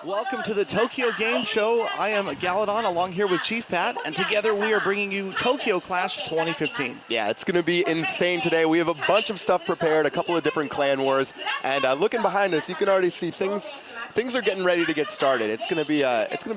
Welcome to the Tokyo Game Show. I am Galadon along here with Chief Pat, and together we are bringing you TokyoClash 2015. Yeah, it's going to be insane today. We have a bunch of stuff prepared, a couple of different clan wars, and looking behind us, you can already see things are getting ready to get started. It's going to be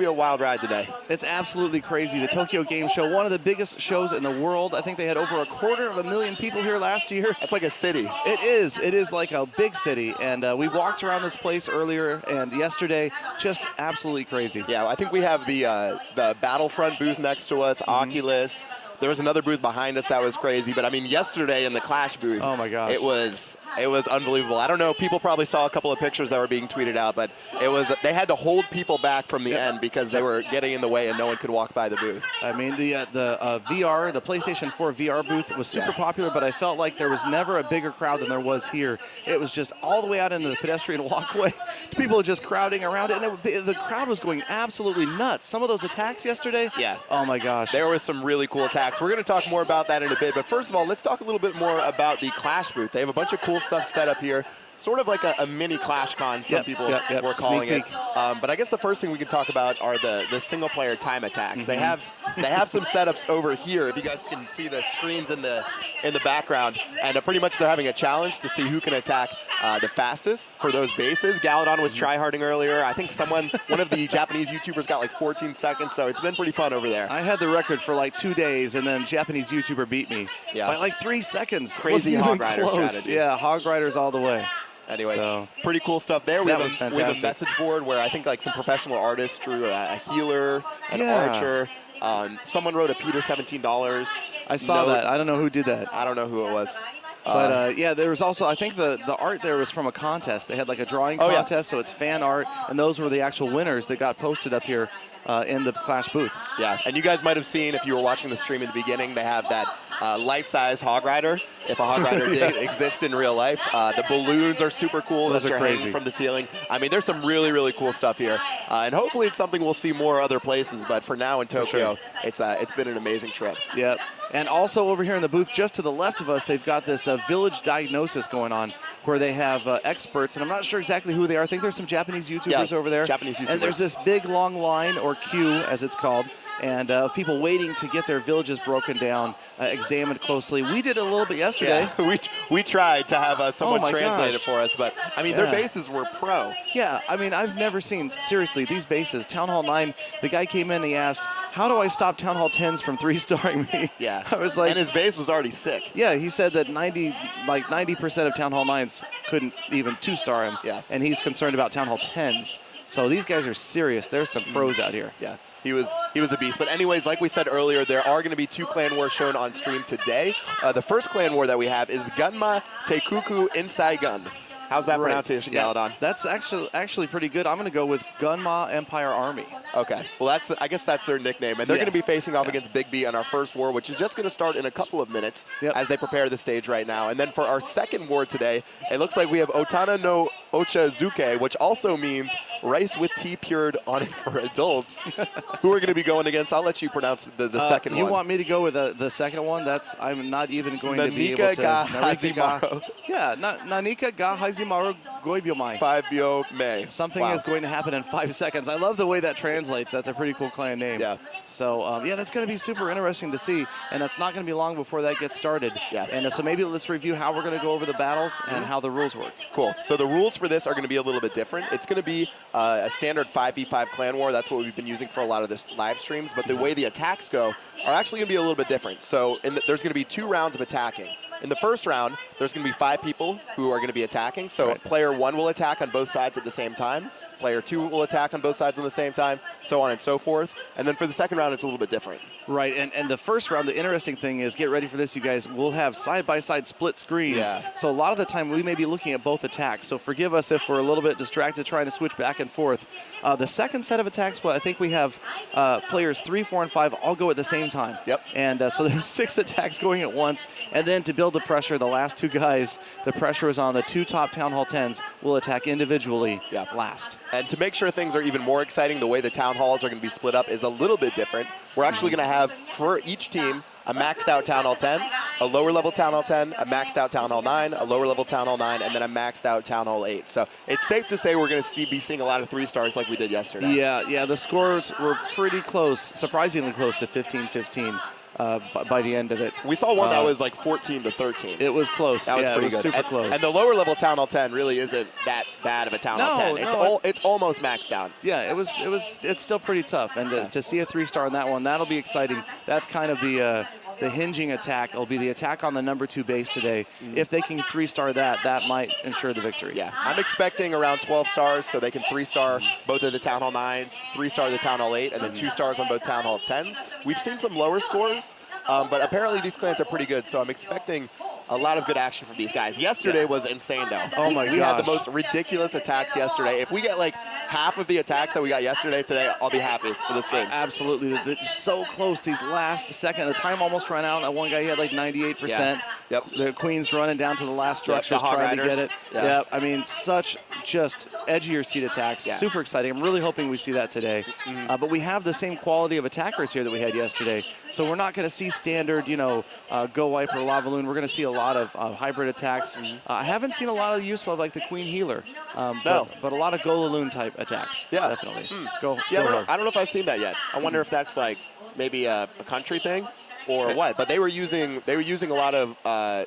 a wild ride today. It's absolutely crazy. The Tokyo Game Show, one of the biggest shows in the world. I think they had over 250,000 people here last year. That's like a city. It is. It is like a big city, and we walked around this place earlier and yesterday. Just absolutely crazy. Yeah, I think we have the Battlefront booth next to us, Oculus. There was another booth behind us that was crazy, but I mean, yesterday in the Clash booth, oh my gosh, it was unbelievable. I don't know, people probably saw a couple of pictures that were being tweeted out, but they had to hold people back from the end because they were getting in the way and no one could walk by the booth. I mean, the VR, the PlayStation 4 VR booth was super popular, but I felt like there was never a bigger crowd than there was here. It was just all the way out into the pedestrian walkway. People were just crowding around it, and the crowd was going absolutely nuts. Some of those attacks yesterday, yeah. Oh my gosh. There was some really cool attacks. We're going to talk more about that in a bit, but first of all, let's talk a little bit more about the Clash booth. They have a bunch of cool stuff set up here. Sort of like a mini Clash Con, some people were calling it. But I guess the first thing we can talk about are the single-player time attacks. They have some setups over here. If you guys can see the screens in the background, and pretty much they're having a challenge to see who can attack the fastest for those bases. Galadon was tryharding earlier. I think one of the Japanese YouTubers got like 14 seconds, so it's been pretty fun over there. I had the record for like 2 days, and then Japanese YouTuber beat me by like 3 seconds. Crazy Hog Rider strategy. Yeah, Hog Riders all the way. Anyways, so, pretty cool stuff there. We have a message board where I think like some professional artists drew a healer, an archer. Someone wrote a Peter $17. I saw that. I don't know who did that. I don't know who it was. But yeah, there was also, I think the art there was from a contest. They had like a drawing contest, so it's fan art, and those were the actual winners that got posted up here in the Clash booth. Yeah, and you guys might have seen, if you were watching the stream in the beginning, they have that life-size Hog Rider, if a Hog Rider did exist in real life. The balloons are super cool. Those are crazy. Hanging from the ceiling. I mean, there's some really, really cool stuff here. And hopefully it's something we'll see more other places, but for now in Tokyo, it's been an amazing trip. Yep. And also over here in the booth, just to the left of us, they've got this village diagnosis going on where they have experts, and I'm not sure exactly who they are. I think there's some Japanese YouTubers over there. Japanese YouTubers. And there's this big long line, or queue as it's called, and people waiting to get their villages broken down, examined closely. We did a little bit yesterday. Yeah, we tried to have someone translate it for us, but I mean, their bases were pro. Yeah, I mean, I've never seen, seriously, these bases. Town Hall 9, the guy came in and he asked, how do I stop Town Hall 10s from 3-starring me? Yeah. I was like, and his base was already sick. Yeah, he said that 90% of Town Hall 9s couldn't even 2-star him. Yeah. And he's concerned about Town Hall 10s. So these guys are serious. There's some pros out here. Yeah. He was a beast. But anyways, like we said earlier, there are going to be 2 clan wars shown on stream today. The first clan war that we have is Gunma Teikuku Insai Gun. How's that pronunciation, Galadon? That's actually pretty good. I'm going to go with Gunma Empire Army. Okay. Well, I guess that's their nickname. And they're going to be facing off against Big B on our first war, which is just going to start in a couple of minutes as they prepare the stage right now. And then for our second war today, it looks like we have Otana no Ochazuke, which also means rice with tea pured on it for adults. Who are going to be going against? I'll let you pronounce the second one. You want me to go with the second one? I'm not even going to be able to. Nanika ga Hazimaru. Yeah, Nanika ga Hazimaru Goibyomai. 5 bio May. Something is going to happen in 5 seconds. I love the way that translates. That's a pretty cool clan name. Yeah. So, yeah, that's going to be super interesting to see, and that's not going to be long before that gets started. Yeah. And so maybe let's review how we're going to go over the battles and how the rules work. Cool. So the rules for this are going to be a little bit different. It's going to be a standard 5v5 clan war. That's what we've been using for a lot of this live streams. But the way the attacks go are actually going to be a little bit different. So there's going to be 2 rounds of attacking. In the first round, there's going to be 5 people who are going to be attacking. So player 1 will attack on both sides at the same time. Player 2 will attack on both sides at the same time, so on and so forth. And then for the second round, it's a little bit different. Right, and the first round, the interesting thing is, get ready for this, you guys, we'll have side-by-side split screens. Yeah. So a lot of the time, we may be looking at both attacks. So forgive us if we're a little bit distracted trying to switch back and forth. The second set of attacks, well, I think we have players 3, 4, and 5 all go at the same time. Yep. And so there's 6 attacks going at once. And then to build the pressure, the last 2 guys, the pressure is on the 2 top Town Hall 10s will attack individually last. And to make sure things are even more exciting, the way the Town Halls are going to be split up is a little bit different. We're actually going to have, for each team, a maxed out Town Hall 10, a lower level Town Hall 10, a maxed out Town Hall 9, a lower level Town Hall 9, and then a maxed out Town Hall 8. So it's safe to say we're going to be seeing a lot of 3-stars like we did yesterday. Yeah, the scores were pretty close, surprisingly close to 15-15. By the end of it. We saw one that was like 14-13. It was close. That was pretty good. Super close. And the lower level Town Hall 10 really isn't that bad of a Town Hall 10. It's almost maxed out. Yeah, it's still pretty tough. And to see a 3-star in that one, that'll be exciting. That's kind of the hinging attack. It'll be the attack on the number 2 base today. If they can 3-star that might ensure the victory. Yeah, I'm expecting around 12 stars, so they can 3-star both of the Town Hall 9s, 3-star the Town Hall 8, and then 2 stars on both Town Hall 10s. We've seen some lower scores, but apparently these clans are pretty good, so I'm expecting a lot of good action from these guys. Yesterday was insane, though. Oh my gosh. We had the most ridiculous attacks yesterday. If we get like half of the attacks that we got yesterday today, I'll be happy for the stream. Absolutely. They're so close these last second. The time almost ran out. That one guy, he had like 98%. Yeah. Yep. The Queen's running down to the last structures trying to get it. Yeah. I mean, such just edgier seat attacks. Yeah. Super exciting. I'm really hoping we see that today. But we have the same quality of attackers here that we had yesterday. So we're not going to see standard, Go Wipe or Lava Loon. We're going to see a lot of hybrid attacks. I haven't seen a lot of use of like the Queen Healer. But a lot of Go Loon type attacks. Yeah. Definitely. Go I don't know if I've seen that yet. I wonder if that's like maybe a country thing or what. But they were using a lot of I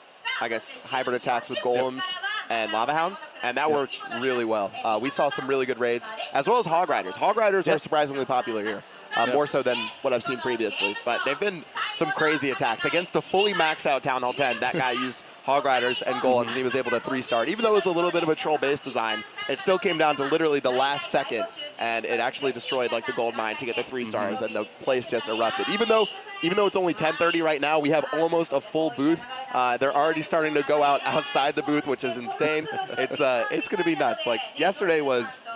guess hybrid attacks with golems and lava hounds, and that worked really well. We saw some really good raids, as well as hog riders. Hog riders are surprisingly popular here. More so than what I've seen previously. But they've been some crazy attacks. Against a fully maxed out Town Hall 10, that guy used hog riders and golems, and he was able to 3-star. Even though it was a little bit of a troll-based design, it still came down to literally the last second, and it actually destroyed like the gold mine to get the 3-stars, and the place just erupted. Even though it's only 10:30 right now, we have almost a full booth. They're already starting to go out outside the booth, which is insane. It's going to be nuts. Like yesterday was.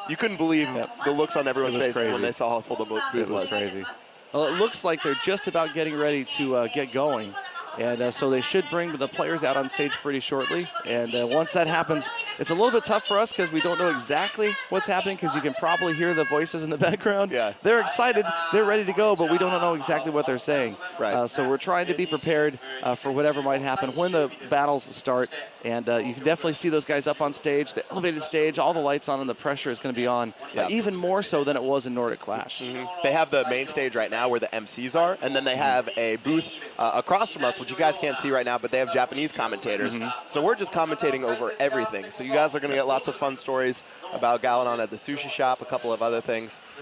You couldn't believe the looks on everyone's faces when they saw how full the booth was. It was crazy. Well, it looks like they're just about getting ready to get going. And so they should bring the players out on stage pretty shortly. And once that happens, it's a little bit tough for us because we don't know exactly what's happening, because you can probably hear the voices in the background. Yeah. They're excited. They're ready to go, but we don't know exactly what they're saying. Right. So we're trying to be prepared for whatever might happen when the battles start. And you can definitely see those guys up on stage, the elevated stage, all the lights on, and the pressure is going to be on, even more so than it was in Nordic Clash. They have the main stage right now where the MCs are, and then they have a booth across from us, which you guys can't see right now, but they have Japanese commentators. So we're just commentating over everything. So you guys are going to get lots of fun stories about Galanon at the sushi shop, a couple of other things.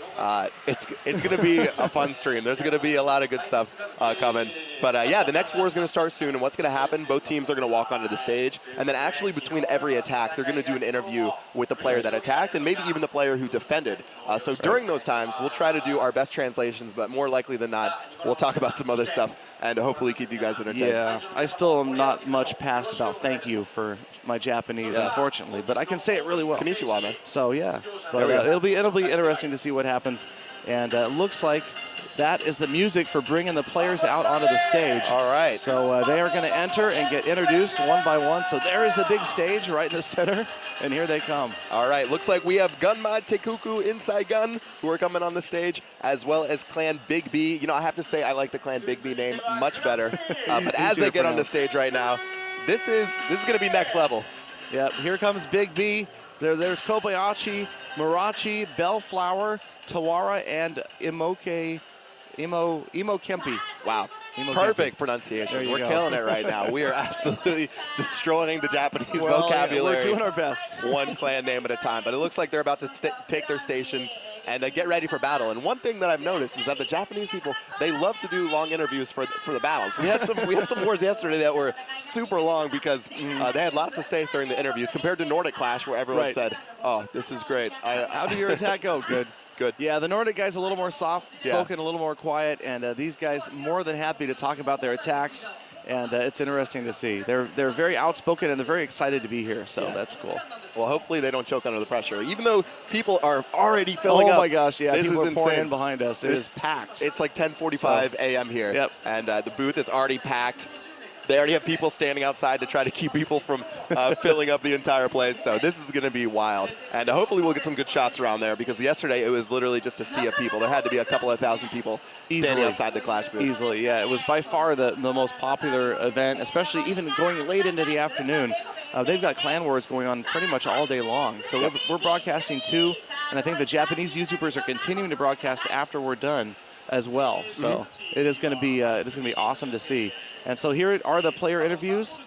It's going to be a fun stream. There's going to be a lot of good stuff coming. But yeah, the next war is going to start soon, and what's going to happen, both teams are going to walk onto the stage, and then actually between every attack, they're going to do an interview with the player that attacked and maybe even the player who defended. So during those times, we'll try to do our best translations, but more likely than not, we'll talk about some other stuff and hopefully keep you guys entertained. Yeah, I still am not much past about thank you for my Japanese, unfortunately, but I can say it really well. Konnichiwa, man. So yeah, but it'll be interesting to see what happens, and it looks like that is the music for bringing the players out onto the stage. All right. So they are going to enter and get introduced one by one. So there is the big stage right in the center, and here they come. All right. Looks like we have Gunmod Tekuku Inside Gun who are coming on the stage, as well as Clan Big B. You know, I have to say I like the Clan Big B name much better. But as they get on the stage right now, this is going to be next level. Yeah, here comes Big B. There's Kobayashi, Murachi, Bellflower, Tawara, and Imo Kempi. Wow. Perfect pronunciation. We're killing it right now. We are absolutely destroying the Japanese vocabulary. We're doing our best. One clan name at a time. But it looks like they're about to take their stations and get ready for battle. And one thing that I've noticed is that the Japanese people, they love to do long interviews for the battles. We had some wars yesterday that were super long because they had lots of space during the interviews compared to Nordic Clash, where everyone said, "Oh, this is great." How did your attack go? Good. Good. Yeah, the Nordic guys a little more soft-spoken, a little more quiet, and these guys more than happy to talk about their attacks, and it's interesting to see. They're very outspoken, and they're very excited to be here, so that's cool. Well, hopefully they don't choke under the pressure, even though people are already filling up. Oh, my gosh, yeah, this people is are pouring in insane. behind us. It is packed. It's like 10:45 a.m. here, Yep. and the booth is already packed. They already have people standing outside to try to keep people from filling up the entire place. So this is going to be wild. And hopefully we'll get some good shots around there, because yesterday it was literally just a sea of people. There had to be a couple of thousand people standing outside the Clash booth. Easily, yeah. It was by far the most popular event, especially even going late into the afternoon. They've got Clan Wars going on pretty much all day long. So we're broadcasting too, and I think the Japanese YouTubers are continuing to broadcast after we're done as well. So it is going to be awesome to see. And so here are the player interviews,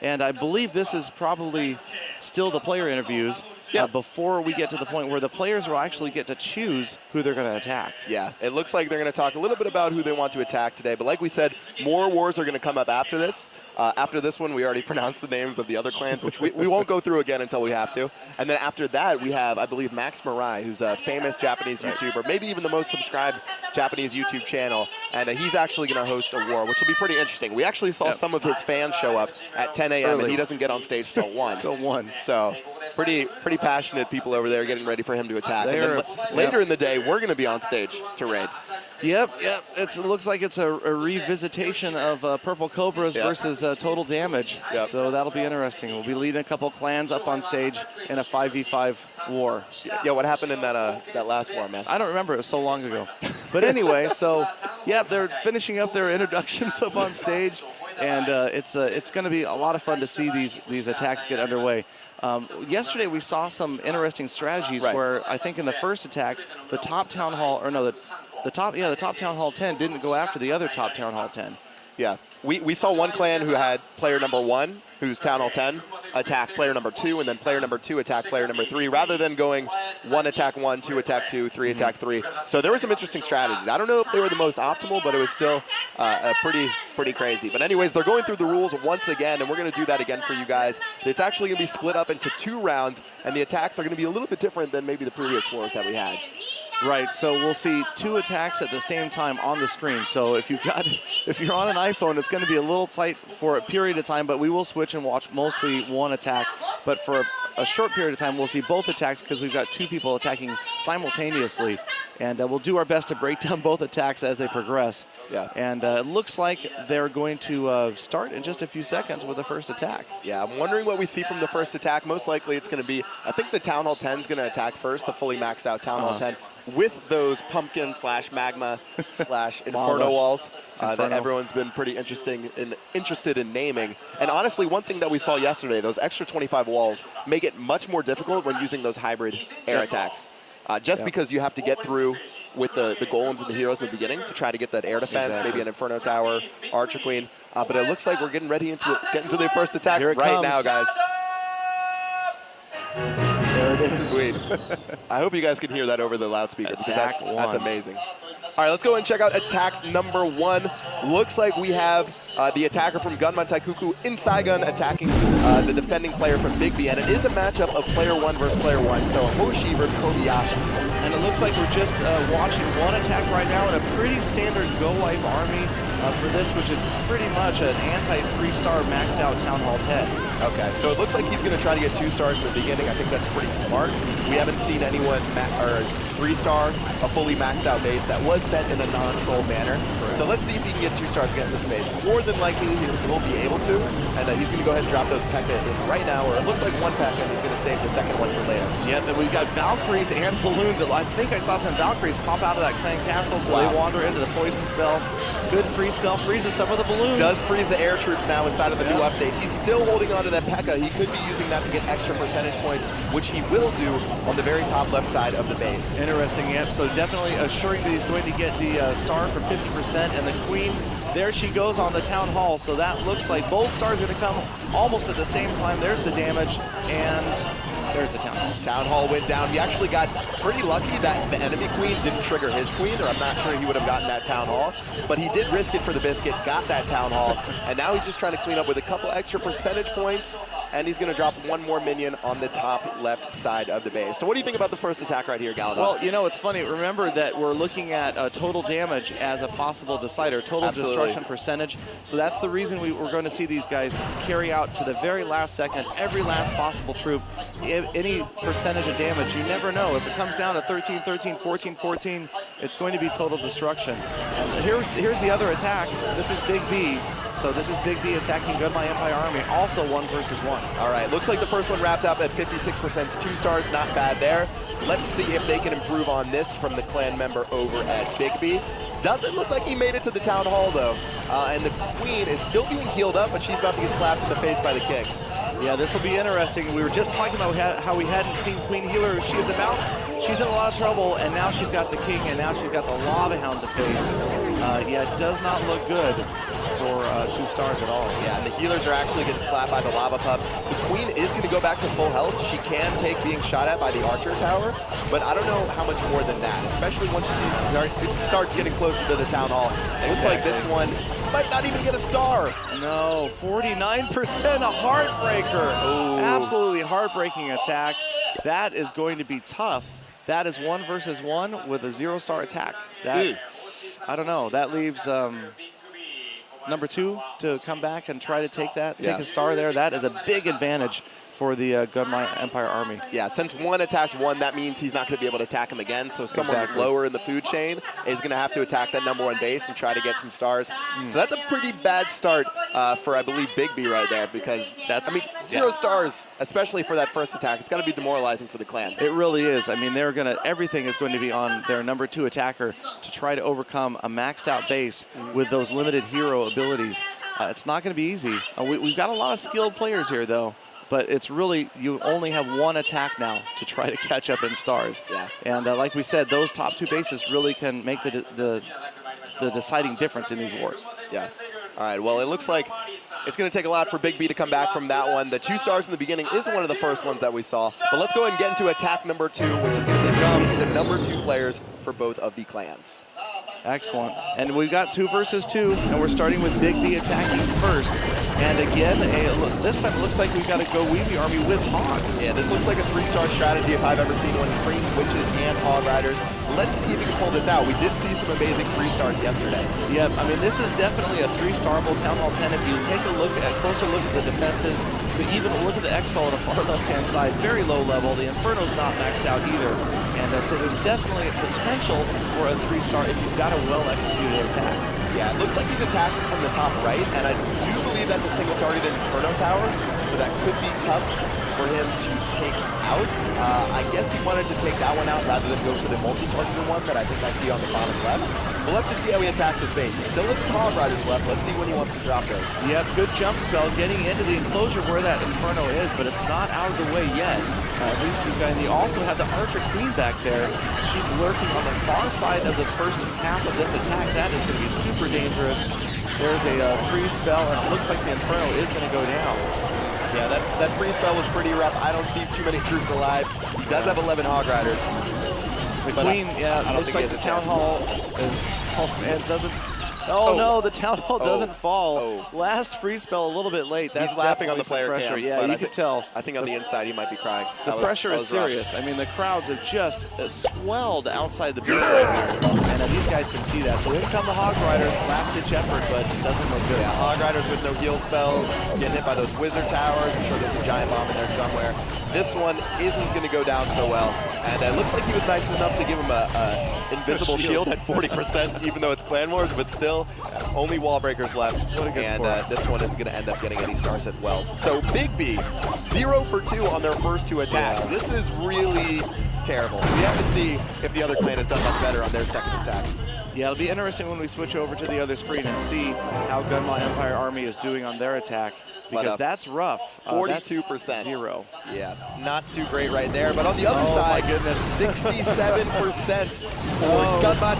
and I believe this is probably still the player interviews before we get to the point where the players will actually get to choose who they're going to attack. Yeah, it looks like they're going to talk a little bit about who they want to attack today. But like we said, more wars are going to come up after this. After this one, we already pronounced the names of the other clans, which we won't go through again until we have to. And then after that, we have, I believe, Max Marai, who's a famous Japanese YouTuber, maybe even the most subscribed Japanese YouTube channel. And he's actually going to host a war, which will be pretty interesting. We actually saw some of his fans show up at 10 a.m., and he doesn't get on stage till 1. Till 1. So pretty passionate people over there getting ready for him to attack. And then later in the day, we're going to be on stage to raid. Yep. It looks like it's a revisitation of Purple Cobras versus Total Damage. So that'll be interesting. We'll be leading a couple clans up on stage in a 5v5 war. Yeah, what happened in that last war, man? I don't remember. It was so long ago. But anyway, so yeah, they're finishing up their introductions up on stage, and it's going to be a lot of fun to see these attacks get underway. Yesterday we saw some interesting strategies where I think in the first attack, the top town hall, or no, the top town hall 10 didn't go after the other top town hall 10. Yeah, we saw one clan who had player number 1, who's town hall 10, attack player number 2, and then player number 2 attack player number 3, rather than going 1 attack 1, 2 attack 2, 3 attack 3. So there were some interesting strategies. I don't know if they were the most optimal, but it was still pretty crazy. But anyways, they're going through the rules once again, and we're going to do that again for you guys. It's actually going to be split up into 2 rounds, and the attacks are going to be a little bit different than maybe the previous wars that we had. Right, so we'll see 2 attacks at the same time on the screen. So if you're on an iPhone, it's going to be a little tight for a period of time, but we will switch and watch mostly 1 attack. But for a short period of time, we'll see both attacks because we've got 2 people attacking simultaneously. And we'll do our best to break down both attacks as they progress. Yeah. And it looks like they're going to start in just a few seconds with the first attack. Yeah, I'm wondering what we see from the first attack. Most likely it's going to be, I think the Town Hall 10 is going to attack first, the fully maxed out Town Hall 10, with those pumpkin / magma / inferno walls that everyone's been pretty interested in naming. And honestly, one thing that we saw yesterday, those extra 25 walls make it much more difficult when using those hybrid air attacks. Just because you have to get through with the golems and the heroes in the beginning to try to get that air defense, maybe an Inferno Tower, Archer Queen. But it looks like we're getting ready to get into the first attack right now, guys. There it is. Sweet. I hope you guys can hear that over the loudspeaker, because that's amazing. All right, let's go and check out attack number 1. Looks like we have the attacker from Gunman Taikuku in Saigon attacking the defending player from Big B, and it is a matchup of player 1 versus player 1, so Hoshi versus Kobayashi. And it looks like we're just watching 1 attack right now in a pretty standard Go Wipe army for this, which is pretty much an anti-3-star maxed out Town Hall 10. Okay, so it looks like he's going to try to get 2 stars in the beginning. I think that's pretty smart. We haven't seen anyone 3-star, a fully maxed out base that was set in a non-troll manner. So let's see if he can get 2 stars against this base. More than likely, he will be able to, and he's going to go ahead and drop those P.E.K.K.A in right now, or it looks like 1 P.E.K.K.A, and he's going to save the second one for later. Yeah, then we've got Valkyries and balloons. I think I saw some Valkyries pop out of that clan castle, so they wander into the poison spell. Good free spell, freezes some of the balloons. Does freeze the air troops now inside of the new update. He's still holding on to that P.E.K.K.A. He could be using that to get extra percentage points, which he will do on the very top left side of the base. Interesting, yep. So definitely assuring that he's going to get the star for 50%, and the queen, there she goes on the town hall. So that looks like both stars are going to come almost at the same time. There's the damage, and there's the town hall. Town hall went down. He actually got pretty lucky that the enemy queen didn't trigger his queen, or I'm not sure he would have gotten that town hall. But he did risk it for the biscuit, got that town hall, and now he's just trying to clean up with a couple extra percentage points, and he's going to drop 1 more minion on the top left side of the base. So what do you think about the first attack right here, Galadon? Well, you know, it's funny. Remember that we're looking at total damage as a possible decider, total destruction percentage. So that's the reason we're going to see these guys carry out to the very last second, every last possible troop. Any percentage of damage, you never know. If it comes down to 13, 13, 14, 14, it's going to be total destruction. And here's the other attack. This is Big B. So this is Big B attacking Goodbye Empire Army, also 1 versus 1. All right, looks like the first one wrapped up at 56%, 2 stars, not bad there. Let's see if they can improve on this from the clan member over at Big B. Doesn't look like he made it to the town hall though. And the queen is still being healed up, but she's about to get slapped in the face by the king. Yeah, this will be interesting. We were just talking about how we hadn't seen Queen Healer. She's in a lot of trouble, and now she's got the king, and now she's got the Lava Hound to face. Yeah, it does not look good for 2 stars at all. Yeah, and the healers are actually getting slapped by the lava pups. The queen is going to go back to full health. She can take being shot at by the archer tower, but I don't know how much more than that, especially once she starts getting closer to the town hall. It looks like this one might not even get a star. No, 49%, a heartbreaker. Ooh. Absolutely heartbreaking attack. That is going to be tough. That is 1 versus 1 with a 0-star attack. That, I don't know. That leaves number 2 to come back and try to take a star there. That is a big advantage for the Goodbye Empire Army. Yeah, since 1 attacked 1, that means he's not going to be able to attack him again. So someone lower in the food chain is going to have to attack that number 1 base and try to get some stars. So that's a pretty bad start for, I believe, Big B right there, because that's, 0 stars, especially for that first attack. It's got to be demoralizing for the clan. It really is. I mean, everything is going to be on their number 2 attacker to try to overcome a maxed out base with those limited hero abilities. It's not going to be easy. We've got a lot of skilled players here, though. But it's really, you only have 1 attack now to try to catch up in stars. Yeah. And like we said, those top 2 bases really can make the deciding difference in these wars. Yeah. All right, well, it looks like it's going to take a lot for Big B to come back from that one. The 2 stars in the beginning is one of the first ones that we saw. But let's go ahead and get into attack number 2, which is going to become the number 2 players for both of the clans. Excellent. And we've got 2 versus 2, and we're starting with Big B attacking first. And again, this time it looks like we've got to go Weeby Army with Hogs. Yeah, this looks like a 3-star strategy if I've ever seen one. 3 witches and hog riders. Let's see if we can pull this out. We did see some amazing 3 stars yesterday. Yeah, I mean, this is definitely a 3-starable Town Hall 10. If you take a closer look at the defenses, but even look at the Expo on the far left-hand side, very low level. The Inferno's not maxed out either. And so there's definitely a potential for a 3-star if you've got a well-executed attack. Yeah, it looks like he's attacking from the top right, and I do believe that's a single-targeted Inferno tower, so that could be tough for him to take out. I guess he wanted to take that one out rather than go for the multi-targeted one that I think I see on the bottom left. We'll have to see how he attacks his base. He still has his Hog Riders left. Let's see when he wants to drop those. Yep, good jump spell getting into the enclosure where that Inferno is, but it's not out of the way yet. At least you've got, and you also have the Archer Queen back there. She's lurking on the far side of the first half of this attack. That is going to be super dangerous. There's a free spell, and it looks like the Inferno is going to go down. Yeah, that free spell was pretty rough. I don't see too many troops alive. He does have 11 Hog Riders. The Queen, looks like the Town Hall is, it doesn't, no, the Town Hall doesn't fall. Last free spell a little bit late. That's He's laughing on the player pressure. cam. Yeah, you can tell. I think on the inside he might be crying. The pressure is serious. I mean, the crowds have just swelled outside the booth right here. And these guys can see that. So in come the Hog Riders, last-ditch effort, but it doesn't look good. Yeah, Hog Riders with no heal spells, getting hit by those wizard towers. I'm sure there's a giant bomb in there somewhere. This one isn't going to go down so well. And it looks like he was nice enough to give him a invisible shield at 40%, even though it's Clan Wars, but still, only wall breakers left. What a good score. This one isn't going to end up getting any stars as well. So Big B, 0 for 2 on their first 2 attacks. Yeah. This is really terrible. We have to see if the other clan has done much better on their second attack. Yeah, it'll be interesting when we switch over to the other screen and see how Gunma Empire Army is doing on their attack, because that's rough. 42%. 0. Yeah, not too great right there. But on the other side, my goodness, 67% for Gunma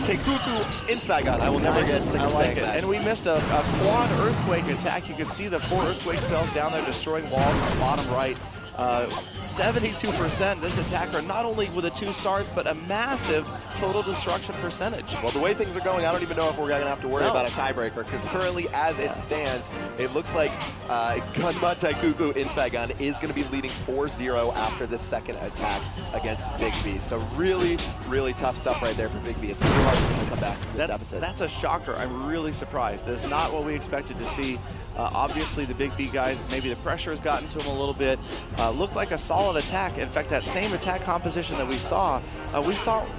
Teikuku inside gun. I will never get sick of saying that. And we missed a quad earthquake attack. You can see the 4 earthquake spells down there destroying walls on the bottom right. 72% this attacker, not only with the 2 stars, but a massive total destruction percentage. Well, the way things are going, I don't even know if we're going to have to worry about a tiebreaker, because currently, as it stands, it looks like Gunma Taikuku Inside Gun is going to be leading 4-0 after this second attack against Big B. So really, really tough stuff right there for Big B. It's really hard for him to come back from this deficit. That's a shocker. I'm really surprised. It's not what we expected to see. Obviously, the big B guys, maybe the pressure has gotten to them a little bit. Looked like a solid attack. In fact, that same attack composition that we saw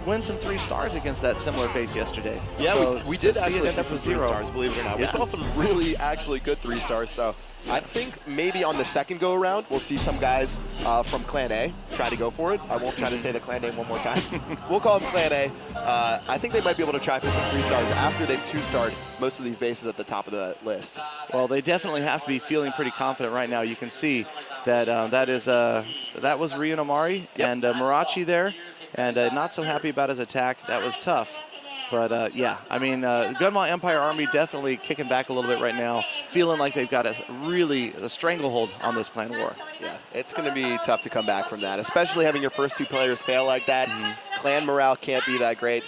win some 3 stars against that similar base yesterday. Yeah, so we did see actually it see end up some with 3 0 stars, believe it or not. Yeah. We saw some really actually good 3 stars, so I think maybe on the second go around we'll see some guys from Clan A try to go for it. I won't try to say the clan name one more time. We'll call them Clan A. I think they might be able to try for some 3 stars after they've 2-starred most of these bases at the top of the list. Well, they definitely have to be feeling pretty confident right now. You can see that that was Ryun Omari and Marachi there, and not so happy about his attack. That was tough. But yeah, I mean, Gunma Empire Army definitely kicking back a little bit right now, feeling like they've got a stranglehold on this clan war. Yeah, it's going to be tough to come back from that, especially having your first 2 players fail like that. Clan morale can't be that great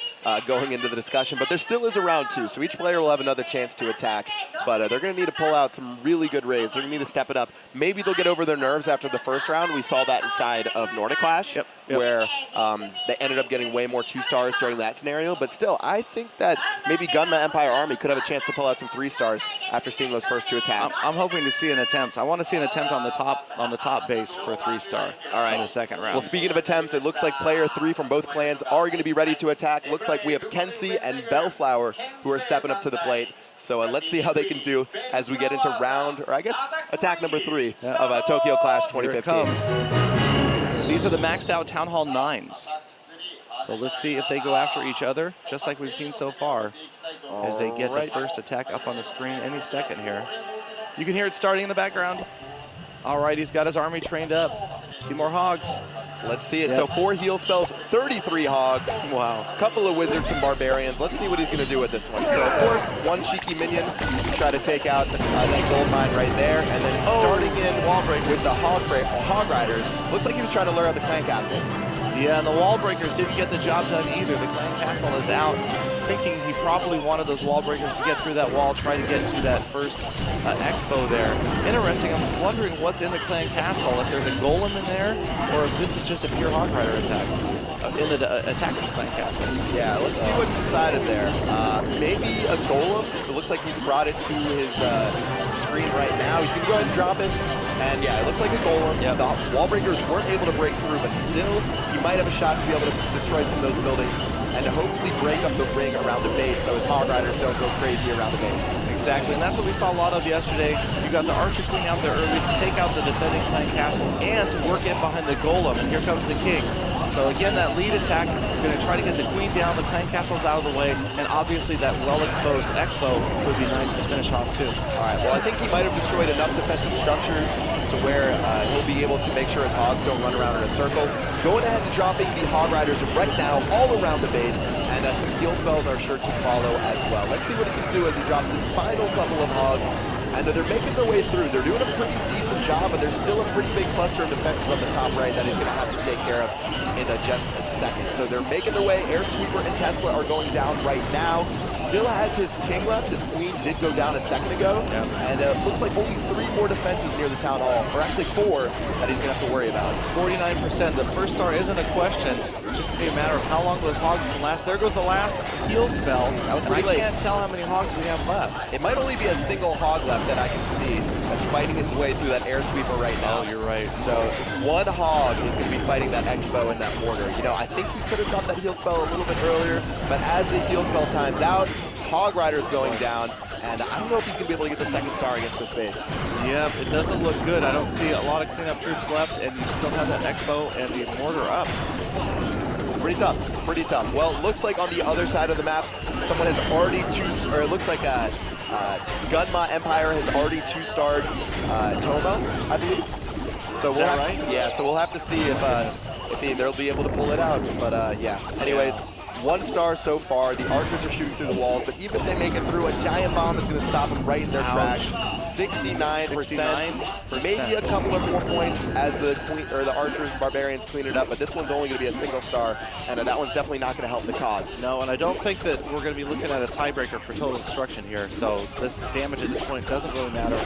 going into the discussion, but there still is a round 2, so each player will have another chance to attack. But they're going to need to pull out some really good raids. They're going to need to step it up. Maybe they'll get over their nerves after the first round. We saw that inside of TokyoClash, where they ended up getting way more 2 stars during that scenario. But still, I think that maybe Gunma Empire Army could have a chance to pull out some 3 stars after seeing those first 2 attacks. I'm hoping to see an attempt. I want to see an attempt on the top base for a 3-star. All right, in the second round. Well, speaking of attempts, it looks like player 3 from both clans are going to be ready to attack. Looks like we have Kensi and Bellflower who are stepping up to the plate. So let's see how they can do as we get into round, or I guess attack number 3 of TokyoClash 2015. Here it comes. These are the maxed out Town Hall 9s. So let's see if they go after each other, just like we've seen so far, as they get the first attack up on the screen any second here. You can hear it starting in the background. All right, he's got his army trained up. See more hogs. Let's see it. So 4 heal spells, 33 hogs. Wow. A couple of wizards and barbarians. Let's see what he's going to do with this one. So, of course, 1 cheeky minion to try to take out that gold mine right there. And then starting in wall break with the hog riders. Looks like he was trying to lure out the clan castle. Yeah, and the wall breakers didn't get the job done either. The clan castle is out, thinking he probably wanted those wall breakers to get through that wall, try to get to that first expo there. Interesting, I'm wondering what's in the clan castle, if there's a golem in there, or if this is just a pure hog rider attack in the attack of the clan castle. Yeah, let's see what's inside of there. Maybe a golem. It looks like he's brought it to his screen right now. He's going to go ahead and drop it. And yeah, it looks like a golem. Yep. The wall breakers weren't able to break through, but still, he might have a shot to be able to destroy some of those buildings and to hopefully break up the ring around the base so his hog riders don't go crazy around the base. Exactly, and that's what we saw a lot of yesterday. You got the Archer Queen out there early to take out the defending clan castle and to work in behind the golem, and here comes the king. So again, that lead attack, going to try to get the queen down, the clan castle's out of the way, and obviously that well-exposed expo would be nice to finish off too. All right, well I think he might have destroyed enough defensive structures to where he'll be able to make sure his hogs don't run around in a circle. Going ahead and dropping the hog riders right now all around the base, and some heal spells are sure to follow as well. Let's see what he can do as he drops his final couple of hogs. And they're making their way through. They're doing a pretty decent job, but there's still a pretty big cluster of defenses on the top right that he's going to have to take care of in just a second. So they're making their way. Air Sweeper and Tesla are going down right now. Still has his king left. His queen did go down a second ago. Yeah. And it looks like only 3 more defenses near the town hall, or actually 4 that he's going to have to worry about. 49%. The first star isn't a question. It's just going to be a matter of how long those hogs can last. There goes the last heal spell. I can't tell how many hogs we have left. It might only be a single hog left that I can see that's fighting his way through that air sweeper right now. Oh, you're right. So 1 hog is going to be fighting that expo in that mortar. You know, I think he could have got that heal spell a little bit earlier, but as the heal spell times out, hog rider's going down, and I don't know if he's going to be able to get the 2nd star against this base. Yep, it doesn't look good. I don't see a lot of cleanup troops left, and you still have that expo and the mortar up. Pretty tough, pretty tough. Well, it looks like on the other side of the map, someone has already it looks like Gunma Empire has already 2-starred Toma, I believe. So we'll have, yeah, so we'll have to see if they'll be able to pull it out. But yeah, anyways, 1 star so far. The archers are shooting through the walls, but even if they make it through, a giant bomb is going to stop them right in their tracks. 69%. Maybe a couple of more points as the archers and barbarians clean it up, but this one's only going to be a single star, and that one's definitely not going to help the cause. No, and I don't think that we're going to be looking at a tiebreaker for total destruction here, so this damage at this point doesn't really matter.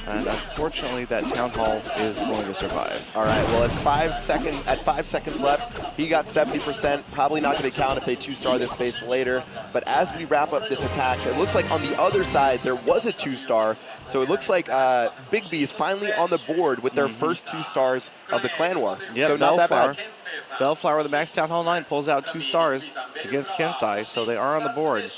And unfortunately, that town hall is going to survive. All right, well, at 5 seconds left, he got 70%. Probably not going to count on if they 2-star this base later. But as we wrap up this attack, it looks like on the other side there was a 2-star. So it looks like Big B is finally on the board with their first 2 stars of the Clan War. Yep, so not that bad. Bellflower, the Max Town Hall 9, pulls out 2 stars against Kensai, so they are on the board.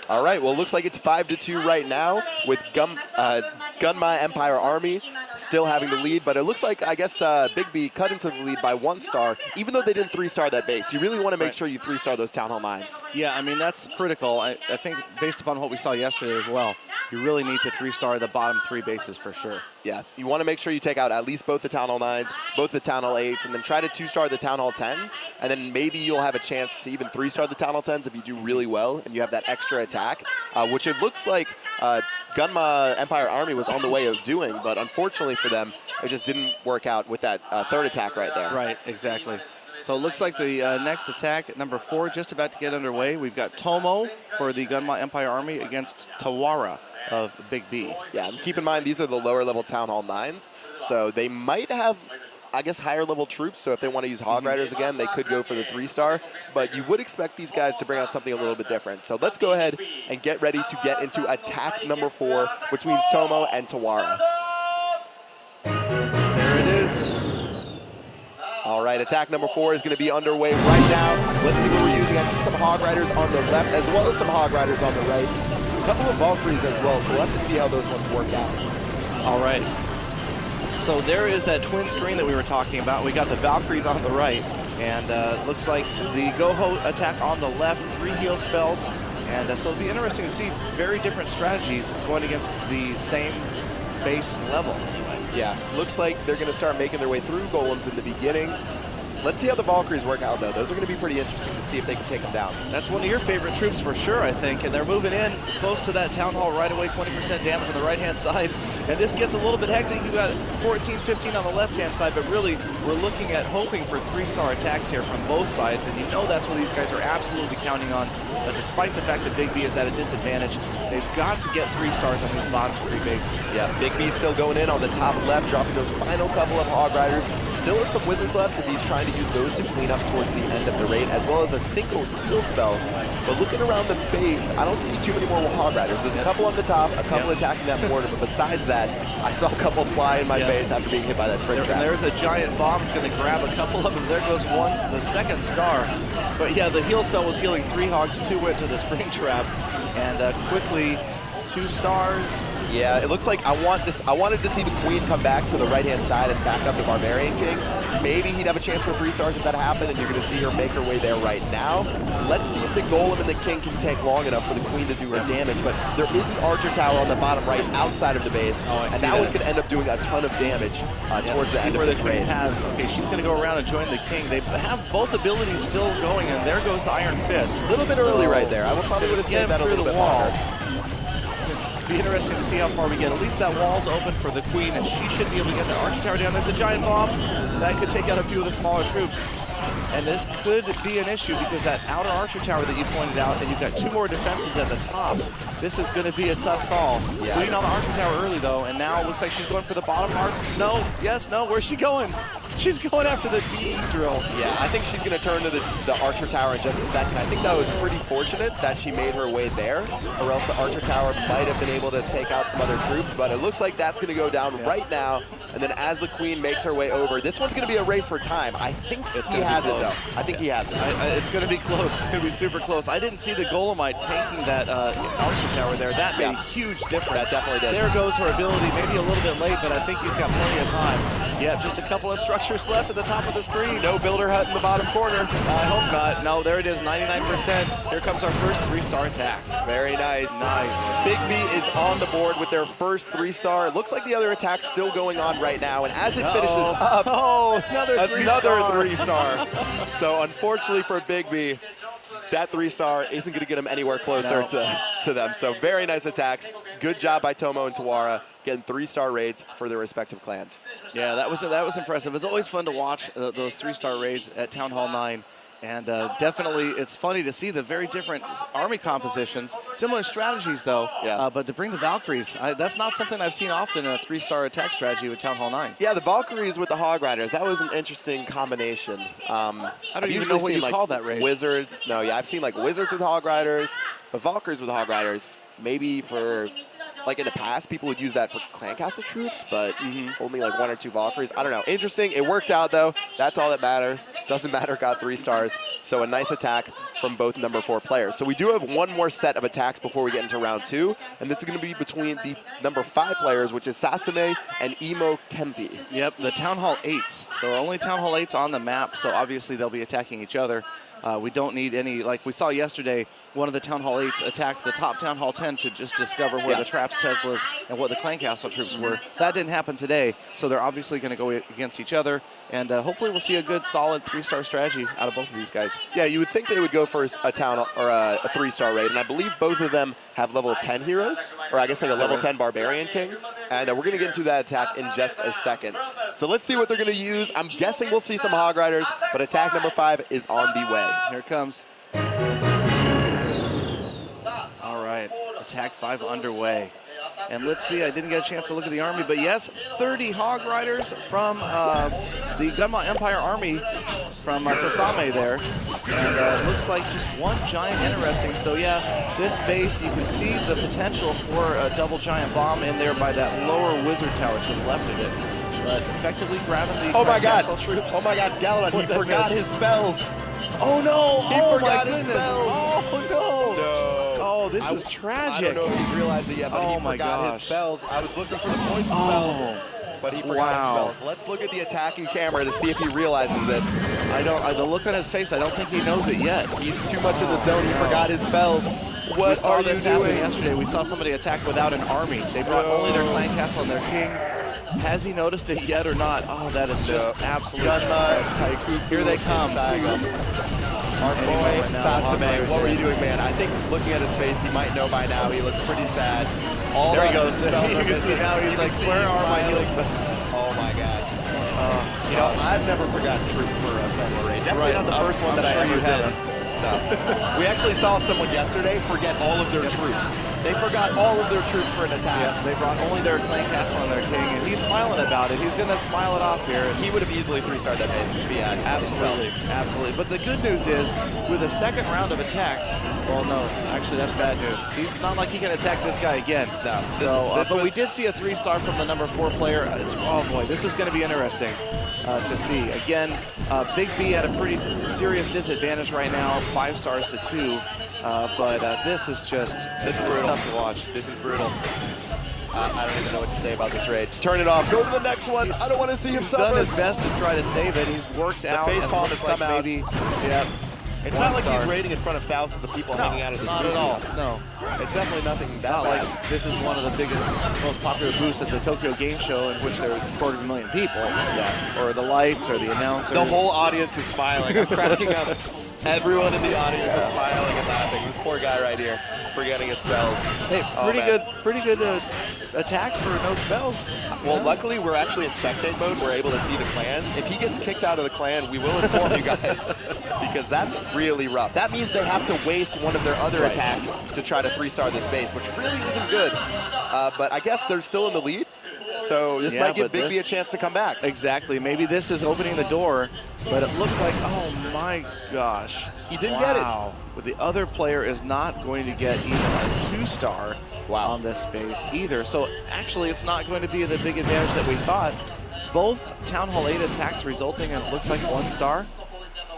All right, well, it looks like it's 5-2 right now with Gunma Empire Army still having the lead, but it looks like, I guess, Big B cut into the lead by 1 star, even though they didn't 3-star that base. You really want to make sure you 3-star those Town Hall 9s. Yeah, I mean, that's critical. I think based upon what we saw yesterday as well, you really need to 3-star the bottom 3 bases for sure. Yeah, you want to make sure you take out at least both the Town Hall 9s, both the Town Hall 8s, and then try to 2-star the Town Hall 10s, and then maybe you'll have a chance to even 3-star the Town Hall 10s if you do really well and you have that extra attack, which it looks like Gunma Empire Army was on the way of doing, but unfortunately for them, it just didn't work out with that 3rd attack right there. Right, exactly. So it looks like the next attack at number 4 just about to get underway. We've got Tomo for the Gunma Empire Army against Tawara of Big B. Yeah, and keep in mind these are the lower level Town Hall 9s, so they might have, I guess, higher level troops, so if they want to use Hog Riders again, they could go for the 3-star, but you would expect these guys to bring out something a little bit different. So let's go ahead and get ready to get into attack number 4 between Tomo and Tawara. There it is. All right, attack number 4 is going to be underway right now. Let's see what we're using. I see some Hog Riders on the left as well as some Hog Riders on the right. A couple of Valkyries as well, so we'll have to see how those ones work out. All right. So there is that twin screen that we were talking about. We got the Valkyries on the right, and looks like the Goho attack on the left, 3 heal spells. And so it'll be interesting to see very different strategies going against the same base level. Yeah, looks like they're going to start making their way through golems in the beginning. Let's see how the Valkyries work out, though. Those are going to be pretty interesting to see if they can take them down. That's one of your favorite troops for sure, I think. And they're moving in close to that Town Hall right away, 20% damage on the right-hand side. And this gets a little bit hectic. You got 14, 15 on the left-hand side, but really we're looking at hoping for 3-star attacks here from both sides. And you know that's what these guys are absolutely counting on. But despite the fact that Big B is at a disadvantage, they've got to get 3 stars on these bottom 3 bases. Yeah, Big B still going in on the top left, dropping those final couple of Hog Riders. Still has some Wizards left, but he's trying to use those to clean up towards the end of the raid, as well as a single heal spell. But looking around the base, I don't see too many more Hog Riders. There's a couple on the top, a couple attacking that border, but besides that, I saw a couple fly in my face after being hit by that spring trap. There's a giant bomb that's going to grab a couple of them. There goes one, the 2nd star. But yeah, the heal spell was healing 3 Hogs, 2 went to the spring trap, and quickly 2 stars. Yeah, it looks like I wanted to see the Queen come back to the right-hand side and back up the Barbarian King. Maybe he'd have a chance for 3 stars if that happened, and you're going to see her make her way there right now. Let's see if the Golem and the King can take long enough for the Queen to do her damage, but there is an Archer Tower on the bottom right outside of the base, and that one could end up doing a ton of damage towards the end of this raid. Okay, she's going to go around and join the King. They have both abilities still going, and there goes the Iron Fist. A little bit early right there. I probably would have saved that a little bit longer. Be interesting to see how far we get. At least that wall's open for the Queen, and she should be able to get the Archer Tower down. There's a giant bomb that could take out a few of the smaller troops. And this could be an issue because that outer Archer Tower that you pointed out, and you've got 2 more defenses at the top. This is going to be a tough call. Yeah. Queen on the Archer Tower early, though, and now it looks like she's going for the bottom part. No, yes, no, where's she going? She's going after the D drill. Yeah, I think she's going to turn to the Archer Tower in just a second. I think that was pretty fortunate that she made her way there, or else the Archer Tower might have been able to take out some other troops, but it looks like that's going to go down right now. And then as the Queen makes her way over, this one's going to be a race for time. I think he has it, though. I think he has it. It's going to be close. It's going to be super close. I didn't see the Golemite taking that Archer Tower there. That made a huge difference. That definitely did. There goes her ability. Maybe a little bit late, but I think he's got plenty of time. Yeah, just a couple of structures left at the top of the screen. No builder hut in the bottom corner. I hope not. No, there it is, 99%. Here comes our first 3-star attack. Very nice. Nice. Big B is on the board with their first 3-star. It looks like the other attack's still going on right now, and as it finishes up, another 3-star. So unfortunately for Big B, that 3-star isn't going to get him anywhere closer to them. So very nice attacks. Good job by Tomo and Tawara getting 3-star raids for their respective clans. Yeah, that was impressive. It's always fun to watch those 3-star raids at Town Hall 9. And definitely, it's funny to see the very different army compositions. Similar strategies, though, but to bring the Valkyries, that's not something I've seen often in a 3-star attack strategy with Town Hall 9. Yeah, the Valkyries with the Hog Riders, that was an interesting combination. I don't even know what you call that raid. Wizards. No, yeah, I've seen like Wizards with Hog Riders, but Valkyries with Hog Riders, maybe for, like in the past, people would use that for Clan Castle troops, but only like 1 or 2 Valkyries. I don't know. Interesting. It worked out, though. That's all that matters. Doesn't matter, got 3 stars. So a nice attack from both number 4 players. So we do have one more set of attacks before we get into round 2, and this is going to be between the number 5 players, which is Sasame and Emo Kempi. Yep, the Town Hall 8s. So only Town Hall 8s on the map, so obviously they'll be attacking each other. We don't need any, like we saw yesterday, one of the Town Hall 8s attacked the top Town Hall 10 to just discover where the traps, Teslas, and what the Clan Castle troops were. That didn't happen today, so they're obviously going to go against each other, and hopefully we'll see a good, solid 3-star strategy out of both of these guys. Yeah, you would think they would go for a town or a 3-star raid, and I believe both of them have level 10 heroes, or I guess like a level 10 Barbarian King, and we're going to get into that attack in just a second. So let's see what they're going to use. I'm guessing we'll see some Hog Riders, but attack number 5 is on the way. Here it comes. All right, attack 5 underway. And let's see, I didn't get a chance to look at the army, but yes, 30 Hog Riders from the Gunma Empire army from Sasame there. And it looks like just one giant interesting. So yeah, this base, you can see the potential for a double giant bomb in there by that lower wizard tower to the left of it. But effectively grabbing the castle troops. Oh my God, Galadon, he forgot his spells. Oh no, he forgot my his goodness. spells. Oh no. No. Oh, this is tragic. I don't know if he realized it yet, but he forgot his spells. I was looking for the poison spell, but he forgot his spells. Let's look at the attacking camera to see if he realizes this. The look on his face, I don't think he knows it yet. He's too much in the zone. He forgot his spells. What are you doing? Yesterday, we saw somebody attack without an army. They brought only their Clan Castle and their king. Has he noticed it yet or not? Oh, that is just absolutely Here they come. Our boy, Sasame, what were you doing, man? I think looking at his face, he might know by now. He looks pretty sad. There he goes. You can see now he's like, where are my heal spells? Oh, my God. You know, I've never forgotten troops for a Federal raid. Definitely not the first one that I ever did. No. We actually saw someone yesterday forget all of their troops. They forgot all of their troops for an attack. Yeah, they brought only their Clan Castle and their king, and he's smiling about it. He's going to smile it off here. He would have easily 3-starred that base if he had. Absolutely. But the good news is, with a second round of attacks, well, no, actually that's bad news. It's not like he can attack this guy again. No. So, but we did see a 3-star from the number 4 player. Oh boy, this is going to be interesting to see. Again, Big B at a pretty serious disadvantage right now, 5 stars to 2. But this is just tough to watch. This is brutal. I don't even know what to say about this raid. Turn it off. Go to the next one. I don't want to see him suffer. He's done his best to try to save it. He's worked out. The face palm has come out. Maybe, It's not like he's raiding in front of thousands of people hanging out at this booth. Not at all. No. It's definitely nothing that not bad. Like this is one of the biggest, most popular booths at the Tokyo Game Show, in which there are 250,000 people. Yeah. Or the lights, or the announcers. The whole audience is smiling. I'm cracking up. Everyone in the audience is smiling and laughing. This poor guy right here, forgetting his spells. Hey, pretty good attack for no spells. Well, luckily we're actually in spectate mode. We're able to see the clans. If he gets kicked out of the clan, we will inform you guys, because that's really rough. That means they have to waste one of their other attacks to try to 3-star this base, which really isn't good. But I guess they're still in the lead. So this might give Big B a chance to come back. Exactly. Maybe this is opening the door, but it looks like, oh my gosh. He didn't get it. But the other player is not going to get even a 2-star on this base either. So actually, it's not going to be the big advantage that we thought. Both Town Hall 8 attacks resulting in, it looks like, 1 star.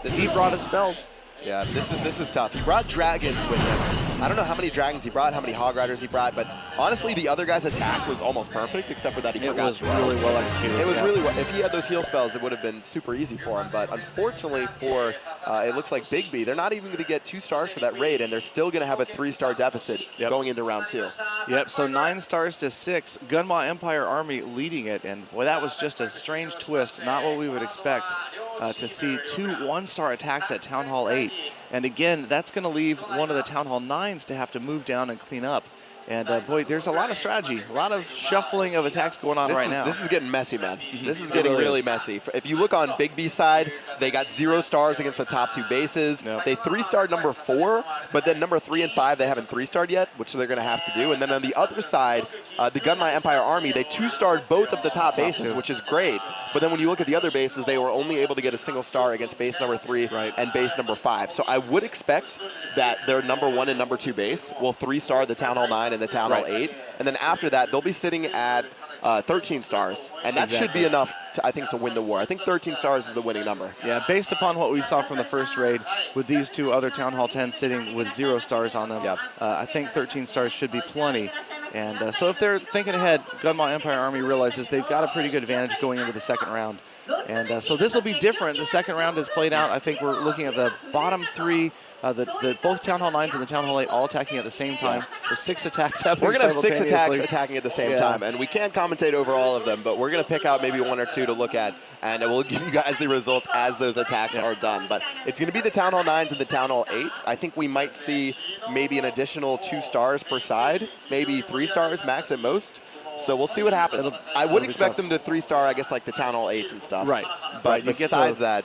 He brought his spells. Yeah, this is tough. He brought dragons with him. I don't know how many dragons he brought, how many Hog Riders he brought, but honestly, the other guy's attack was almost perfect, except for that he forgot spells. It was really well executed. It was really well. If he had those heal spells, it would have been super easy for him. But unfortunately for, it looks like Big B, they're not even going to get 2 stars for that raid, and they're still going to have a 3-star deficit going into round 2. Yep, so 9 stars to 6. Gunma Empire Army leading it, and boy, that was just a strange twist, not what we would expect to see 2 1-star attacks at Town Hall 8. And again, that's going to leave one of the Town Hall 9s to have to move down and clean up. And boy, there's a lot of strategy, a lot of shuffling of attacks going on right now. This is getting messy, man. This is getting really messy. If you look on Big B's side, they got 0 stars against the top 2 bases. Yep. They 3-starred number 4, but then number 3 and 5 they haven't 3-starred yet, which they're going to have to do. And then on the other side, the Gunma Empire Army, they 2-starred both of the top bases, which is great. But then when you look at the other bases, they were only able to get a single star against base number 3 and base number 5. So I would expect that their number 1 and number 2 base will 3-star the Town Hall 9 and the Town Hall 8. And then after that, they'll be sitting at 13 stars. And that should be enough, I think, to win the war. I think 13 stars is the winning number. Yeah, based upon what we saw from the first raid, with these 2 other Town Hall 10s sitting with 0 stars on them, I think 13 stars should be plenty. And so if they're thinking ahead, Gunma Empire Army realizes they've got a pretty good advantage going into the second round. And so this will be different. The second round is played out. I think we're looking at the bottom 3. Both Town Hall 9s and the Town Hall 8 all attacking at the same time. So 6 attacks happening. We're going to have 6 attacks attacking at the same time. And we can't commentate over all of them, but we're going to pick out maybe 1 or 2 to look at. And we'll give you guys the results as those attacks are done. But it's going to be the Town Hall 9s and the Town Hall 8s. I think we might see maybe an additional 2 stars per side, maybe 3 stars max at most. So we'll see what happens. I would expect them to 3-star, I guess, like the Town Hall 8s and stuff. Right. But besides that,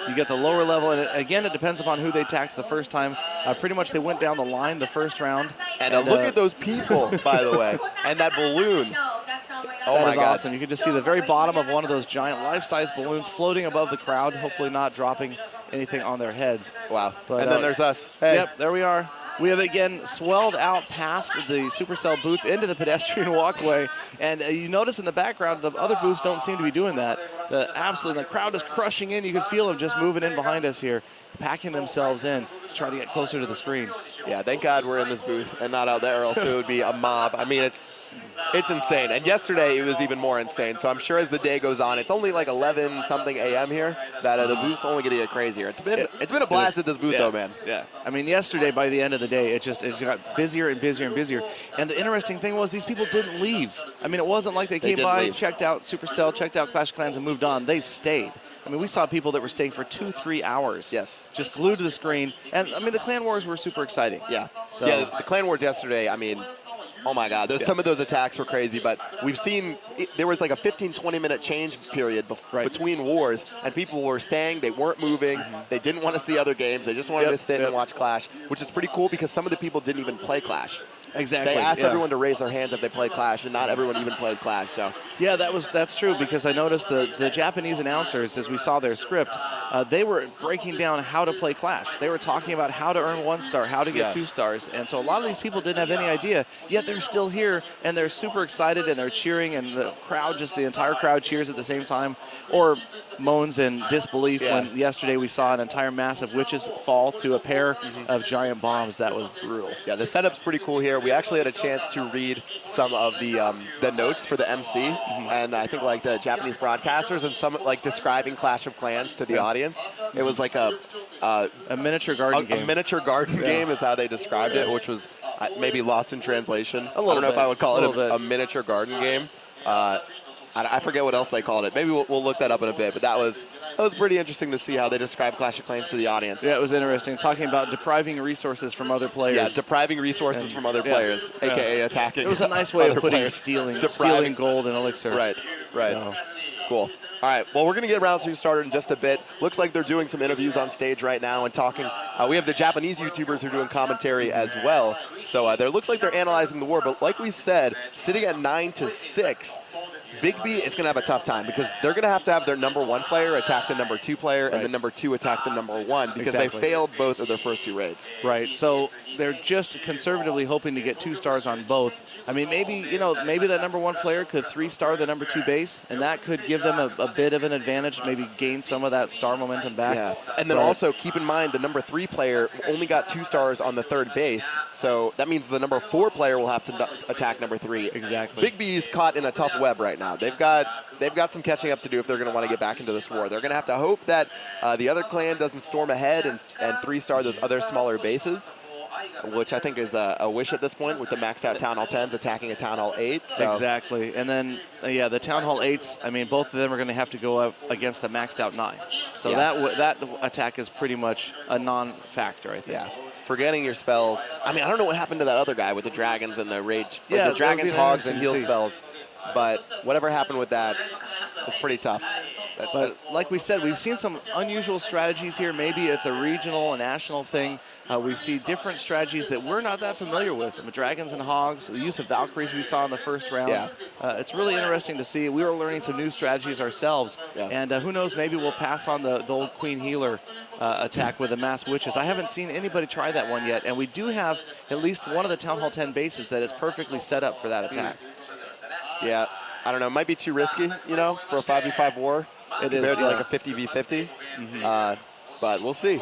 you get the lower level, and again, it depends upon who they attacked the first time. Pretty much they went down the line the first round. And look at those people, by the way, and that balloon. Oh that my is God. Awesome. You can just see the very bottom of one of those giant life-size balloons floating above the crowd, hopefully not dropping anything on their heads. Wow. But, and then there's us. Hey. Yep, there we are. We have again swelled out past the Supercell booth into the pedestrian walkway, and you notice in the background the other booths don't seem to be doing that. The crowd is crushing in. You can feel them just moving in behind us here, packing themselves in to try to get closer to the screen. Yeah, thank God we're in this booth and not out there, or else it would be a mob. I mean, it's insane. And yesterday it was even more insane. So I'm sure as the day goes on, it's only like 11-something a.m. here, that the booth's only going to get crazier. It's been a blast at this booth, though, man. Yeah. I mean, yesterday by the end of the day, it got busier and busier and busier. And the interesting thing was these people didn't leave. I mean, it wasn't like they came by, checked out Supercell, checked out Clash of Clans, and moved on. They stayed. I mean, we saw people that were staying for 2-3 hours. Yes. Just glued to the screen. And, I mean, the Clan Wars were super exciting. Yeah. So, yeah, the Clan Wars yesterday, I mean, oh my God, some of those attacks were crazy, but we've seen there was like a 15-20 minute change period between wars, and people were staying, they weren't moving, they didn't want to see other games, they just wanted to sit and watch Clash, which is pretty cool because some of the people didn't even play Clash. Exactly. They asked everyone to raise their hands if they played Clash, and not everyone even played Clash. So yeah, that's true, because I noticed the Japanese announcers, as we saw their script, they were breaking down how to play Clash. They were talking about how to earn 1 star, how to get 2 stars, and so a lot of these people didn't have any idea, yet they're still here, and they're super excited, and they're cheering, and the crowd, just the entire crowd cheers at the same time, or moans in disbelief when yesterday we saw an entire mass of witches fall to a pair of giant bombs. That was brutal. Yeah, the setup's pretty cool here. We actually had a chance to read some of the notes for the MC, and I think like the Japanese broadcasters and some like describing Clash of Clans to the audience. It was like a miniature garden game. A miniature garden game is how they described it, which was maybe lost in translation. I don't know if I would call it a miniature garden game. I forget what else they called it. Maybe we'll look that up in a bit, but that was pretty interesting to see how they describe Clash of Clans to the audience. Yeah, it was interesting. Talking about depriving resources from other players. Yeah, depriving resources from other players, a.k.a. attacking. It was a nice way of putting stealing gold and elixir. Right. So. Cool. All right, well, we're going to get round 2 started in just a bit. Looks like they're doing some interviews on stage right now and talking. We have the Japanese YouTubers who are doing commentary as well. So there looks like they're analyzing the war. But like we said, sitting at 9-6, Big B is going to have a tough time because they're going to have their number 1 player attack the number 2 player and the number 2 attack the number 1 because they failed both of their first 2 raids. Right. So they're just conservatively hoping to get 2 stars on both. I mean, maybe that number 1 player could 3-star the number 2 base, and that could give them a bit of an advantage, maybe gain some of that star momentum back. Yeah. And then also keep in mind the number 3 player only got 2 stars on the 3rd base, so that means the number 4 player will have to attack number 3. Exactly. Big B's caught in a tough web right now. They've got some catching up to do if they're going to want to get back into this war. They're going to have to hope that the other clan doesn't storm ahead and 3-star those other smaller bases, which I think is a wish at this point with the maxed out Town Hall 10s attacking a Town Hall 8. So. Exactly. And then, the Town Hall 8s, I mean, both of them are going to have to go up against a maxed out 9. So that attack is pretty much a non-factor, I think. Yeah. forgetting your spells. I mean, I don't know what happened to that other guy with the dragons and the rage. Yeah, the dragons, hogs, and heal spells. But whatever happened with that, it's pretty tough. But like we said, we've seen some unusual strategies here. Maybe it's a regional, a national thing. We see different strategies that we're not that familiar with. The dragons and hogs, the use of Valkyries we saw in the first round. Yeah. It's really interesting to see. We were learning some new strategies ourselves. Yeah. And who knows, maybe we'll pass on the old Queen Healer attack with the Mass Witches. I haven't seen anybody try that one yet. And we do have at least one of the Town Hall 10 bases that is perfectly set up for that attack. Yeah, I don't know. It might be too risky, you know, for a 5v5 war. Compared to like a 50v50. But we'll see.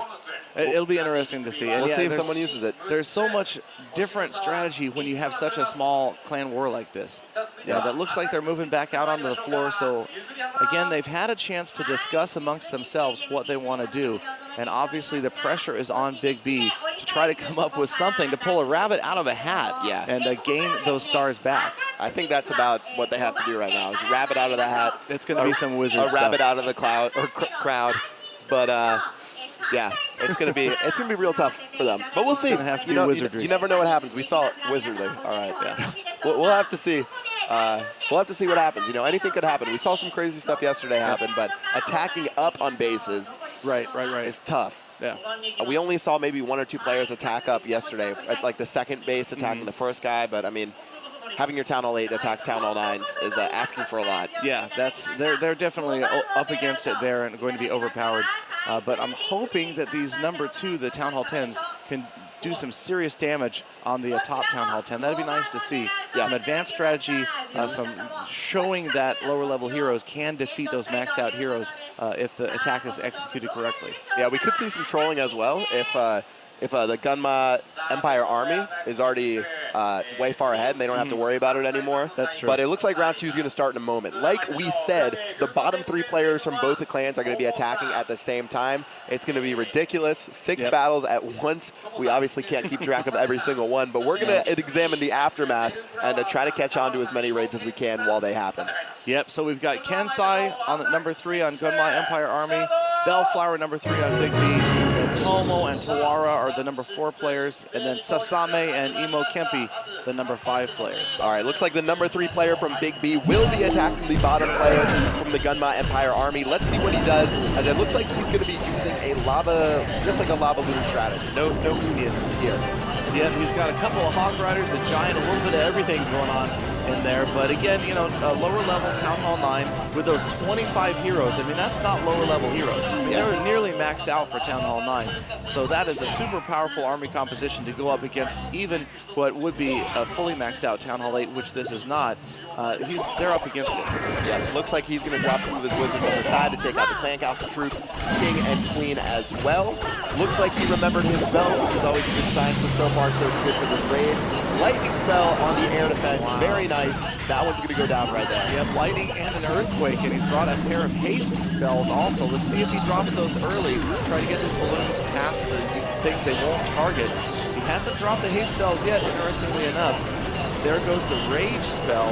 It'll be interesting to see. And we'll see if someone uses it. There's so much different strategy when you have such a small clan war like this. Yeah, but it looks like they're moving back out onto the floor. So, again, they've had a chance to discuss amongst themselves what they want to do. And obviously the pressure is on Big B to try to come up with something to pull a rabbit out of a hat and gain those stars back. I think that's about what they have to do right now is rabbit out of the hat. It's going to be some wizard stuff. A rabbit out of the crowd. But yeah, it's gonna be real tough for them. But we'll see. It's gonna have to be wizardry. You never know what happens. We saw it wizardly. All right, yeah. We'll have to see. We'll have to see what happens. You know, anything could happen. We saw some crazy stuff yesterday happen, but attacking up on bases, right, is tough. Yeah. We only saw maybe 1 or 2 players attack up yesterday, at like the second base attacking the first guy. But I mean, having your Town Hall 8 attack Town Hall 9s is asking for a lot. Yeah, they're definitely up against it there and going to be overpowered. But I'm hoping that these number 2, the Town Hall 10s, can do some serious damage on the top Town Hall 10. That'd be nice to see. Some advanced strategy, some showing that lower level heroes can defeat those maxed out heroes if the attack is executed correctly. Yeah, we could see some trolling as well if the Gunma Empire army is already way far ahead and they don't have to worry about it anymore. That's true. But it looks like round 2 is going to start in a moment. Like we said, the bottom 3 players from both the clans are going to be attacking at the same time. It's going to be ridiculous. 6 battles at once. We obviously can't keep track of every single one, but we're going to examine the aftermath and try to catch on to as many raids as we can while they happen. Yep, so we've got Kensai on the number 3 on Gunma Empire Army, Bellflower number 3 on Big B, and Tomo and Tawara are the number 4 players, and then Sasame and Imo Kempi, the number 5 players. All right, looks like the number 3 player from Big B will be attacking the bottom player from the Gunma Empire Army. Let's see what he does, as it looks like he's going to be using a lava, just like a lava loon strategy. No minions here. Yeah, he's got a couple of Hog Riders, a Giant, a little bit of everything going on in there. But again, you know, lower level Town Hall 9 with those 25 heroes. I mean, that's not lower level heroes. I mean, they're nearly maxed out for Town Hall 9. So that is a super powerful army composition to go up against even what would be a fully maxed out Town Hall 8, which this is not. They're up against it. Yeah, it looks like he's going to drop some of his wizards on the side to take out the clan castle troops, king and queen as well. Looks like he remembered his spell, which is always a good sign. So far, so good for this raid. Lightning spell on the air defense. Wow. Very nice. That one's going to go down right there. Yep, lightning and an earthquake, and he's brought a pair of haste spells also. Let's see if he drops those early. Try to get these balloons past the things they won't target. He hasn't dropped the haste spells yet, interestingly enough. There goes the rage spell.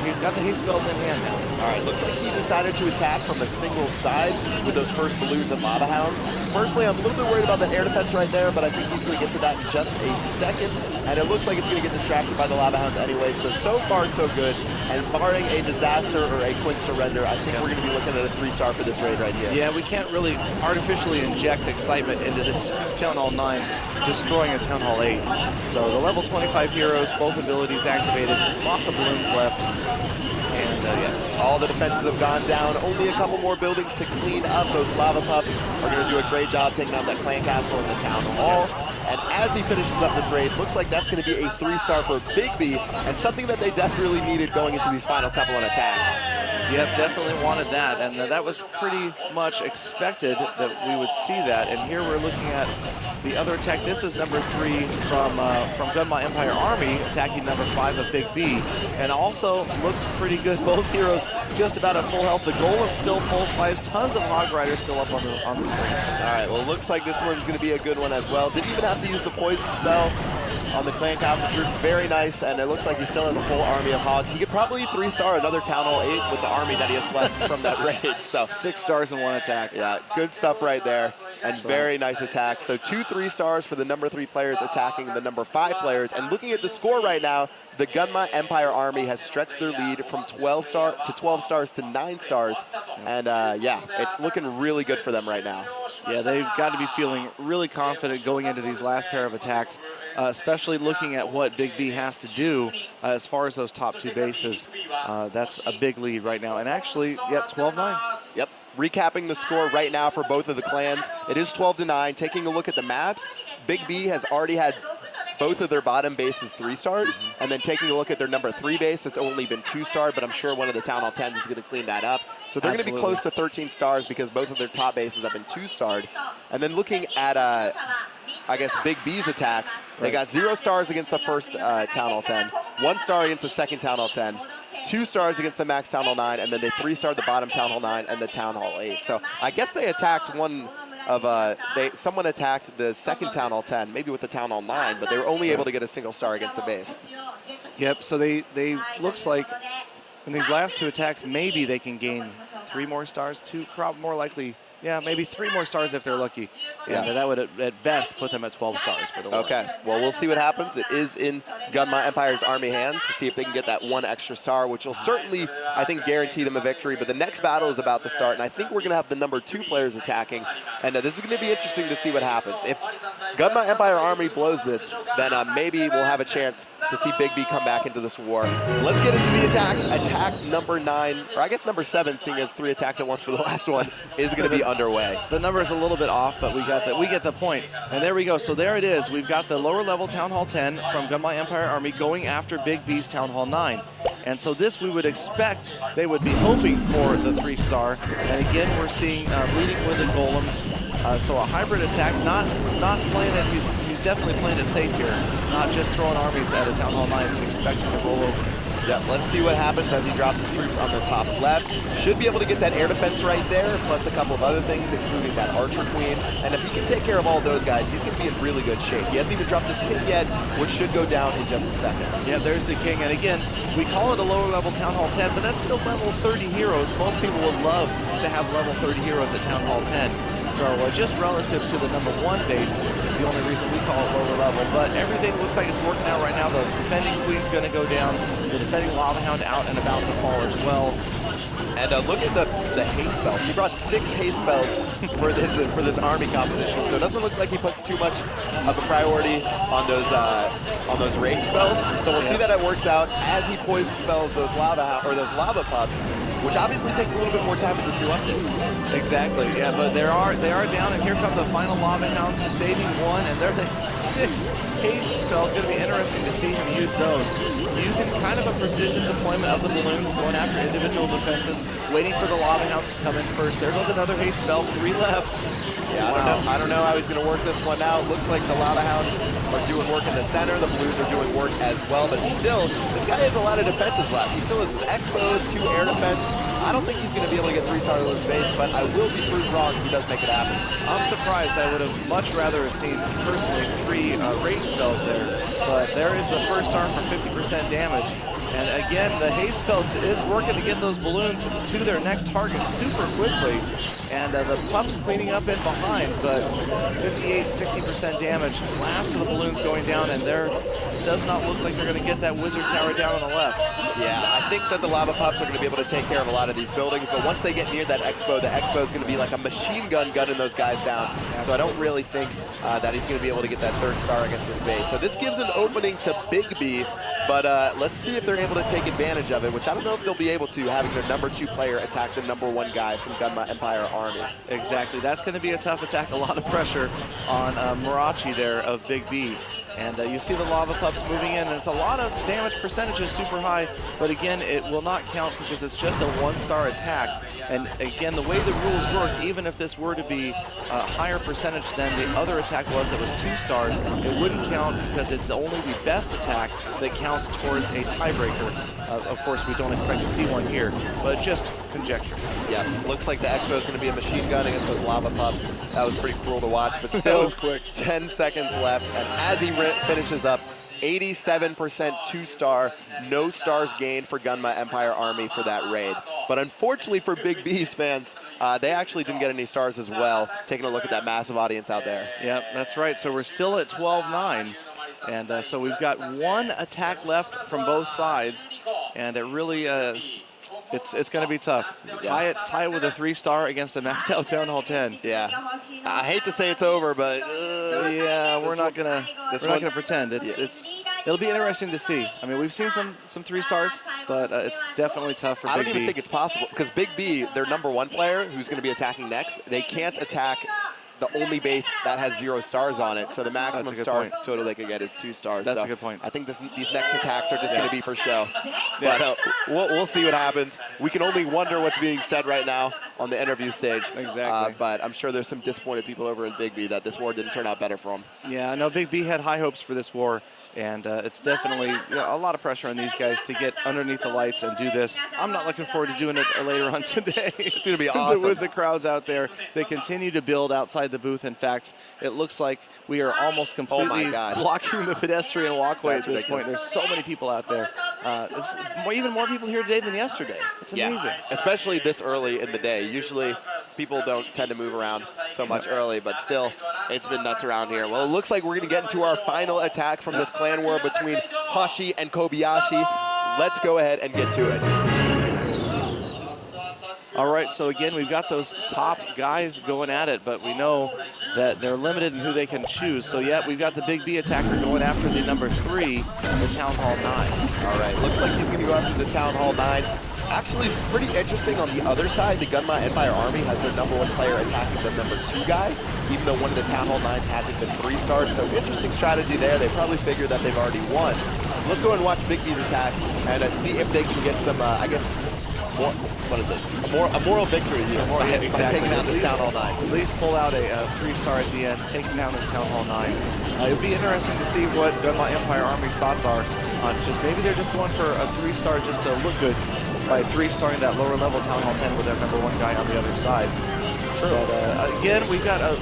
He's got the haste spells in hand now. All right, looks like he decided to attack from a single side with those first balloons and lava hounds. Personally, I'm a little bit worried about that air defense right there, but I think he's going to get to that in just a second. And it looks like it's going to get distracted by the lava hounds anyway. So far, so good. And barring a disaster or a quick surrender, I think we're going to be looking at a 3-star for this raid right here. Yeah, we can't really artificially inject excitement into this Town Hall 9, destroying a Town Hall 8. So the level 25 heroes, both abilities activated, lots of balloons left. And yeah, all the defenses have gone down. Only a couple more buildings to clean up. Those lava pups are going to do a great job taking out that clan castle and the town hall. And as he finishes up this raid, looks like that's going to be a 3-star for Big B, and something that they desperately needed going into these final couple of attacks. Yeah, definitely wanted that, and that was pretty much expected that we would see that. And here we're looking at the other attack. This is number 3 from Gunma Empire Army, attacking number 5 of Big B, and also looks pretty good. Both heroes just about at full health. The Golem still full size. Tons of Hog Riders still up on the screen. All right, well, it looks like this one's going to be a good one as well. Didn't even have to use the poison spell on the clan castle troops. Very nice, and it looks like he still has a full army of hogs. He could probably 3-star another Town Hall 8 with the army that he has left from that raid. So 6 stars in 1 attack. Yeah, good stuff right there. and very nice attacks. So 2 3-stars for the number 3 players attacking the number 5 players. And looking at the score right now, the Gunma Empire Army has stretched their lead from 12 stars to 9 stars. And yeah, it's looking really good for them right now. Yeah, they've got to be feeling really confident going into these last pair of attacks, especially looking at what Big B has to do as far as those top 2 bases. That's a big lead right now. And actually, yep, 12-9. Yep. Recapping the score right now for both of the clans, it is 12-9. Taking a look at the maps, Big B has already had both of their bottom bases 3-starred, and then taking a look at their number 3 base, it's only been 2-starred, but I'm sure one of the Town Hall 10s is going to clean that up. So they're going to be close to 13 stars because both of their top bases have been 2-starred. And then looking at, I guess, Big B's attacks, they got 0 stars against the first Town Hall 10, 1 star against the second Town Hall 10, 2 stars against the Max Town Hall 9, and then they 3-starred the bottom Town Hall 9 and the Town Hall 8. So I guess they attacked one of, someone attacked the second Town Hall 10, maybe with the Town Hall 9, but they were only able to get a single star against the base. Yep, so they looks like in these last 2 attacks, maybe they can gain 3 more stars, 2, probably more likely. Yeah, maybe 3 more stars if they're lucky. Yeah, that would at best put them at 12 stars for the win. Okay, well, we'll see what happens. It is in Gunma Empire's Army hands to see if they can get that 1 extra star, which will certainly, I think, guarantee them a victory. But the next battle is about to start, and I think we're going to have the number 2 players attacking. And this is going to be interesting to see what happens. If Gunma Empire Army blows this, then maybe we'll have a chance to see Big B come back into this war. Let's get into the attacks. Attack number 9, or I guess number 7, seeing as 3 attacks at once for the last one, is going to be underway. The number is a little bit off, but we get the point. And there we go. So there it is. We've got the lower level Town Hall 10 from Gunma Empire Army going after Big B's Town Hall 9. And so this we would expect they would be hoping for the 3-star. And again, we're seeing leading with the golems. So a hybrid attack, not playing it. He's definitely playing it safe here. Not just throwing armies at a Town Hall 9 and expecting to roll over. Yeah, let's see what happens as he drops his troops on the top left. Should be able to get that air defense right there, plus a couple of other things, including that Archer Queen. And if he can take care of all those guys, he's going to be in really good shape. He hasn't even dropped his king yet, which should go down in just a second. Yeah, there's the king. And again, we call it a lower level Town Hall 10, but that's still level 30 heroes. Most people would love to have level 30 heroes at Town Hall 10. So just relative to the number 1 base is the only reason we call it lower level. But everything looks like it's working out right now. The defending queen's going to go down. The defending Lava Hound out and about to fall as well. And look at the haste spells. He brought 6 haste spells for this army composition. So it doesn't look like he puts too much of a priority on those range spells. So we'll see that it works out as he poison spells those lava pups, which obviously takes a little bit more time with this new update. Exactly. Yeah, but they are down, and here come the final Lava Hounds saving 1, and they're the 6 haste spells. Going to be interesting to see him use those. Using kind of a precision deployment of the balloons, going after individual defenses, waiting for the Lava Hounds to come in first. There goes another haste spell, 3 left. Yeah, I don't know how he's going to work this one out. Looks like the Lava Hounds are doing work in the center. The Blues are doing work as well. But still, this guy has a lot of defenses left. He still has his exposed, 2 air defense. I don't think he's going to be able to get 3-star to his base, but I will be proved wrong if he does make it happen. I'm surprised. I would have much rather have seen, personally, 3 range spells there. But there is the first star for 50% damage. And again, the haste spell is working to get those balloons to their next target super quickly. And the pups cleaning up in behind, but 58, 60% damage. Last of the balloons going down, and there does not look like they're going to get that wizard tower down on the left. Yeah, I think that the lava pups are going to be able to take care of a lot of these buildings, but once they get near that expo, the expo is going to be like a machine gun gunning those guys down. Absolutely. So I don't really think that he's going to be able to get that 3rd star against this base. So this gives an opening to Big B, but let's see if they're able to take advantage of it, which I don't know if they'll be able to, having their number 2 player attack the number 1 guy from Gunma Empire Army. Exactly. That's going to be a tough attack. A lot of pressure on Murachi there of Big B. And you see the lava pups moving in, and it's a lot of damage percentages, super high, but again, it will not count because it's just a 1-star attack. And again, the way the rules work, even if this were to be a higher percentage than the other attack was that was 2 stars, it wouldn't count because it's only the best attack that counts towards a tiebreaker. Of course, we don't expect to see one here, but just conjecture. Yeah, looks like the expo is going to be a machine gun against those lava pups. That was pretty cool to watch, but still was quick. 10 seconds left, and as he finishes up 87% 2-star, no stars gained for Gunma Empire Army for that raid. But unfortunately for Big B's fans, they actually didn't get any stars as well, taking a look at that massive audience out there. Yep, that's right. So we're still at 12-9. And so we've got one attack left from both sides. And it really, it's going to be tough. Tie it with a 3-star against a maxed out Town Hall 10. Yeah. I hate to say it's over, but yeah, we're not gonna pretend. It'll be interesting to see. I mean, we've seen some 3-stars, but it's definitely tough for Big B. I don't even think it's possible because Big B, their #1 player, who's going to be attacking next, they can't attack the only base that has 0 stars on it. So the maximum star total they could get is 2 stars. That's a good point. I think these next attacks are just going to be for show. But we'll see what happens. We can only wonder what's being said right now on the interview stage. Exactly. But I'm sure there's some disappointed people over in Big B that this war didn't turn out better for them. Yeah, I know Big B had high hopes for this war. And it's definitely a lot of pressure on these guys to get underneath the lights and do this. I'm not looking forward to doing it later on today. It's going to be awesome. With the crowds out there. They continue to build outside the booth. In fact, it looks like we are almost completely blocking the pedestrian walkway at this point. There's so many people out there. It's even more people here today than yesterday. It's amazing. Yeah, especially this early in the day. Usually people don't tend to move around so much early, but still, it's been nuts around here. Well, it looks like we're going to get into our final attack from this clan war between Hashi and Kobayashi. Let's go ahead and get to it. All right, so again, we've got those top guys going at it, but we know that they're limited in who they can choose. So, yeah, we've got the Big B attacker going after the #3, the Town Hall 9. All right, looks like he's going to go after the Town Hall 9. Actually, it's pretty interesting on the other side. The Gunma Empire Army has their #1 player attacking the #2 guy, even though one of the Town Hall 9s hasn't been 3-starred. So, interesting strategy there. They probably figured that they've already won. Let's go and watch Big B's attack and see if they can get some, I guess, a moral victory here by taking down this Town Hall 9. At least pull out a 3-star at the end, taking down this Town Hall 9. It'll be interesting to see what Gunma Empire Army's thoughts are on just maybe they're just going for a 3-star just to look good by 3-starring that lower level Town Hall 10 with their #1 guy on the other side. But again, we've got a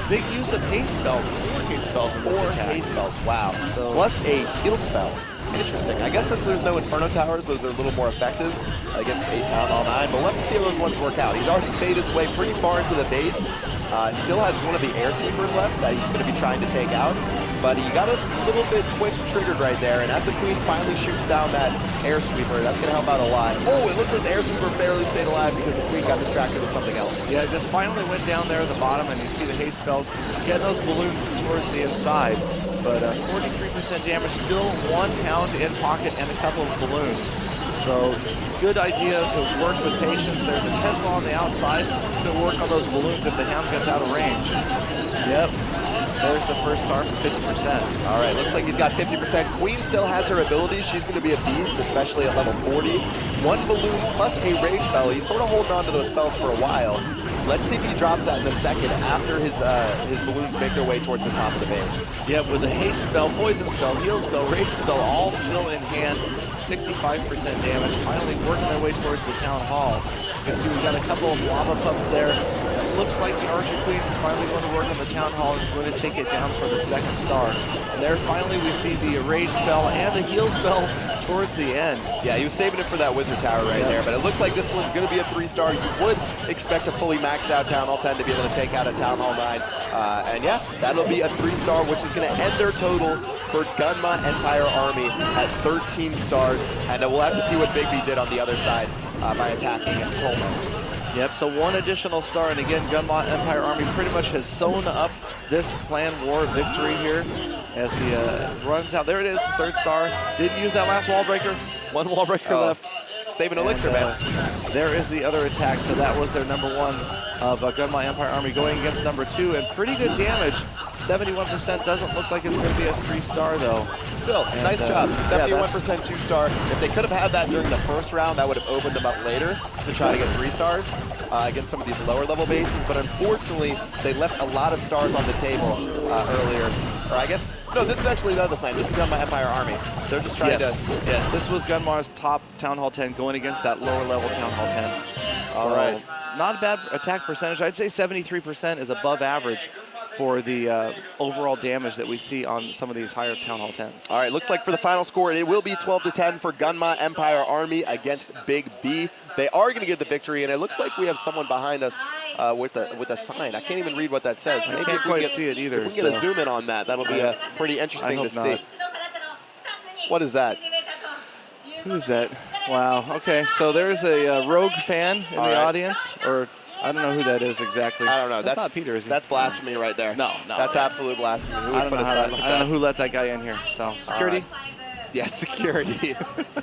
big use of haste spells, 4 haste spells in this attack. 4 haste spells, wow. So plus a heal spell. Interesting. I guess since there's no Inferno Towers, those are a little more effective against a Town Hall 9. But we'll have to see how those ones work out. He's already made his way pretty far into the base. Still has one of the air sweepers left that he's going to be trying to take out. But he got a little bit quick triggered right there. And as the Queen finally shoots down that air sweeper, that's going to help out a lot. Oh, it looks like the air sweeper barely stayed alive because the Queen got distracted with something else. Yeah, it just finally went down there at the bottom, and you see the haste spells getting those balloons towards the inside. But 43% damage, still 1 pound in pocket and a couple of balloons. So good idea to work with patience. There's a Tesla on the outside to work on those balloons if the hound gets out of range. Yep. There's the first star for 50%. All right, looks like he's got 50%. Queen still has her abilities. She's going to be a beast, especially at level 40. 1 balloon plus a rage spell. He's sort of holding on to those spells for a while. Let's see if he drops that in a second after his balloons make their way towards the top of the base. Yeah, with the haste spell, poison spell, heal spell, rage spell, all still in hand. 65% damage, finally working their way towards the Town Hall. You can see we've got a couple of lava pups there. It looks like the Archer Queen is finally going to work on the Town Hall and is going to take it down for the 2nd star. And there finally we see the rage spell and the heal spell towards the end. Yeah, he was saving it for that Wizard Tower right there, but it looks like this one's going to be a 3-star. You would expect a fully maxed out Town Hall 10 to be able to take out a Town Hall 9. And yeah, that'll be a 3-star, which is going to end their total for Gunma Empire Army at 13 stars. And we'll have to see what Big B did on the other side by attacking Tolman. Yep, so 1 additional star, and again, Gunma Empire Army pretty much has sewn up this clan war victory here as the runs out. There it is, 3rd star. Didn't use that last wall breaker. 1 wall breaker left. Saving elixir, man. There is the other attack, so that was their #1 of Gunma Empire Army going against #2, and pretty good damage. 71% doesn't look like it's going to be a 3-star though. Still, nice job. 71% 2-star. If they could have had that during the first round, that would have opened them up later to try to get 3 stars against some of these lower level bases. But unfortunately, they left a lot of stars on the table earlier. Or I guess, no, this is actually the other plan. This is Gunma Empire Army. They're just trying to... Yes, this was Gunma's top Town Hall 10 going against that lower level Town Hall 10. So, all right. Not a bad attack percentage. I'd say 73% is above average for the overall damage that we see on some of these higher Town Hall 10s. All right, looks like for the final score, it will be 12-10 for Gunma Empire Army against Big B. They are going to get the victory, and it looks like we have someone behind us with a sign. I can't even read what that says. I can't quite see it either. If we can get a zoom in on that, that'll be pretty interesting to see. What is that? Who is that? Wow. Okay, so there's a Rogue fan in the audience, or I don't know who that is exactly. I don't know. That's not Peter, is he? That's blasphemy right there. No. That's absolute blasphemy. Who I don't know who let that guy in here. So security. Yeah, security.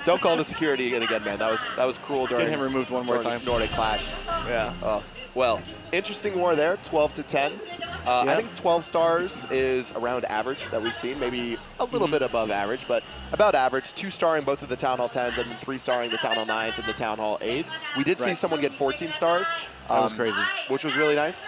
Don't call the security again, man. That was cruel during. Get him removed one more time. Nordic Clash. Yeah. Well, interesting war there. 12-10. I think 12 stars is around average that we've seen. Maybe a little bit above average, but about average. 2-starring both of the Town Hall 10s and then 3-starring the Town Hall 9s and the Town Hall 8. We did see someone get 14 stars. That was crazy. Which was really nice.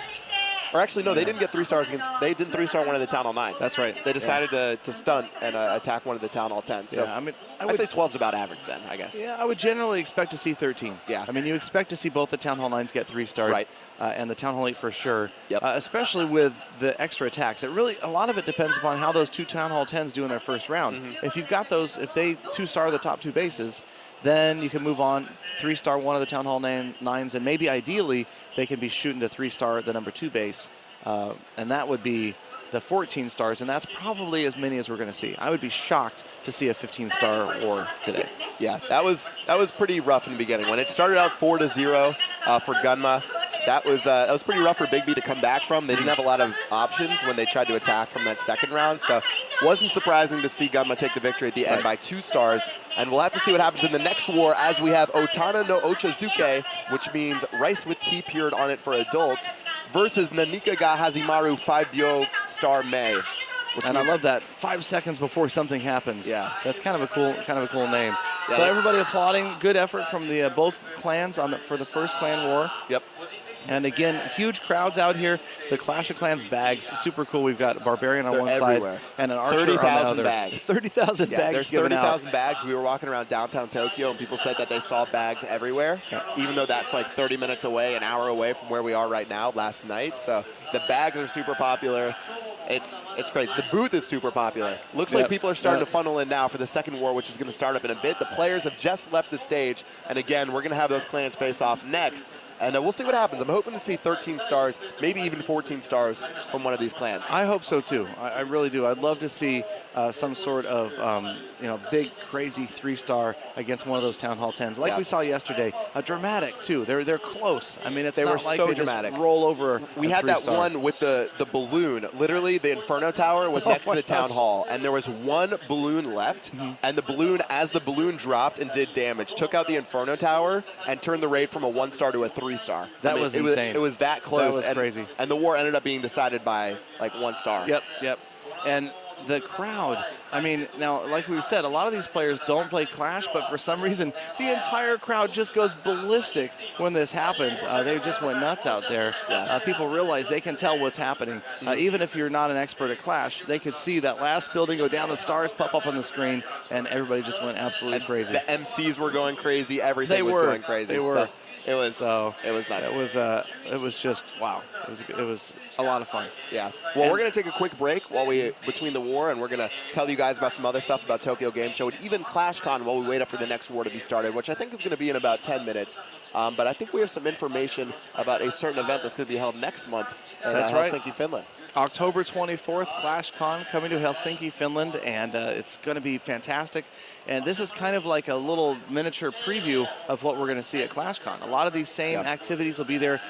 Or actually, no, they didn't get 3 stars against. They didn't 3-star one of the Town Hall 9s. That's right. They decided to stunt and attack one of the Town Hall 10s. So I mean, I'd say 12's about average then, I guess. Yeah, I would generally expect to see 13. Yeah. I mean, you expect to see both the Town Hall 9s get 3-starred. Right. And the Town Hall 8 for sure. Yep. Especially with the extra attacks. A lot of it depends upon how those 2 Town Hall 10s do in their first round. If you've got those, if they 2-star the top 2 bases, then you can move on, 3-star one of the Town Hall 9s, and maybe ideally they can be shooting to 3-star the number 2 base. And that would be the 14 stars, and that's probably as many as we're going to see. I would be shocked to see a 15-star war today. Yeah, that was pretty rough in the beginning. When it started out 4-0 for Gunma, that was pretty rough for Big B to come back from. They didn't have a lot of options when they tried to attack from that second round, so wasn't surprising to see Gunma take the victory at the end by 2 stars. And we'll have to see what happens in the next war as we have Otana no Ochazuke, which means rice with tea period on it for adults, versus Nanika ga Hazimaru 5-Byo Star Mei. And I love that 5 seconds before something happens. Yeah, that's kind of a cool name. Yeah, so everybody applauding, good effort from the both clans for the first clan war. Yep. And again, huge crowds out here. The Clash of Clans bags, super cool. We've got Barbarian on one everywhere. side and an Archer on the other. 30,000 bags. 30,000 bags there's given out. 30,000 bags. We were walking around downtown Tokyo, and people said that they saw bags everywhere, even though that's like 30 minutes away, an hour away from where we are right now last night. So the bags are super popular. It's crazy. The booth is super popular. Looks like people are starting to funnel in now for the second war, which is going to start up in a bit. The players have just left the stage, and again, we're going to have those clans face off next. And we'll see what happens. I'm hoping to see 13 stars, maybe even 14 stars from one of these clans. I hope so too. I really do. I'd love to see some sort of big, crazy 3-star against one of those Town Hall 10s, like we saw yesterday. Dramatic too. They're close. I mean, they were like so they dramatic. Just roll over. We had that one with the balloon. Literally, the Inferno Tower was next to the Town Hall, and there was one balloon left, and the balloon, as the balloon dropped and did damage, took out the Inferno Tower and turned the raid from a 1-star to a 3-star. That was insane. It was that close. That was crazy. And the war ended up being decided by like 1 star. Yep. And the crowd, I mean, now, like we said, a lot of these players don't play Clash, but for some reason, the entire crowd just goes ballistic when this happens. They just went nuts out there. People realize they can tell what's happening. Even if you're not an expert at Clash, they could see that last building go down, the stars pop up on the screen, and everybody just went absolutely crazy. The MCs were going crazy. Everything was going crazy. They were. It was nuts. It was just wow. It was a lot of fun. Yeah. Well, we're gonna take a quick break between the war, and we're gonna tell you guys about some other stuff about Tokyo Game Show and even ClashCon while we wait up for the next war to be started, which I think is gonna be in about 10 minutes. But I think we have some information about a certain event that's going to be held next month in Helsinki, Finland. October 24th, ClashCon coming to Helsinki, Finland, and it's going to be fantastic. And this is kind of like a little miniature preview of what we're going to see at ClashCon. A lot of these same activities will be there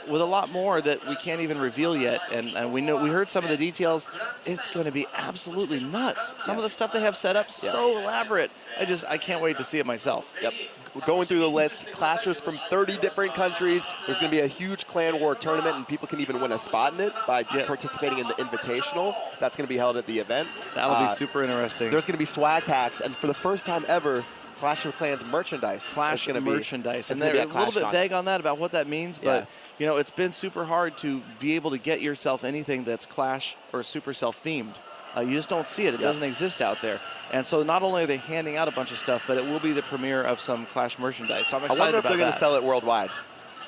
with a lot more that we can't even reveal yet. And we heard some of the details. It's going to be absolutely nuts. Some of the stuff they have set up, so elaborate. I can't wait to see it myself. Yep. We're going through the list. Clashers from 30 different countries. There's going to be a huge clan war tournament, and people can even win a spot in it by participating in the Invitational. That's going to be held at the event. That'll be super interesting. There's going to be swag packs, and for the first time ever, Clash of Clans merchandise. Clash merchandise. And they're a little bit vague on that, about what that means, but you know, it's been super hard to be able to get yourself anything that's Clash or Supercell themed. You just don't see it. It doesn't exist out there. And so not only are they handing out a bunch of stuff, but it will be the premiere of some Clash merchandise. So I'm excited about that. I wonder if they're going to sell it worldwide.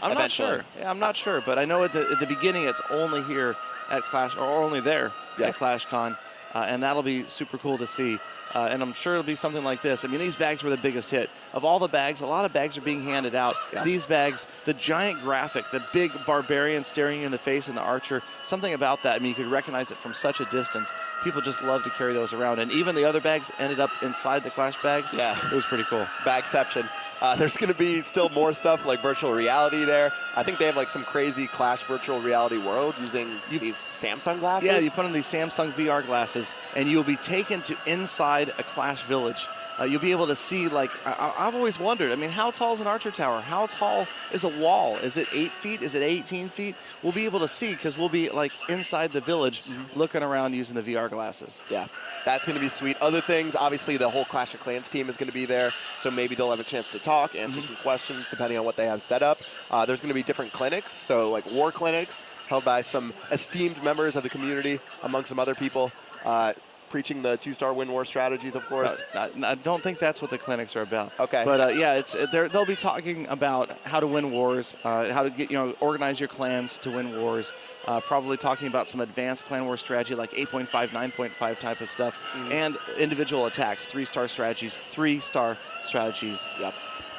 I'm eventually. not sure. Yeah, I'm not sure, but I know at the beginning it's only here at Clash, or only there at ClashCon, and that'll be super cool to see. And I'm sure it'll be something like this. I mean, these bags were the biggest hit. Of all the bags, a lot of bags are being handed out. Yeah. These bags, the giant graphic, the big barbarian staring you in the face and the archer, something about that. I mean, you could recognize it from such a distance. People just love to carry those around. And even the other bags ended up inside the Clash bags. Yeah. It was pretty cool. Bagception. There's going to be still more stuff like virtual reality there. I think they have like some crazy Clash virtual reality world using these Samsung glasses. Yeah, you put on these Samsung VR glasses, and you'll be taken to inside a Clash village. You'll be able to see, like, I've always wondered, I mean, how tall is an archer tower? How tall is a wall? Is it 8 feet? Is it 18 feet? We'll be able to see because we'll be, like, inside the village looking around using the VR glasses. Yeah, that's going to be sweet. Other things, obviously, the whole Clash of Clans team is going to be there, so maybe they'll have a chance to talk, answer some questions, depending on what they have set up. There's going to be different clinics, so, like, war clinics held by some esteemed members of the community, among some other people. Preaching the 2-star win war strategies, of course. I don't think that's what the clinics are about. Okay. But yeah, they'll be talking about how to win wars, how to get organize your clans to win wars. Probably talking about some advanced clan war strategy like 8.5, 9.5 type of stuff, and individual attacks, 3-star strategies, 3-star strategies. Yep.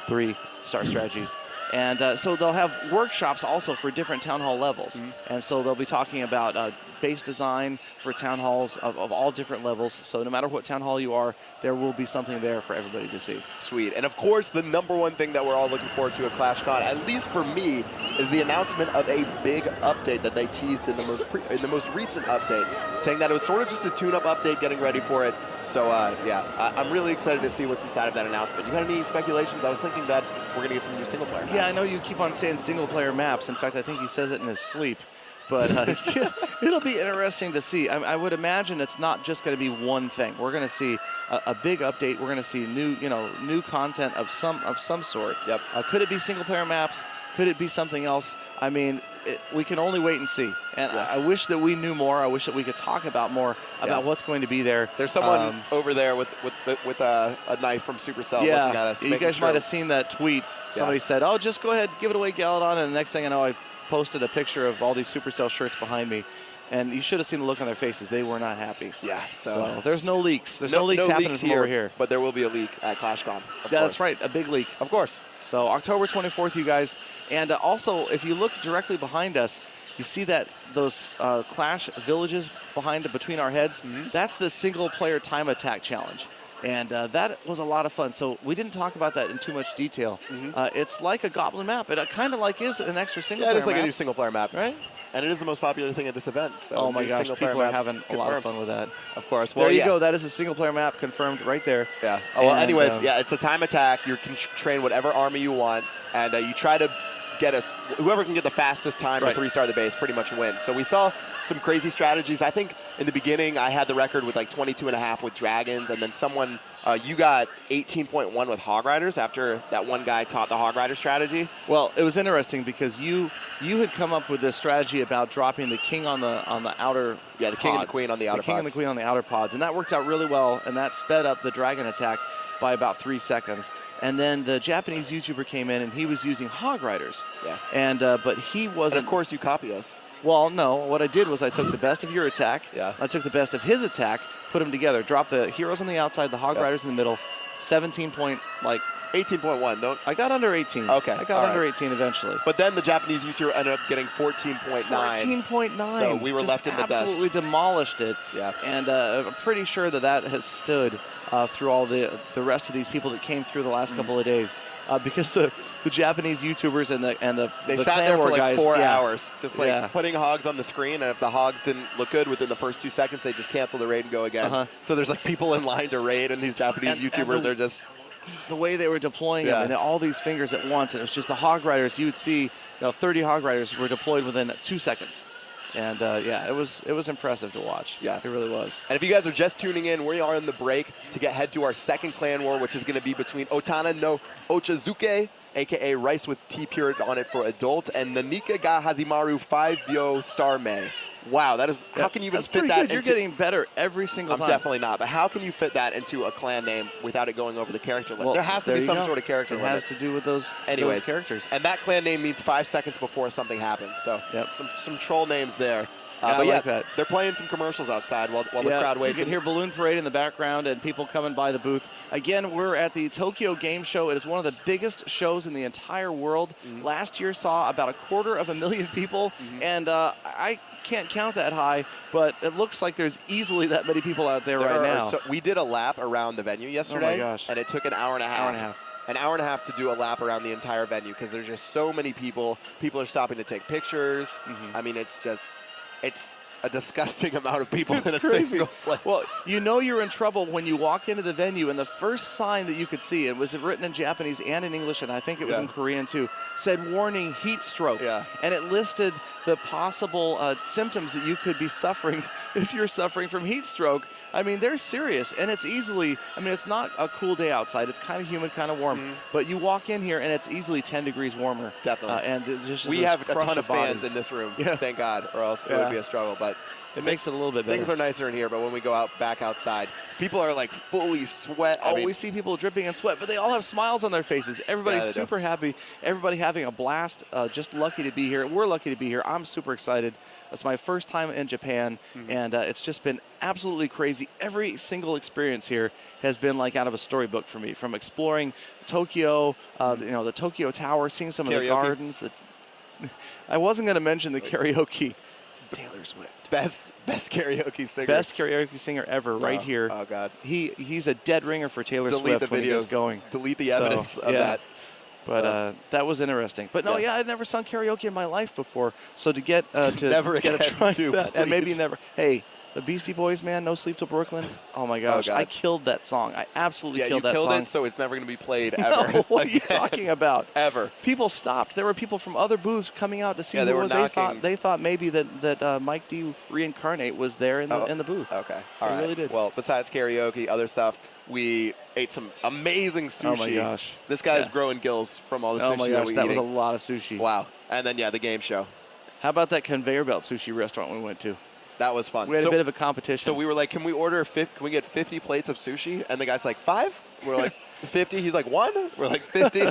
3-star strategies. And so they'll have workshops also for different town hall levels. And so they'll be talking about base design for town halls of all different levels. So no matter what town hall you are, there will be something there for everybody to see. Sweet. And of course, the #1 thing that we're all looking forward to at ClashCon, at least for me, is the announcement of a big update that they teased in the most recent update, saying that it was sort of just a tune-up update, getting ready for it. So yeah, I'm really excited to see what's inside of that announcement. You got any speculations? I was thinking that we're going to get some new single-player maps. Yeah, I know you keep on saying single-player maps. In fact, I think he says it in his sleep. But it'll be interesting to see. I would imagine it's not just going to be one thing. We're going to see a big update. We're going to see new content of some sort. Yep. Could it be single-player maps? Could it be something else? I mean, we can only wait and see. And I wish that we knew more. I wish that we could talk about more about what's going to be there. There's someone over there with a knife from Supercell looking at us. You guys might have seen that tweet. Somebody said, "Oh, just go ahead, give it away, Galadon." And the next thing I know, I posted a picture of all these Supercell shirts behind me. And you should have seen the look on their faces. They were not happy. Yeah. So there's no leaks. There's no leaks happening from over here. But there will be a leak at ClashCon. Yeah, that's right. A big leak. Of course. So October 24th, you guys. And also, if you look directly behind us, you see that those Clash villages between our heads? That's the single-player time attack challenge. And that was a lot of fun. So we didn't talk about that in too much detail. It's like a Goblin map. It kind of like is an extra single-player map. Yeah, it is like a new single-player map. Right? And it is the most popular thing at this event. So oh my gosh, people are having a lot of fun with that. Of course. Well, there you go. That is a single-player map confirmed right there. Yeah. Oh, well, anyways, yeah, it's a time attack. You can train whatever army you want, and you try to get whoever can get the fastest time to 3-star the base pretty much wins. So we saw some crazy strategies. I think in the beginning I had the record with like 22.5 with dragons, and then someone, you got 18.1 with hog riders after that one guy taught the hog rider strategy. Well, it was interesting because you had come up with this strategy about dropping the king on the outer the king and the queen on the outer pods. The king and the queen on the outer pods, and that worked out really well, and that sped up the dragon attack by about 3 seconds. And then the Japanese YouTuber came in and he was using hog riders. Yeah. And but he wasn't. And of course, you copy us. Well, no. What I did was I took the best of your attack. Yeah. I took the best of his attack, put them together, dropped the heroes on the outside, the hog riders in the middle. 18.1. Don't. I got under 18. Okay. I got under 18 eventually. But then the Japanese YouTuber ended up getting 14.9. 14.9. So we were left in the dust. Absolutely demolished it. Yeah. And I'm pretty sure that has stood through all the rest of these people that came through the last couple of days. Because the Japanese YouTubers and the they the sat Clan there for War like guys, 4 hours, just like putting hogs on the screen, and if the hogs didn't look good within the first 2 seconds, they just cancel the raid and go again. So there's like people in line to raid, and these Japanese YouTubers are just the way they were deploying them, and all these fingers at once, and it was just the hog riders. You'd see 30 hog riders were deployed within 2 seconds. And yeah, it was impressive to watch. Yeah, it really was. And if you guys are just tuning in, we are in the break to head to our second clan war, which is going to be between Otana no Ochazuke, aka Rice with T period on it for adult, and Nanika ga Hazimaru 5 Byo Star Mei. Wow, that is, how can you even fit that into... You're getting better every single time. I'm definitely not, but how can you fit that into a clan name without it going over the character limit? Well, there has to be some sort of character limit. It has to do with those characters. And that clan name means 5 seconds before something happens, so some troll names there. But like that. They're playing some commercials outside while the crowd waits. You can hear Balloon Parade in the background and people coming by the booth. Again, we're at the Tokyo Game Show. It is one of the biggest shows in the entire world. Last year saw about 250,000 people, and I can't count that high, but it looks like there's easily that many people out there right now. So we did a lap around the venue yesterday, oh my gosh. And it took an hour and a half. An hour and a half to do a lap around the entire venue because there's just so many people. People are stopping to take pictures. I mean, it's a disgusting amount of people in a single place. Well, you know you're in trouble when you walk into the venue and the first sign that you could see, it was written in Japanese and in English, and I think it was in Korean too, said warning heat stroke. And it listed the possible symptoms that you could be suffering if you're suffering from heat stroke. I mean, they're serious, and it's easily, I mean, it's not a cool day outside. It's kind of humid, kind of warm. But you walk in here, and it's easily 10 degrees warmer. Definitely. And we have a ton of fans in this room, thank God, or else it would be a struggle. But it makes it a little bit better. Things are nicer in here, but when we go back outside, people are like fully sweat. I mean, we see people dripping in sweat, but they all have smiles on their faces. Everybody's super happy. Everybody having a blast. Just lucky to be here. We're lucky to be here. I'm super excited. It's my first time in Japan, and it's just been absolutely crazy. Every single experience here has been like out of a storybook for me. From exploring Tokyo, the Tokyo Tower, seeing some of the gardens. I wasn't going to mention the karaoke. Taylor Swift. Best karaoke singer. Best karaoke singer ever, right here. Oh God. He's a dead ringer for Taylor Swift when he gets going. Delete the evidence of that. But that was interesting. But no, I'd never sung karaoke in my life before. So to get to get a try that, and maybe never. Hey, the Beastie Boys, man, No Sleep Till Brooklyn. Oh my gosh, I killed that song. I absolutely killed that song. You killed it, so it's never going to be played ever. No, what are you talking about? Ever. People stopped. There were people from other booths coming out to see who was. They thought maybe that Mike D Reincarnate was there in the booth. Okay, all right. Really did. Well, besides karaoke, other stuff. We ate some amazing sushi. Oh my gosh. This guy's growing gills from all the sushi that we ate. That was a eating. lot of sushi. Wow. And then the game show. How about that conveyor belt sushi restaurant we went to? That was fun. We had a bit of a competition. So we were like, can we get 50 plates of sushi? And the guy's like, 5? We're like, 50? He's like, 1? We're like, 50?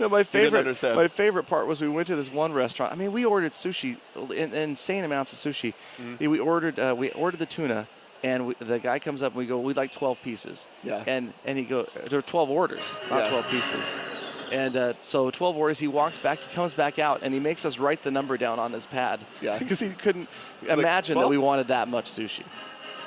No, my favorite part was we went to this one restaurant. I mean, we ordered sushi, insane amounts of sushi. We ordered the tuna. And the guy comes up and we go, we'd like 12 pieces. Yeah. And he goes, there are 12 orders, not 12 pieces. And so 12 orders, he walks back, he comes back out, and he makes us write the number down on his pad. Yeah. Because he couldn't imagine that we wanted that much sushi.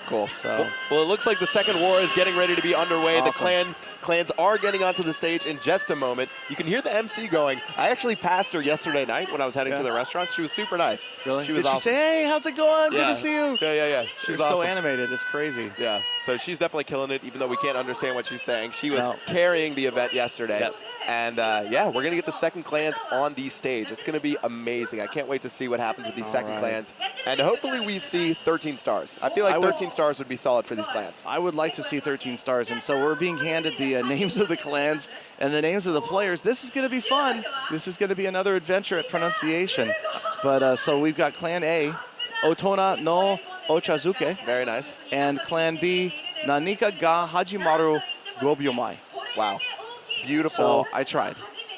Cool. So. Well, it looks like the second war is getting ready to be underway. Awesome. The clans are getting onto the stage in just a moment. You can hear the MC going. I actually passed her yesterday night when I was heading to the restaurant. She was super nice. Really? She was Did she say, hey, how's it going? Yeah. Good to see you. Yeah. She's so animated. It's crazy. Yeah. So she's definitely killing it, even though we can't understand what she's saying. She was carrying the event yesterday. Yep. And, we're going to get the second clans on the stage. It's going to be amazing. I can't wait to see what happens with these second clans. And hopefully we see 13 stars. I feel like 13 stars would be solid for these clans. I would like to see 13 stars. And so we're being handed the names of the clans and the names of the players. This is going to be fun. This is going to be another adventure at pronunciation. But so we've got Clan A, Otona no Ochazuke. Very nice. And Clan B, Nanika ga Hajimaru Gobyomai. Wow. Beautiful. So I tried.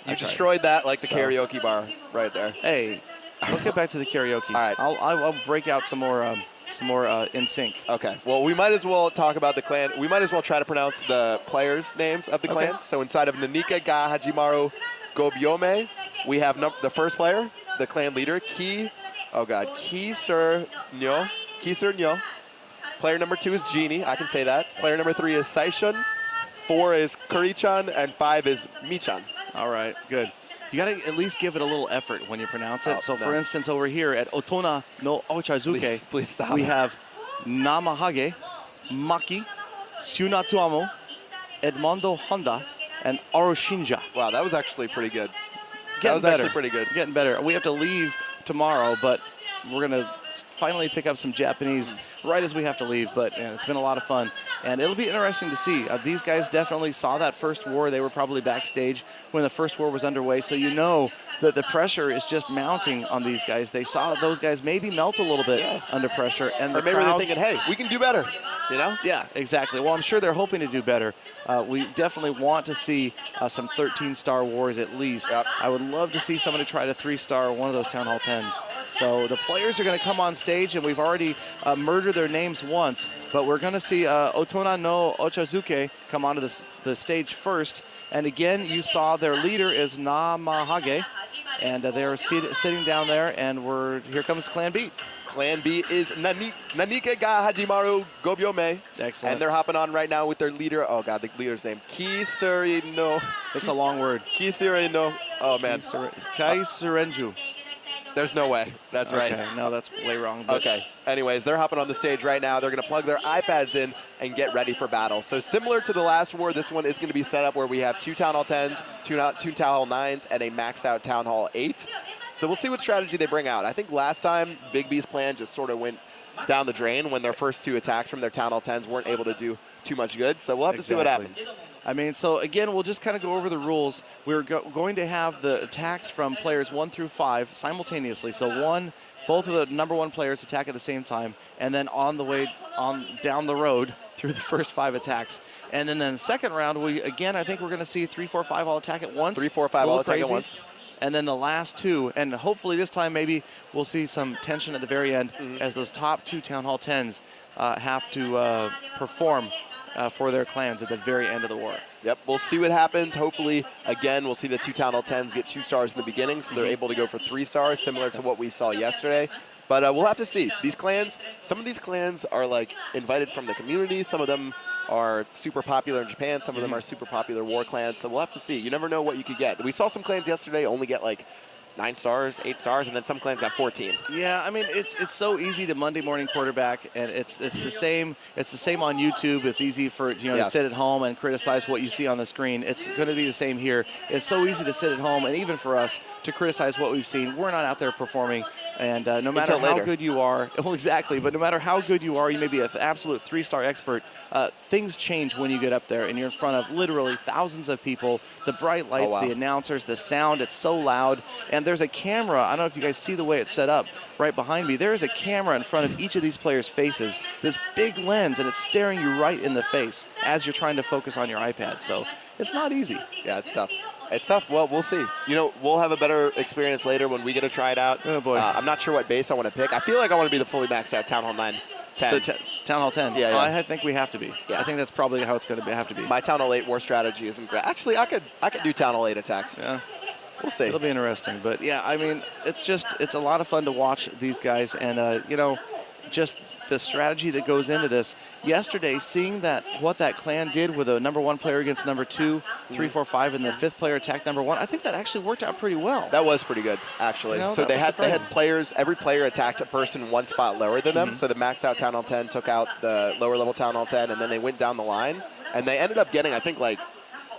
You destroyed that like the karaoke bar right there. Hey, we'll get back to the karaoke. All right. I'll break out some more in sync. Okay. Well, we might as well talk about the clan. We might as well try to pronounce the players' names of the clans. So inside of Nanika ga Hajimaru Gobyome, we have the first player, the clan leader, Kisur Nyo. Player number 2 is Genie. I can say that. Player number 3 is Saishun. 4 is Kuri-chan, and 5 is Mi-chan. All right, good. You got to at least give it a little effort when you pronounce it. For instance, over here at Otona no Ochazuke, please stop. We have Namahage, Maki, Tsunatuamo, Edmondo Honda, and Aroshinja. Wow, that was actually pretty good. Actually pretty good. Getting better. We have to leave tomorrow, but we're going to finally pick up some Japanese right as we have to leave. But man, it's been a lot of fun, and it'll be interesting to see. These guys definitely saw that first war. They were probably backstage when the first war was underway, so you know that the pressure is just mounting on these guys. They saw those guys maybe melt a little bit under pressure, and or maybe they're thinking, hey, we can do better, you know? Yeah, exactly. Well, I'm sure they're hoping to do better. We definitely want to see some 13-star wars at least. Yep. I would love to see somebody try to 3-star one of those Town Hall 10s. So the players are going to come on stage, and we've already murdered their names once, but we're going to see Otona no Ochazuke come onto the stage first. And again, you saw their leader is Namahage, and they're sitting down there, and here comes Clan B. Clan B is Nanike ga Hajimaru Gobyome. Excellent. And they're hopping on right now with their leader. Oh, God, the leader's name. Kisuri no. It's a long word. Kisuri no. Oh, man. Kaisurenju. There's no way. That's right. Okay, no, that's way wrong. But Okay. Anyways, they're hopping on the stage right now. They're going to plug their iPads in and get ready for battle. So similar to the last war, this one is going to be set up where we have 2 Town Hall 10s, 2 Town Hall 9s, and a maxed out Town Hall 8. So we'll see what strategy they bring out. I think last time, Big B's plan just sort of went down the drain when their first 2 attacks from their Town Hall 10s weren't able to do too much good. So we'll have to see what happens. I mean, so again, we'll just kind of go over the rules. We're going to have the attacks from players 1 through 5 simultaneously. So both of the number 1 players attack at the same time, and then on the way down the road through the first 5 attacks. And then the second round, I think we're going to see 3, 4, 5 all attack at once. 3, 4, 5 all attack at once. And then the last 2, and hopefully this time maybe we'll see some tension at the very end as those top 2 Town Hall 10s have to perform for their clans at the very end of the war. Yep, we'll see what happens. Hopefully, again, we'll see the 2 Town Hall 10s get 2 stars in the beginning, so they're able to go for 3 stars, similar to what we saw yesterday. But we'll have to see. These clans, some of these clans are like invited from the community. Some of them are super popular in Japan. Some of them are super popular war clans. So we'll have to see. You never know what you could get. We saw some clans yesterday only get like 9 stars, 8 stars, and then some clans got 14. Yeah, I mean it's so easy to Monday morning quarterback, and it's the same on YouTube. It's easy for to sit at home and criticize what you see on the screen. It's going to be the same here. It's so easy to sit at home, and even for us to criticize what we've seen. We're not out there performing, and no matter how good you are, well, exactly. But no matter how good you are, you may be an absolute 3-star expert. Things change when you get up there, and you're in front of literally thousands of people. The bright lights, the announcers, the sound. It's so loud. And there's a camera. I don't know if you guys see the way it's set up right behind me. There is a camera in front of each of these players' faces, this big lens, and it's staring you right in the face as you're trying to focus on your iPad. So it's not easy. Yeah, it's tough. It's tough. Well, we'll see. We'll have a better experience later when we get to try it out. Oh, boy. I'm not sure what base I want to pick. I feel like I want to be the fully maxed out Town Hall 9. 10. Town Hall 10. Yeah, I think we have to be. Yeah. I think that's probably how it's going to have to be. My Town Hall 8 war strategy isn't great. Actually, I could do Town Hall 8 attacks. Yeah. We'll see. It'll be interesting. But, yeah, I mean, it's a lot of fun to watch these guys. And, just the strategy that goes into this. Yesterday, seeing what that clan did with a number 1 player against number 2, 3, 4, 5, and the 5th player attacked number 1, I think that actually worked out pretty well. That was pretty good, actually. So they had players, every player attacked a person 1 spot lower than them. So the maxed out Town Hall 10 took out the lower level Town Hall 10, and then they went down the line. And they ended up getting, I think,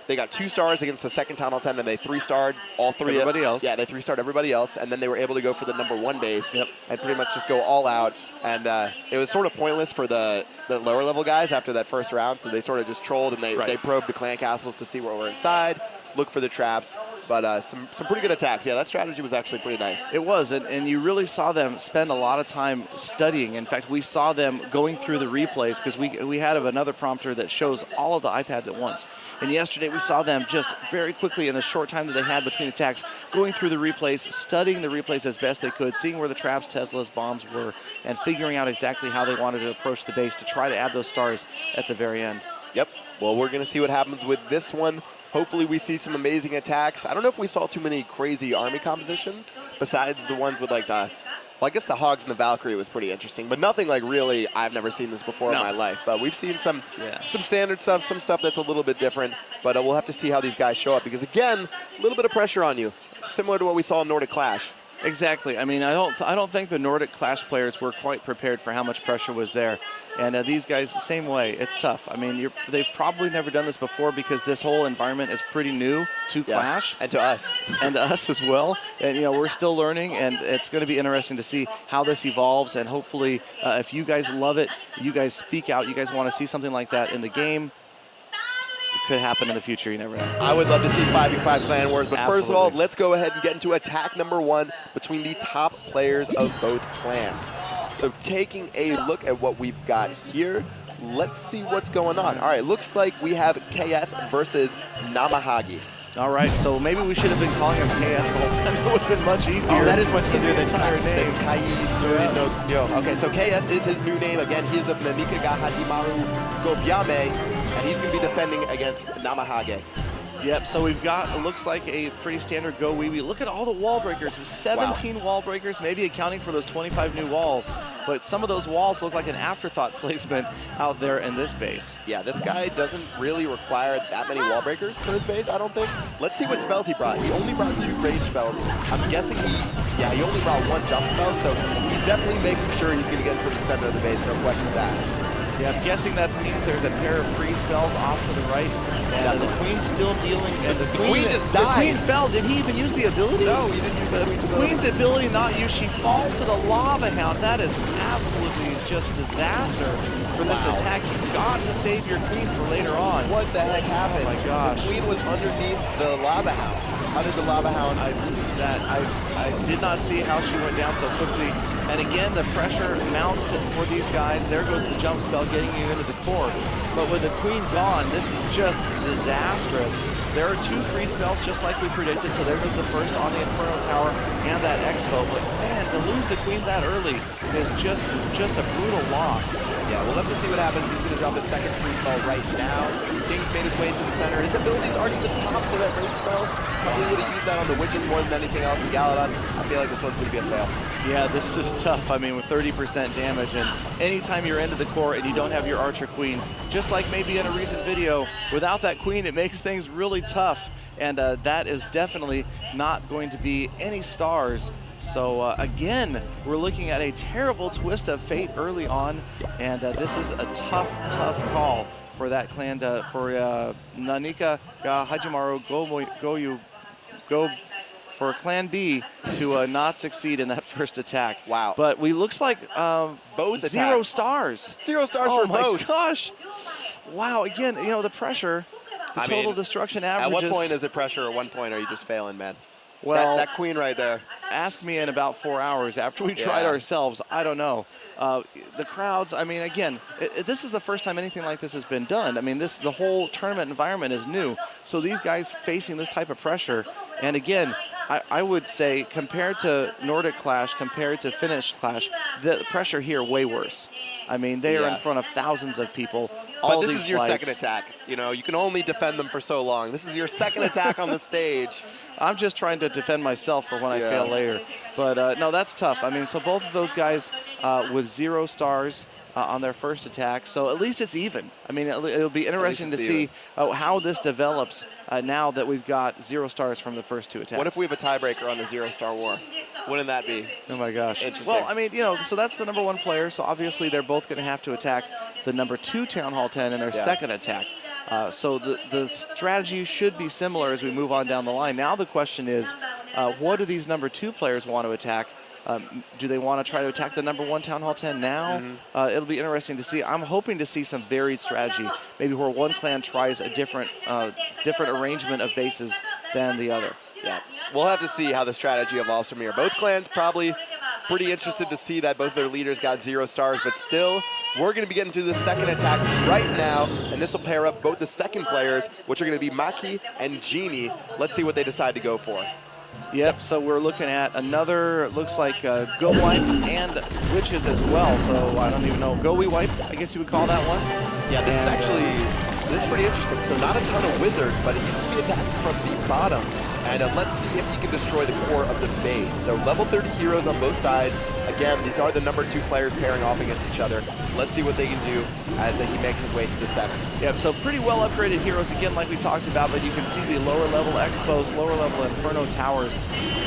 they got 2 stars against the second Town Hall 10, and they 3-starred all 3. Everybody else. Yeah, they 3-starred everybody else, and then they were able to go for the number 1 base and pretty much just go all out. And it was sort of pointless for the lower level guys after that first round, so they sort of just trolled and they probed the clan castles to see what were inside, look for the traps. But some pretty good attacks. Yeah, that strategy was actually pretty nice. It was, and you really saw them spend a lot of time studying. In fact, we saw them going through the replays because we had another prompter that shows all of the iPads at once. And yesterday we saw them just very quickly in the short time that they had between attacks, going through the replays, studying the replays as best they could, seeing where the traps, Teslas, bombs were, and figuring out exactly how they wanted to approach the base to try to add those stars at the very end. Yep. Well, we're going to see what happens with this one. Hopefully we see some amazing attacks. I don't know if we saw too many crazy army compositions besides the ones with like the, well, I guess the Hogs and the Valkyrie was pretty interesting, but nothing like really, I've never seen this before in my life. But we've seen some standard stuff, some stuff that's a little bit different. But we'll have to see how these guys show up because, again, a little bit of pressure on you, similar to what we saw in TokyoClash. Exactly. I mean, I don't think the Nordic Clash players were quite prepared for how much pressure was there. And these guys, the same way. It's tough. I mean, they've probably never done this before because this whole environment is pretty new to Clash. And to us. And to us as well. And, you know, we're still learning, and it's going to be interesting to see how this evolves. And hopefully, if you guys love it, you guys speak out, you guys want to see something like that in the game, it could happen in the future. You never know. I would love to see 5v5 clan wars, but Absolutely. first of all, let's go ahead and get into attack number 1 between the top players of both clans. So taking a look at what we've got here, let's see what's going on. All right, looks like we have KS versus Namahagi. All right, so maybe we should have been calling him KS the whole time. That would have been much easier. Oh, that is much easier than entire name. Kai Suri no Yo. Okay, so KS is his new name. Again, he's of Nanika ga Hajimaru Gobyame, and he's going to be defending against Namahage. Yep, so we've got, it looks like a pretty standard go wee wee. Look at all the wall breakers. 17 wall breakers, maybe accounting for those 25 new walls. But some of those walls look like an afterthought placement out there in this base. Yeah, this guy doesn't really require that many wall breakers for his base, I don't think. Let's see what spells he brought. He only brought 2 rage spells. I'm guessing he only brought 1 jump spell, so he's definitely making sure he's going to get into the center of the base, no questions asked. Yeah, I'm guessing that means there's a pair of free spells off to the right. And the Queen's still dealing. And the Queen just died. The Queen fell. Did he even use the ability? No, he didn't use the Queen's ability not used. She falls to the Lava Hound. That is absolutely just disaster for this attack. You've got to save your Queen for later on. What the heck happened? Oh my gosh. The Queen was underneath the Lava Hound. How did the Lava Hound? I did not see how she went down so quickly. And again, the pressure mounts for these guys. There goes the jump spell getting you into the core. But with the Queen gone, this is just disastrous. There are 2 free spells just like we predicted. So there goes the first on the Inferno Tower and that Expo. But man, to lose the Queen that early is just a brutal loss. Yeah, we'll have to see what happens. He's going to drop his second free spell right now. King's made his way into the center. His ability's already at the top, so that rage spell probably would have used that on the Witches more than anything else. And Galadon, I feel like this one's going to be a fail. Yeah, this is tough. I mean, with 30% damage, and anytime you're into the core and you don't have your Archer Queen, just like maybe in a recent video, without that Queen, it makes things really tough. And that is definitely not going to be any stars. So again, we're looking at a terrible twist of fate early on, and this is a tough call for that clan, for Nanika ga Hajimaru Go for Clan B to not succeed in that first attack. Wow. But we looks like both 0 attacks. stars. 0 stars oh for both. my gosh. Wow, again, you know, the pressure, the total destruction averages. At what point is it pressure, or 1 point are you just failing, man? Well, that Queen right there. Ask me in about 4 hours after we tried ourselves. I don't know. The crowds, I mean, again, this is the first time anything like this has been done. I mean, the whole tournament environment is new. So these guys facing this type of pressure, and again, I would say compared to Nordic Clash, compared to Finnish Clash, the pressure here way worse. I mean, they are in front of thousands of people. But this is your second attack. You know, you can only defend them for so long. This is your second attack on the stage. I'm just trying to defend myself for when I fail later. But no, that's tough. I mean, so both of those guys with 0 stars on their first attack. So at least it's even. I mean, it'll be interesting to see how this develops now that we've got 0 stars from the first 2 attacks. What if we have a tiebreaker on the 0-star war? Wouldn't that be? Oh my gosh. Interesting. Well, I mean, you know, so that's the #1 player. So obviously they're both going to have to attack the #2 Town Hall 10 in their second attack. So the strategy should be similar as we move on down the line. Now the question is, what do these #2 players want to attack? Do they want to try to attack the #1 Town Hall 10 now? It'll be interesting to see. I'm hoping to see some varied strategy, maybe where one clan tries a different arrangement of bases than the other. Yeah, we'll have to see how the strategy evolves from here. Both clans probably pretty interested to see that both their leaders got 0 stars, but still, we're going to be getting to the second attack right now, and this will pair up both the second players, which are going to be Maki and Genie. Let's see what they decide to go for. Yep, so we're looking at another, looks like Go Wipe and Witches as well. So I don't even know, Go We Wipe, I guess you would call that one. Yeah, this is pretty interesting. So not a ton of wizards, but he's going to be attacking from the bottom. And let's see if he can destroy the core of the base. So level 30 heroes on both sides. Again, these are the number 2 players pairing off against each other. Let's see what they can do as he makes his way to the center. Yeah, so pretty well upgraded heroes again, like we talked about, but you can see the lower level Expos, lower level Inferno Towers,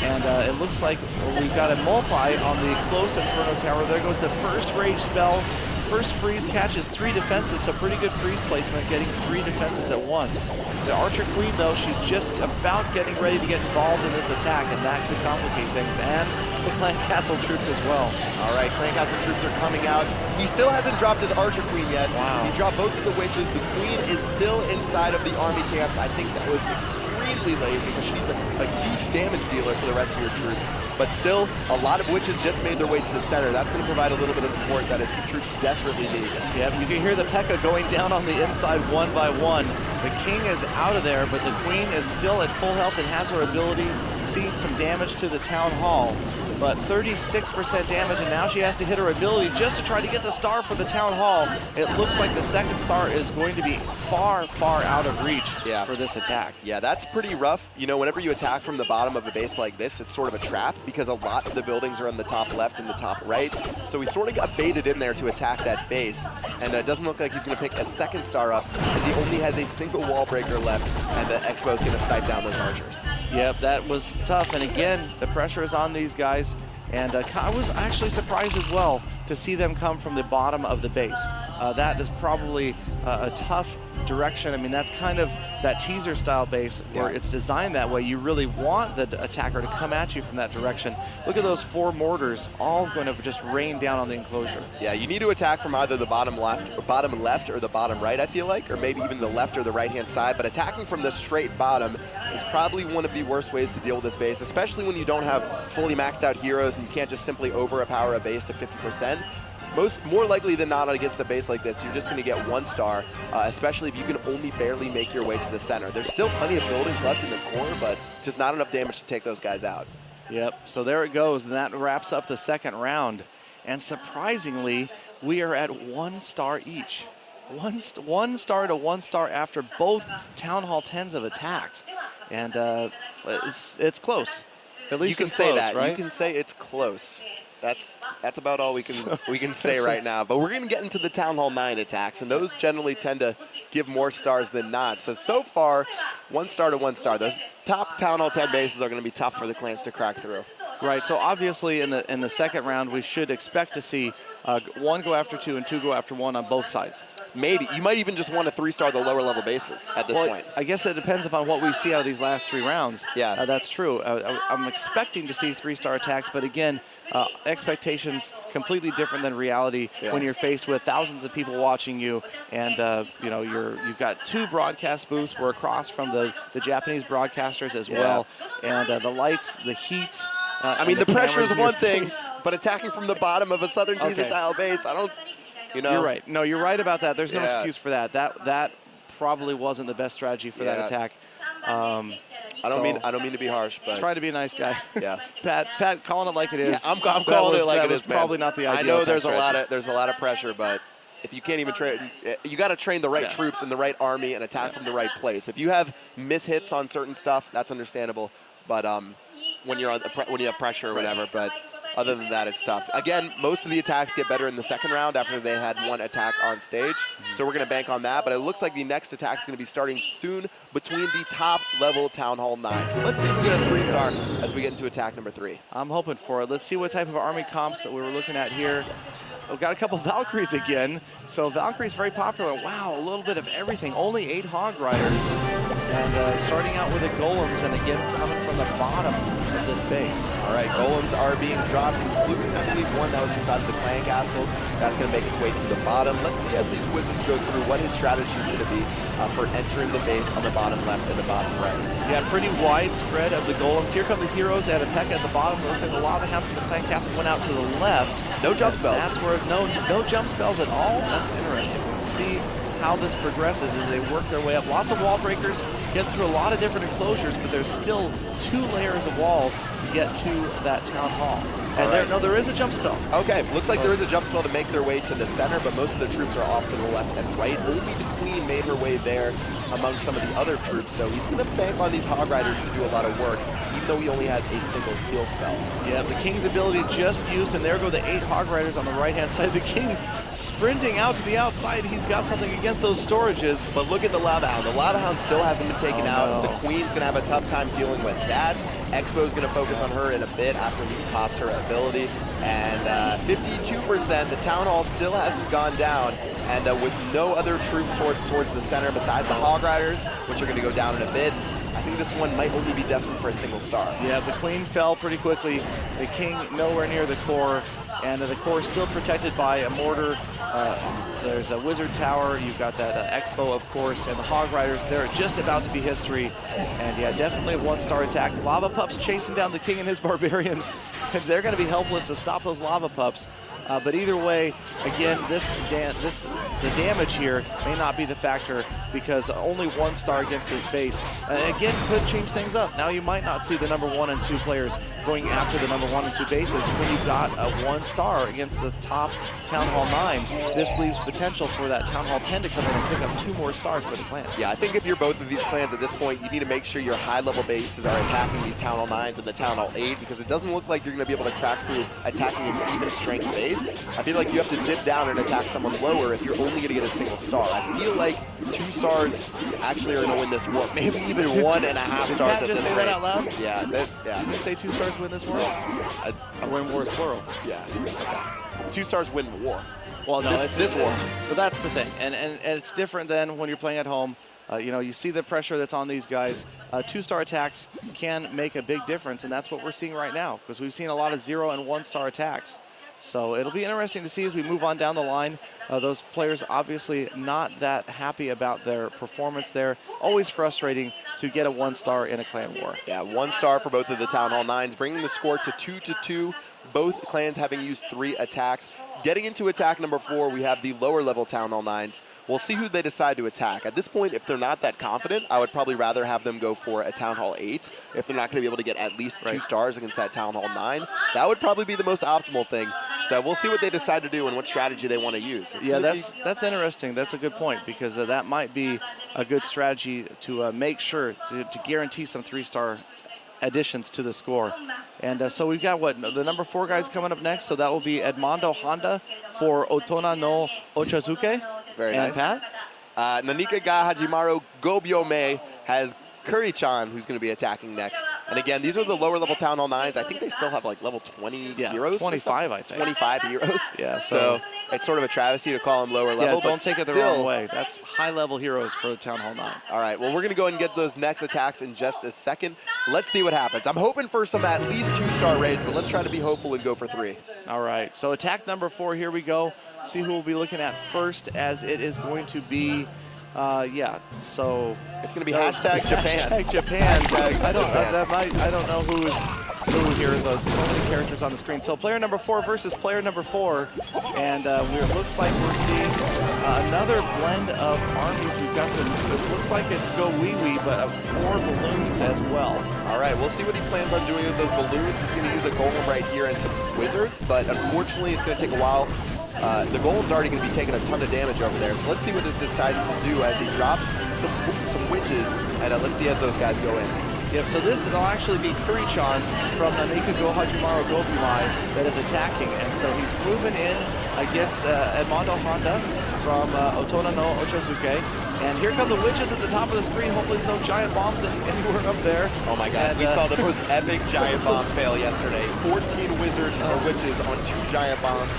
and it looks like we've got a multi on the close Inferno Tower. There goes the first rage spell. First freeze catches 3 defenses, so pretty good freeze placement, getting 3 defenses at once. The Archer Queen, though, she's just about getting ready to get involved in this attack, and that could complicate things, and the Clan Castle troops as well. All right, Clan Castle troops are coming out. He still hasn't dropped his Archer Queen yet. Wow. He dropped both of the witches. The Queen is still inside of the army camps. I think that was extremely late because she's a huge damage dealer for the rest of your troops. But still, a lot of witches just made their way to the center. That's going to provide a little bit of support that his troops desperately need. Yeah, you can hear the P.E.K.K.A going down on the inside one by one. The king is out of there, but the queen is still at full health and has her ability, seeing some damage to the town hall. But 36% damage, and now she has to hit her ability just to try to get the star for the town hall. It looks like the second star is going to be far, far out of reach for this attack. Yeah, that's pretty rough. You know, whenever you attack from the bottom of the base like this, it's sort of a trap because a lot of the buildings are on the top left and the top right. So he sort of got baited in there to attack that base, and it doesn't look like he's going to pick a second star up as he only has a single wall breaker left, and the Expo is going to snipe down those archers. Yep, that was tough, and again, the pressure is on these guys, and I was actually surprised as well to see them come from the bottom of the base. That is probably a tough direction. I mean, that's kind of that teaser style base where it's designed that way. You really want the attacker to come at you from that direction. Look at those 4 mortars all going to just rain down on the enclosure. Yeah, you need to attack from either the bottom left or the bottom right, I feel like, or maybe even the left or the right hand side, but attacking from the straight bottom is probably one of the worst ways to deal with this base, especially when you don't have fully maxed out heroes and you can't just simply overpower a base to 50%. More likely than not against a base like this, you're just going to get 1 star, especially if you can only barely make your way to the center. There's still plenty of buildings left in the core, but just not enough damage to take those guys out. Yep, so there it goes, and that wraps up the second round. And surprisingly, we are at 1 star each. One star to 1 star after both Town Hall 10s have attacked. And it's close. At least you can say close, that. right? You can say it's close. That's about all we can say right now. But we're going to get into the Town Hall 9 attacks, and those generally tend to give more stars than not. So far, 1 star to 1 star. Those top Town Hall 10 bases are going to be tough for the clans to crack through. Right. So obviously, in the second round, we should expect to see 1 go after 2 and 2 go after 1 on both sides. Maybe. You might even just want to 3-star the lower level bases at this point. I guess it depends upon what we see out of these last 3 rounds. Yeah. That's true. I'm expecting to see 3-star attacks, but again, expectations completely different than reality when you're faced with thousands of people watching you, and you know you've got 2 broadcast booths. We're across from the Japanese broadcasters as well, and the lights, the heat. I mean, the pressure is one thing, but attacking from the bottom of a Southern Teaser tile base, I don't. You know. You're right. No, you're right about that. There's no excuse for that. That probably wasn't the best strategy for that attack. I don't mean to be harsh, but try to be a nice guy. Yeah. Pat, calling it like it is. Yeah, I'm calling it like it is. Probably not the ideal. I know there's a lot of pressure, but if you can't even train, you got to train the right troops and the right army and attack from the right place. If you have mishits on certain stuff, that's understandable. But when you have pressure or whatever, but. Other than that, it's tough. Again, most of the attacks get better in the second round after they had 1 attack on stage. So we're going to bank on that. But it looks like the next attack is going to be starting soon between the top level Town Hall 9. So let's see if we get a 3-star as we get into attack number 3. I'm hoping for it. Let's see what type of army comps that we were looking at here. We've got a couple Valkyries again. So Valkyrie's very popular. Wow, a little bit of everything. Only 8 Hog Riders. And starting out with the Golems, and again coming from the bottom of this base. All right, Golems are being dropped, including, I believe, one that was inside the Clan Castle. That's going to make its way to the bottom. Let's see as these wizards go through what his strategy is going to be for entering the base on the bottom left and the bottom right. Yeah, pretty wide spread of the Golems. Here come the heroes and a P.E.K.K.A at the bottom. It looks like the Lava Hound from the Clan Castle went out to the left. No jump spells. That's where no jump spells at all. That's interesting. Let's see how this progresses as they work their way up. Lots of wall breakers, get through a lot of different enclosures, but there's still 2 layers of walls to get to that town hall. And there is a jump spell. Okay, looks like there is a jump spell to make their way to the center, but most of the troops are off to the left and right. Only the Queen made her way there among some of the other troops, so he's going to bank on these Hog Riders to do a lot of work, even though he only has a single heal spell. Yeah, the King's ability just used, and there go the 8 Hog Riders on the right-hand side. The King sprinting out to the outside. He's got something against those storages. But look at the Lava Hound. The Lava Hound still hasn't been taken out. No. The Queen's going to have a tough time dealing with that. Expo's going to focus on her in a bit after he pops her ability. And 52%, the Town Hall still hasn't gone down. And with no other troops towards the center besides the Hog Riders, which are going to go down in a bit, I think this one might only be destined for a single star. Yeah, the Queen fell pretty quickly. The King nowhere near the core, and the core still protected by a mortar. There's a Wizard Tower. You've got that Expo, of course, and the Hog Riders. They're just about to be history. And yeah, definitely a 1-star attack. Lava Pups chasing down the King and his Barbarians. They're going to be helpless to stop those Lava Pups. But either way, again, the damage here may not be the factor because only 1 star against this base. Again, could change things up. Now you might not see the number 1 and 2 players going after the number 1 and 2 bases when you've got a 1 star against the top Town Hall 9. This leaves potential for that Town Hall 10 to come in and pick up 2 more stars for the clan. Yeah, I think if you're both of these clans at this point, you need to make sure your high-level bases are attacking these Town Hall 9s and the Town Hall 8 because it doesn't look like you're going to be able to crack through attacking an even strength base. I feel like you have to dip down and attack someone lower if you're only going to get a single star. I feel like 2 stars actually are going to win this war. Maybe even 1.5 stars at this rate. Did you just say that out loud? Yeah. Did you say 2 stars win this war? Win war is plural. Yeah. Okay. 2 stars win the war. Well, no, it's this war. But that's the thing, and it's different than when you're playing at home. You know, you see the pressure that's on these guys. 2-star attacks can make a big difference, and that's what we're seeing right now because we've seen a lot of 0 and 1-star attacks. So it'll be interesting to see as we move on down the line. Those players obviously not that happy about their performance there. Always frustrating to get a 1-star in a clan war. Yeah, 1 star for both of the Town Hall 9s, bringing the score to 2-2. Both clans having used 3 attacks. Getting into attack number 4, we have the lower level Town Hall 9s. We'll see who they decide to attack. At this point, if they're not that confident, I would probably rather have them go for a Town Hall 8. If they're not going to be able to get at least 2 stars against that Town Hall 9, that would probably be the most optimal thing. So we'll see what they decide to do and what strategy they want to use. Yeah, that's interesting. That's a good point because that might be a good strategy to make sure to guarantee some 3-star additions to the score. And so we've got the number 4 guys coming up next. So that will be Edmondo Honda for Otona no Ochazuke. Very and nice. Pat? Nanika ga Hajimaru Gobyome has Curry-chan, who's going to be attacking next. And again, these are the lower level Town Hall 9s. I think they still have like level 20 heroes. 25, I think. 25 heroes. Yeah, so it's sort of a travesty to call them lower level. Yeah, don't take it the wrong way. That's high level heroes for the Town Hall 9. All right, well, we're going to go ahead and get those next attacks in just a second. Let's see what happens. I'm hoping for some at least 2-star raids, but let's try to be hopeful and go for 3. All right, so attack number 4, here we go. See who we'll be looking at first, as it is going to be, so it's going to be hashtag Japan. Hashtag Japan. I don't know who here. So many characters on the screen. So player number 4 versus player number 4, and it looks like we're seeing another blend of armies. We've got some. It looks like it's Go Wee Wee, but 4 balloons as well. All right, we'll see what he plans on doing with those balloons. He's going to use a golem right here and some wizards, but unfortunately, it's going to take a while. The golem's already going to be taking a ton of damage over there, so let's see what it decides to do as he drops some witches, and let's see as those guys go in. Yep, so this will actually be Curry-chan from Nanika go Hajimaru Gobumai that is attacking, and so he's moving in against Edmondo Honda from Otona no Ochazuke. And here come the witches at the top of the screen. Hopefully there's no giant bombs anywhere up there. Oh my god, we saw the most epic giant bomb fail yesterday. 14 wizards or witches on 2 giant bombs.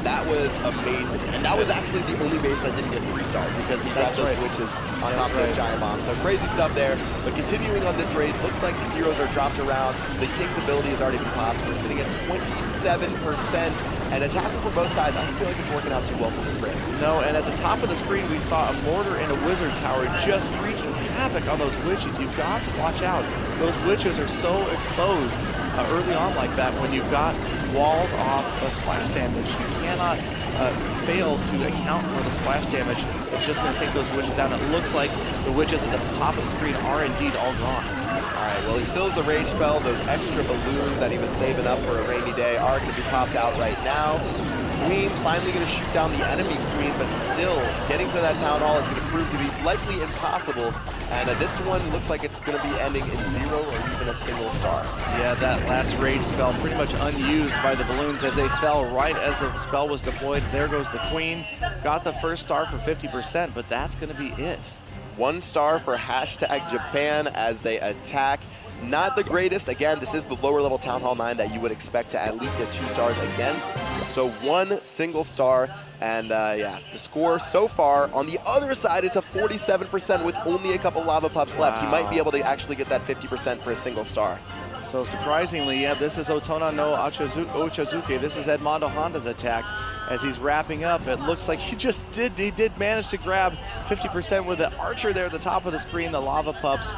That was amazing. And that was actually the only base that didn't get 3 stars because he got those witches on top of those giant bombs. So crazy stuff there. But continuing on this raid, looks like these heroes are dropped around. The King's ability has already been popped. We're sitting at 27%. And attacking from both sides, I don't feel like it's working out too well for this raid. No, and at the top of the screen, we saw a mortar and a wizard tower just wreaking havoc on those witches. You've got to watch out. Those witches are so exposed. early on like that, when you've got walled off splash damage, you cannot fail to account for the splash damage. It's just going to take those witches out. And it looks like the witches at the top of the screen are indeed all gone. All right, well, he still has the rage spell. Those extra balloons that he was saving up for a rainy day are going to be popped out right now. Queen's finally going to shoot down the enemy queen, but still getting to that town hall is going to prove to be likely impossible. And this one looks like it's going to be ending in 0 or even a single star. Yeah, that last rage spell pretty much unused by the balloons as they fell right as the spell was deployed. There goes the queen. Got the first star for 50%, but that's going to be it. 1 star for #Japan as they attack. Not the greatest. Again, this is the lower level Town Hall 9 that you would expect to at least get 2 stars against. So 1 single star. And yeah, the score so far on the other side, it's a 47% with only a couple lava pups left. He might be able to actually get that 50% for a single star. So surprisingly, yeah, this is Otona no Ochazuke. This is Edmondo Honda's attack. As he's wrapping up, it looks like he did manage to grab 50% with the archer there at the top of the screen, the lava pups.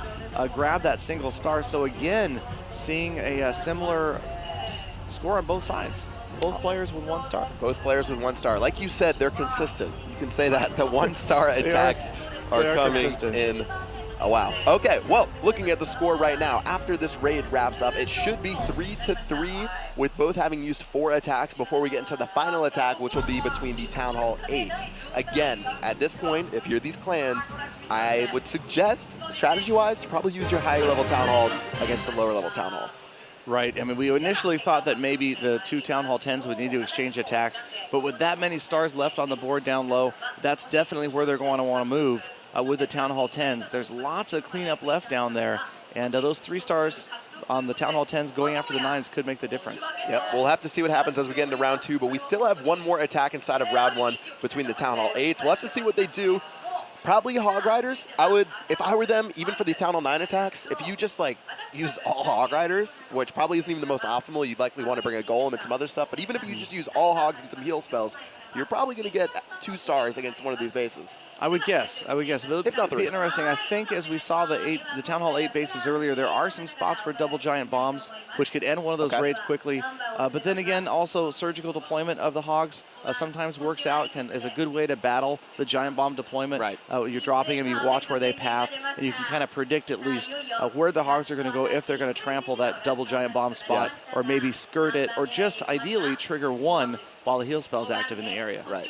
Grab that single star. So again, seeing a similar score on both sides. Both players with 1 star. Both players with 1 star. Like you said, they're consistent. You can say that. The 1-star attacks are coming consistent. In. Oh, wow. Okay, well, looking at the score right now, after this raid wraps up, it should be 3-3 with both having used 4 attacks before we get into the final attack, which will be between the Town Hall 8s. Again, at this point, if you're these clans, I would suggest, strategy-wise, to probably use your higher-level Town Halls against the lower-level Town Halls. Right. I mean, we initially thought that maybe the 2 Town Hall 10s would need to exchange attacks, but with that many stars left on the board down low, that's definitely where they're going to want to move. With the Town Hall 10s. There's lots of cleanup left down there, and those 3 stars on the Town Hall 10s going after the 9s could make the difference. Yep, we'll have to see what happens as we get into round 2, but we still have 1 more attack inside of round 1 between the Town Hall 8s. We'll have to see what they do. Probably Hog Riders. I would, if I were them, even for these Town Hall 9 attacks, if you just like use all Hog Riders, which probably isn't even the most optimal, you'd likely want to bring a golem and some other stuff, but even if you just use all Hogs and some heal spells, you're probably going to get 2 stars against one of these bases. I would guess. But it would be interesting. I think as we saw the Town Hall 8 bases earlier, there are some spots for double giant bombs, which could end one of those raids quickly. But then again, also surgical deployment of the Hogs sometimes works out, is a good way to battle the giant bomb deployment. Right. You're dropping them, you watch where they path, and you can kind of predict at least where the Hogs are going to go if they're going to trample that double giant bomb spot, or maybe skirt it, or just ideally trigger 1 while the heal spell is active in the area. Right.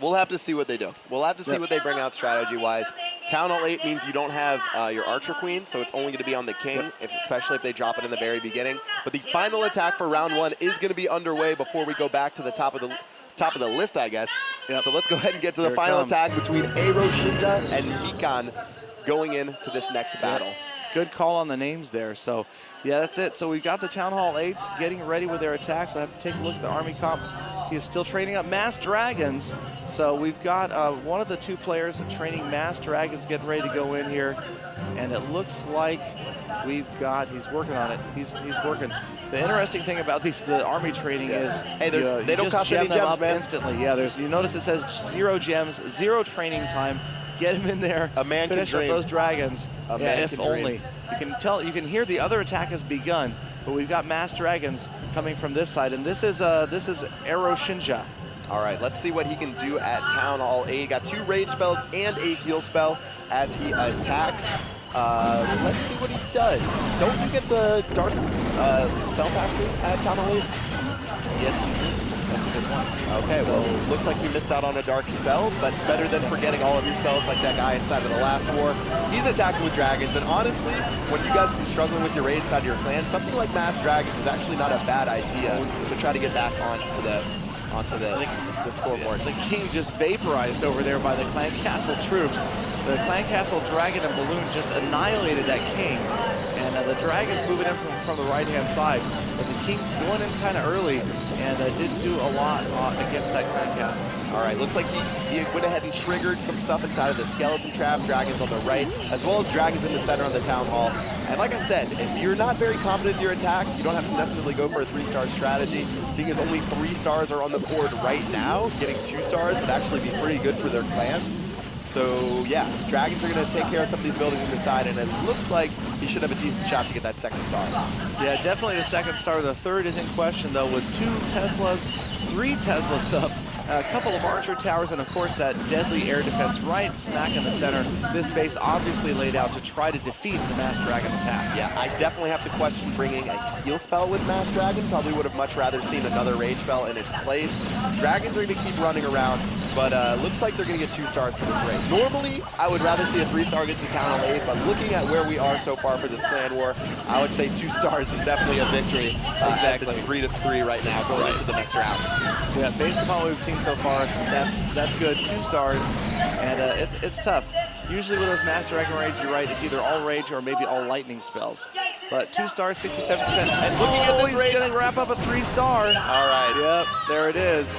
We'll have to see what they do. We'll have to see what they bring out strategy-wise. Town Hall 8 means you don't have your Archer Queen, so it's only going to be on the King, especially if they drop it in the very beginning. But the final attack for round 1 is going to be underway before we go back to the top of the list, I guess. So let's go ahead and get to the final attack between Eiro Shinja and Mikan going into this next battle. Good call on the names there. So, yeah, that's it. So we've got the Town Hall 8s getting ready with their attacks. I have to take a look at the Army comp. He is still training up Mass Dragons. So we've got one of the 2 players training Mass Dragons getting ready to go in here. And it looks like he's working on it. He's working. The interesting thing about the Army training is they don't cost any gems, man. Instantly. Yeah, you notice it says 0 gems, 0 training time. Get him in there. A man finish can up dream. Those dragons. If only. You can tell. You can hear the other attack has begun. But we've got Mass Dragons coming from this side, and this is Eiro Shinja. All right, let's see what he can do at Town Hall 8. Got 2 rage spells and a heal spell as he attacks. Let's see what he does. Don't you get the Dark Spell Factory at Town Hall 8? Yes, you do. That's a good one. Okay, well, looks like he missed out on a dark spell, but better than forgetting all of your spells like that guy inside of the last war. He's attacking with dragons, and honestly, when you guys have been struggling with your raid inside of your clan, something like Mass Dragons is actually not a bad idea to try to get back onto the scoreboard. The King just vaporized over there by the Clan Castle troops. The Clan Castle Dragon and Balloon just annihilated that King. And the Dragon's moving in from the right-hand side. But the King going in kind of early and didn't do a lot against that Clan Castle. All right, looks like he went ahead and triggered some stuff inside of the Skeleton Trap, Dragons on the right, as well as Dragons in the center on the Town Hall. And like I said, if you're not very confident in your attacks, you don't have to necessarily go for a 3-star strategy. Seeing as only 3 stars are on the board right now, getting 2 stars would actually be pretty good for their clan. So yeah, Dragons are going to take care of some of these buildings on the side, and it looks like he should have a decent shot to get that second star. Yeah, definitely the second star. The third is in question, though, with 2 Teslas, 3 Teslas up, a couple of archer towers, and of course that deadly air defense right smack in the center. This base obviously laid out to try to defeat the Mass Dragon attack. Yeah, I definitely have to question bringing a heal spell with Mass Dragon. Probably would have much rather seen another rage spell in its place. Dragons are going to keep running around, but looks like they're going to get 2 stars for this race. Normally, I would rather see a 3-star against the Town Hall 8, but looking at where we are so far for this clan war, I would say 2 stars is definitely a victory. Exactly. It's 3-3 right now going into the next round. Yeah, based upon what we've seen so far, that's good. 2 stars, and it's tough. Usually with those Master Dragon raids, you're right, it's either all rage or maybe all lightning spells. But 2 stars, 67%. And looking at this, he's going to wrap up a 3-star. All right. Yep, there it is.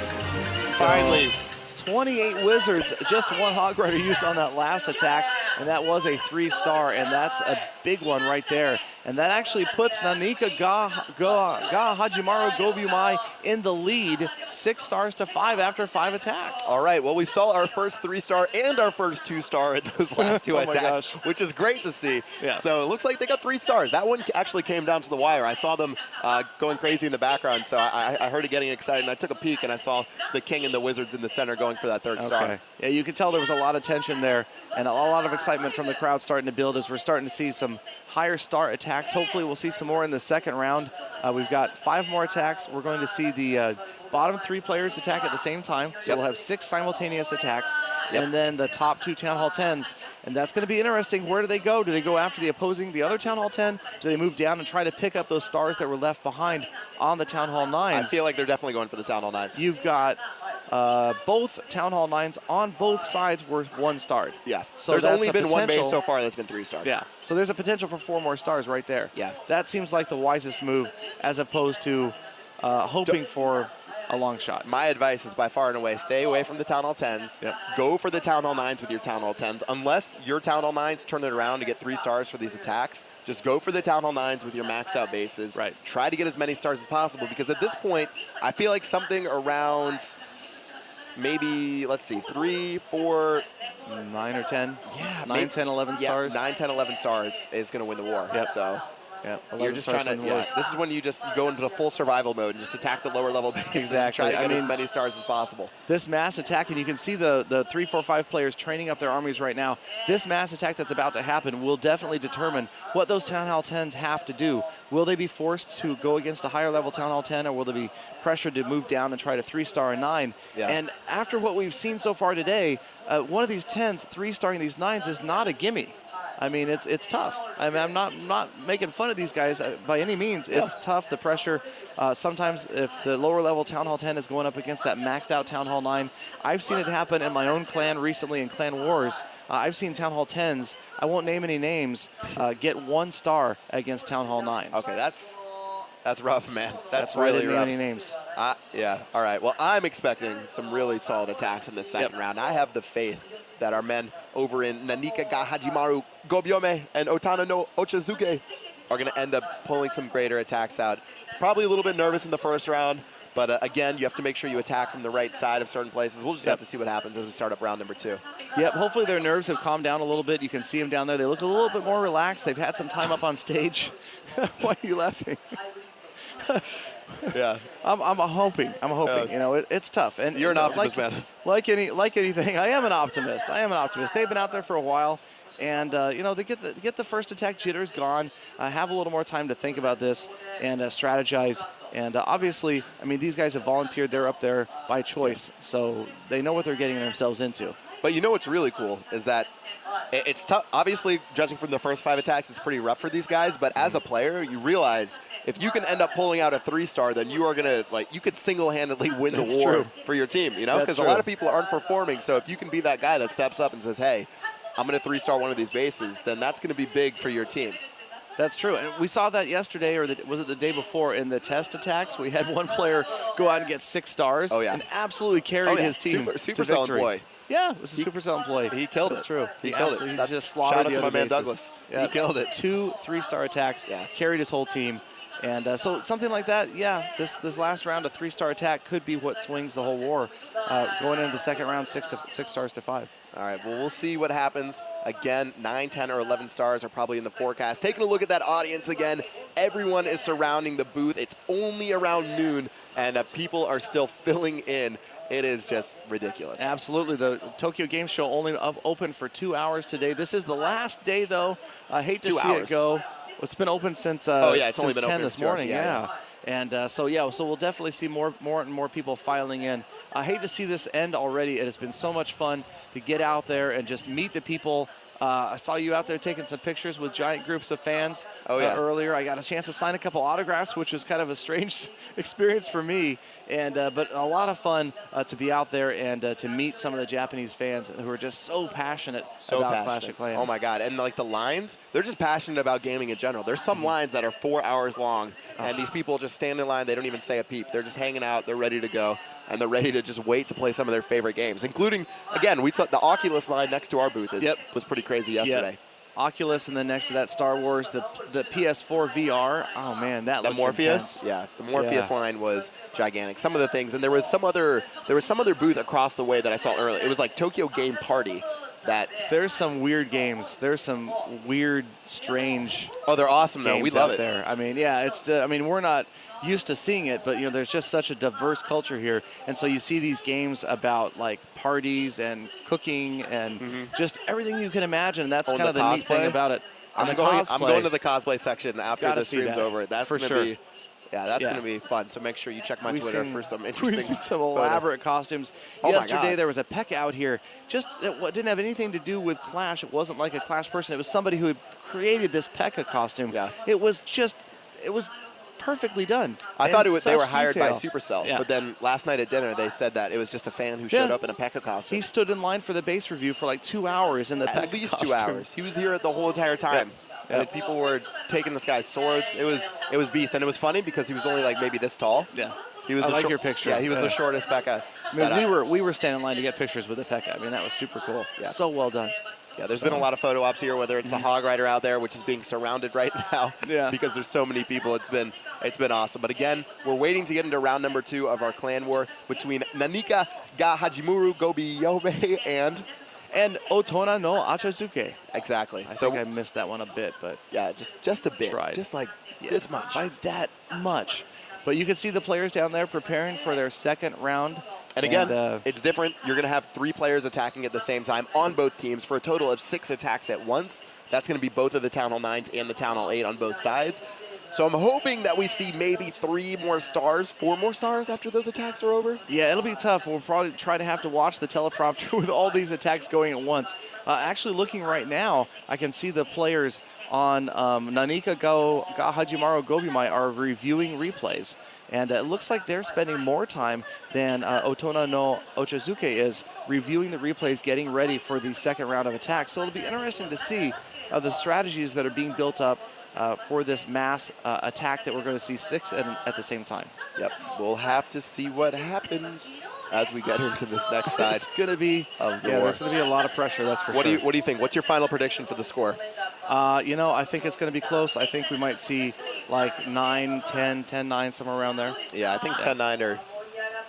Finally. 28 wizards, just 1 Hog Rider used on that last attack, and that was a 3-star, and that's a big one right there. And that actually puts Nanika Ga Hajimaru Gobyumai in the lead, 6 stars to 5 after 5 attacks. All right, well, we saw our first 3-star and our first 2-star in those last 2 attacks, which is great to see. Yeah. So it looks like they got 3 stars. That one actually came down to the wire. I saw them going crazy in the background, so I heard it getting excited, and I took a peek, and I saw the King and the Wizards in the center going for that 3rd star. Yeah, you could tell there was a lot of tension there and a lot of excitement from the crowd starting to build as we're starting to see some higher star attacks. Hopefully we'll see some more in the second round. We've got 5 more attacks. We're going to see the bottom 3 players attack at the same time. So we'll have 6 simultaneous attacks. And then the top 2 Town Hall 10s. And that's going to be interesting. Where do they go? Do they go after the other Town Hall 10? Do they move down and try to pick up those stars that were left behind on the Town Hall 9s? I feel like they're definitely going for the Town Hall 9s. You've got both Town Hall 9s on both sides were 1-starred. Yeah. So there's that's only been one base potential- so far that's been 3 stars. Yeah. So there's a potential for 4 more stars right there. Yeah. That seems like the wisest move as opposed to hoping for a long shot. My advice is by far and away, stay away from the Town Hall 10s. Yep. Go for the Town Hall 9s with your Town Hall 10s. Unless your Town Hall 9s turn it around to get 3 stars for these attacks, just go for the Town Hall 9s with your maxed out bases. Right. Try to get as many stars as possible, because at this point, I feel like something around maybe, let's see, 3, 4, 9 or 10? Yeah, 9, 10, 11 stars? 9, 10, 11 stars is going to win the war. Yep. So Yeah, you're just trying to, this is when you just go into the full survival mode and just attack the lower level bases. Exactly. And try to get as many stars as possible. This mass attack, and you can see the 3, 4, 5 players training up their armies right now. This mass attack that's about to happen will definitely determine what those Town Hall 10s have to do. Will they be forced to go against a higher level Town Hall 10, or will they be pressured to move down and try to 3-star a 9? Yeah. And after what we've seen so far today, one of these 10s, 3-starring these 9s is not a gimme. I mean, it's tough. I mean, I'm not making fun of these guys by any means. It's tough, the pressure. Sometimes if the lower level Town Hall 10 is going up against that maxed out Town Hall 9, I've seen it happen in my own clan recently in Clan Wars. I've seen Town Hall 10s, I won't name any names, get 1 star against Town Hall 9s. Okay, that's rough, man. That's why really I didn't rough. name any names. Yeah, all right. Well, I'm expecting some really solid attacks in this second round. I have the faith that our men over in Nanika Ga Hajimaru Gobyome and Otana no Ochazuke are going to end up pulling some greater attacks out. Probably a little bit nervous in the first round, but again, you have to make sure you attack from the right side of certain places. We'll just have to see what happens as we start up round number 2. Yep, hopefully their nerves have calmed down a little bit. You can see them down there. They look a little bit more relaxed. They've had some time up on stage. Why are you laughing? Yeah, I'm hoping. You know, it's tough. And you're an optimist, man. Like anything, I am an optimist. They've been out there for a while, and you know, they get the first attack jitters gone. Have a little more time to think about this and strategize. And obviously, I mean, these guys have volunteered. They're up there by choice, so they know what they're getting themselves into. But you know what's really cool is that it's tough. Obviously, judging from the first 5 attacks, it's pretty rough for these guys. But as a player, you realize if you can end up pulling out a 3-star, then you are going to, like, you could single-handedly win the war for your team, you know? Because a lot of people aren't performing. So if you can be that guy that steps up and says, hey, I'm going to 3-star one of these bases, then that's going to be big for your team. That's true. And we saw that yesterday, or was it the day before, in the test attacks. We had one player go out and get 6 stars and absolutely carried his team to Supercell victory. employee. Yeah, it was a Supercell employee. He killed it. That's true. He killed it. He just slaughtered Shout out the to my other man bases. Douglas. Yeah. He killed it. 2 3-star attacks, carried his whole team. And so something like that, yeah, this last round, a 3-star attack could be what swings the whole war. Going into the second round, 6 stars to 5. All right, well, we'll see what happens. Again, 9, 10, or 11 stars are probably in the forecast. Taking a look at that audience again, everyone is surrounding the booth. It's only around noon, and people are still filling in. It is just ridiculous. Absolutely. The Tokyo Game Show only open for 2 hours today. This is the last day, though. I hate to see it go. It's been open since, it's only been 10 open this morning. Yeah. And so we'll definitely see more and more people filing in. I hate to see this end already. It has been so much fun to get out there and just meet the people. I saw you out there taking some pictures with giant groups of fans earlier. I got a chance to sign a couple autographs, which was kind of a strange experience for me. And but a lot of fun to be out there and to meet some of the Japanese fans who are just so passionate about Clash of Clans. Oh my God! And like the lines, they're just passionate about gaming in general. There's some lines that are 4 hours long, and these people just stand in line. They don't even say a peep. They're just hanging out. They're ready to go. And they're ready to just wait to play some of their favorite games, including, again, we saw the Oculus line next to our booth was pretty crazy yesterday. Yep. Oculus, and then next to that Star Wars, the PS4 VR. Oh man, that looks Morpheus. intense. Yeah, the Morpheus line was gigantic. Some of the things, and there was some other booth across the way that I saw earlier. It was like Tokyo Game Party. There's some weird games. There's some weird, strange. Oh, they're awesome though. We love it there. I mean, yeah, I mean, we're not used to seeing it, but there's just such a diverse culture here, and so you see these games about like parties and cooking and just everything you can imagine. That's kind of the neat thing about it. I'm going to the cosplay section after the stream's over. That's for sure. That's going to be fun. So make sure you check my Twitter for some interesting We've seen some elaborate costumes. Yesterday there was a Pekka out here. Just it didn't have anything to do with Clash. It wasn't like a Clash person. It was somebody who had created this Pekka costume. Yeah. It was perfectly done. I thought they were hired by Supercell, but then last night at dinner they said that it was just a fan who showed up in a Pekka costume. He stood in line for the base review for like 2 hours in the Pekka At least costume. 2 hours. He was here the whole entire time. And people were taking this guy's swords. It was beast, and it was funny because he was only like maybe this tall. Yeah, he was. I like your picture. Yeah, he was the shortest Pekka. I mean, we were standing in line to get pictures with the Pekka. I mean, that was super cool. Yeah. So well done. Yeah, there's been a lot of photo ops here, whether it's the Hog Rider out there, which is being surrounded right now because there's so many people. It's been awesome. But again, we're waiting to get into round number 2 of our clan war between Nanika ga Hajimuru Gobi Yobe and Otona no Achazuke. Exactly. I think I missed that one a bit, but yeah, just a bit. Tried. Just like this much. By that much. But you can see the players down there preparing for their second round. And again, it's different. You're going to have 3 players attacking at the same time on both teams for a total of 6 attacks at once. That's going to be both of the Town Hall 9s and the Town Hall 8 on both sides. So I'm hoping that we see maybe 3 more stars, 4 more stars after those attacks are over. Yeah, it'll be tough. We'll probably try to have to watch the teleprompter with all these attacks going at once. Actually, looking right now, I can see the players on Nanika ga Hajimaru Gobimai are reviewing replays. And it looks like they're spending more time than Otona no Ochazuke is reviewing the replays, getting ready for the second round of attacks. So it'll be interesting to see the strategies that are being built up for this mass attack that we're going to see 6 at the same time. Yep, we'll have to see what happens as we get into this next side. It's going to be, there's going to be a lot of pressure, that's for sure. What do you think? What's your final prediction for the score? I think it's going to be close. I think we might see like 9-10, 10-9, somewhere around there. Yeah, I think 10-9 or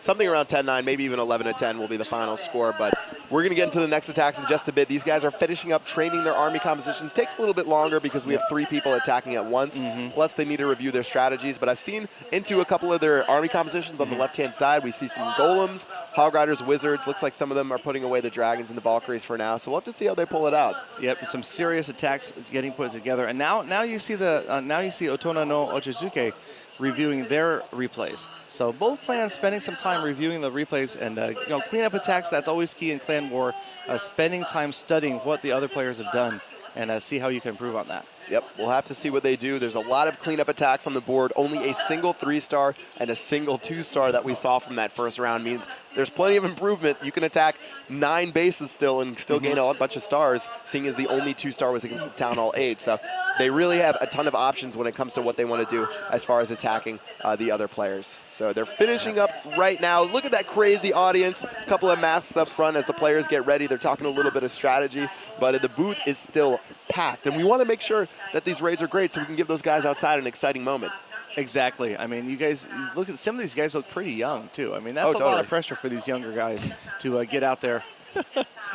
something around 10-9, maybe even 11-10 will be the final score. But we're going to get into the next attacks in just a bit. These guys are finishing up training their army compositions. Takes a little bit longer because we have 3 people attacking at once. Plus, they need to review their strategies. But I've seen into a couple of their army compositions on the left-hand side. We see some golems, hog riders, wizards. Looks like some of them are putting away the dragons and the Valkyries for now. So we'll have to see how they pull it out. Yep, some serious attacks getting put together. And now you see Otona no Ochazuke reviewing their replays. So both clans spending some time reviewing the replays and cleanup attacks. That's always key in clan war. Spending time studying what the other players have done and see how you can improve on that. Yep, we'll have to see what they do. There's a lot of cleanup attacks on the board. Only a single 3-star and a single 2-star that we saw from that first round means there's plenty of improvement. You can attack 9 bases still and still gain a bunch of stars, seeing as the only 2-star was against the Town Hall 8. So they really have a ton of options when it comes to what they want to do as far as attacking the other players. So they're finishing up right now. Look at that crazy audience. A couple of masks up front as the players get ready. They're talking a little bit of strategy, but the booth is still packed. And we want to make sure that these raids are great so we can give those guys outside an exciting moment. Exactly. I mean, you guys look at some of these guys look pretty young too. I mean, that's a lot of pressure for these younger guys to get out there.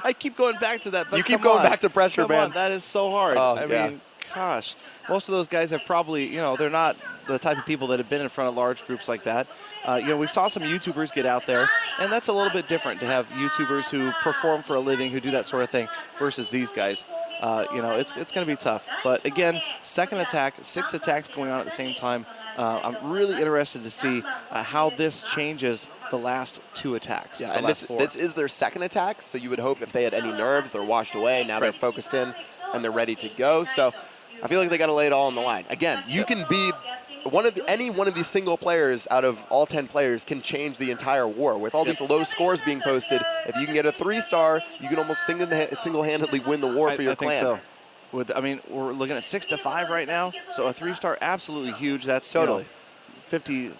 I keep going back to that. But you keep going back to pressure, man. That is so hard. Oh, I mean, gosh, most of those guys have probably, you know, they're not the type of people that have been in front of large groups like that. You know, we saw some YouTubers get out there, and that's a little bit different to have YouTubers who perform for a living, who do that sort of thing, versus these guys. You know, it's going to be tough. But again, second attack, 6 attacks going on at the same time. I'm really interested to see how this changes the last 2 attacks. Yeah, and this is their second attack, so you would hope if they had any nerves, they're washed away. Now they're focused in, and they're ready to go. So I feel like they got to lay it all on the line. Again, you can be any one of these single players out of all 10 players can change the entire war. With all these low scores being posted, if you can get a 3-star, you can almost single-handedly win the war for your clan. I think so. I mean, we're looking at 6-5 right now, so a 3-star absolutely huge. That's totally 50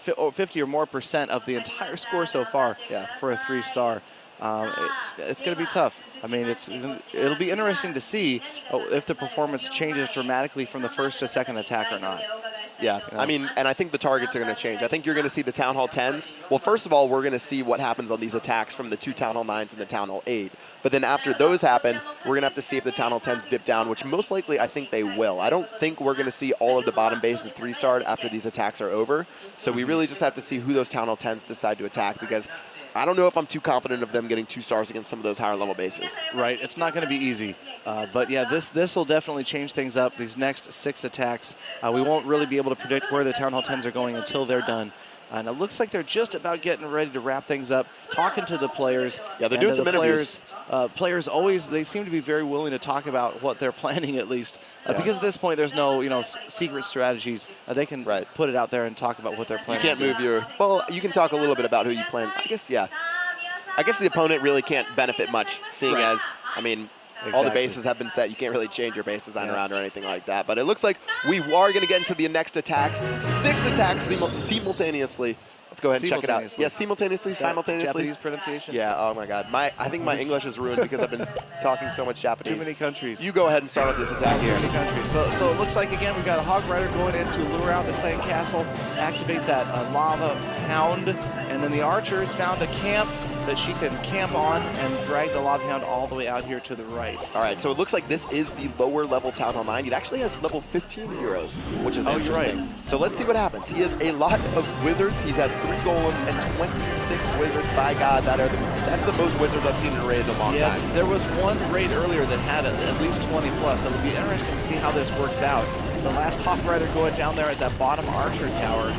or more % of the entire score so far for a 3-star. It's going to be tough. I mean, it'll be interesting to see if the performance changes dramatically from the first to second attack or not. Yeah, I mean, and I think the targets are going to change. I think you're going to see the Town Hall 10s. Well, first of all, we're going to see what happens on these attacks from the 2 Town Hall 9s and the Town Hall 8. But then after those happen, we're going to have to see if the Town Hall 10s dip down, which most likely I think they will. I don't think we're going to see all of the bottom bases 3-starred after these attacks are over. So we really just have to see who those Town Hall 10s decide to attack, because I don't know if I'm too confident of them getting 2 stars against some of those higher level bases. Right, it's not going to be easy. But yeah, this will definitely change things up. These next 6 attacks, we won't really be able to predict where the Town Hall 10s are going until they're done. And it looks like they're just about getting ready to wrap things up, talking to the players. Yeah, they're doing some interviews. Players always, they seem to be very willing to talk about what they're planning at least. Because at this point there's no, secret strategies. They can put it out there and talk about what they're planning. You can't move well, you can talk a little bit about who you plan. I guess the opponent really can't benefit much, seeing as, I mean, all the bases have been set. You can't really change your base design around or anything like that. But it looks like we are going to get into the next attacks. 6 attacks simultaneously. Let's go ahead and check it out. Yeah, simultaneously. Japanese pronunciation. Yeah, oh my God. I think my English is ruined because I've been talking so much Japanese. Too many countries. You go ahead and start up this attack here. Too many countries. So it looks like, again, we've got a Hog Rider going in to lure out the Clan Castle, activate that Lava Hound, and then the Archers found a camp that she can camp on and drag the Lava Hound all the way out here to the right. All right, so it looks like this is the lower level Town Hall 9. It actually has level 15 heroes, which is interesting. You're right. So let's see what happens. He has a lot of wizards. He has 3 golems and 26 wizards. By God, that's the most wizards I've seen in a raid in a long time. There was one raid earlier that had at least 20 plus. It'll be interesting to see how this works out. The last Hawk Rider going down there at that bottom Archer tower.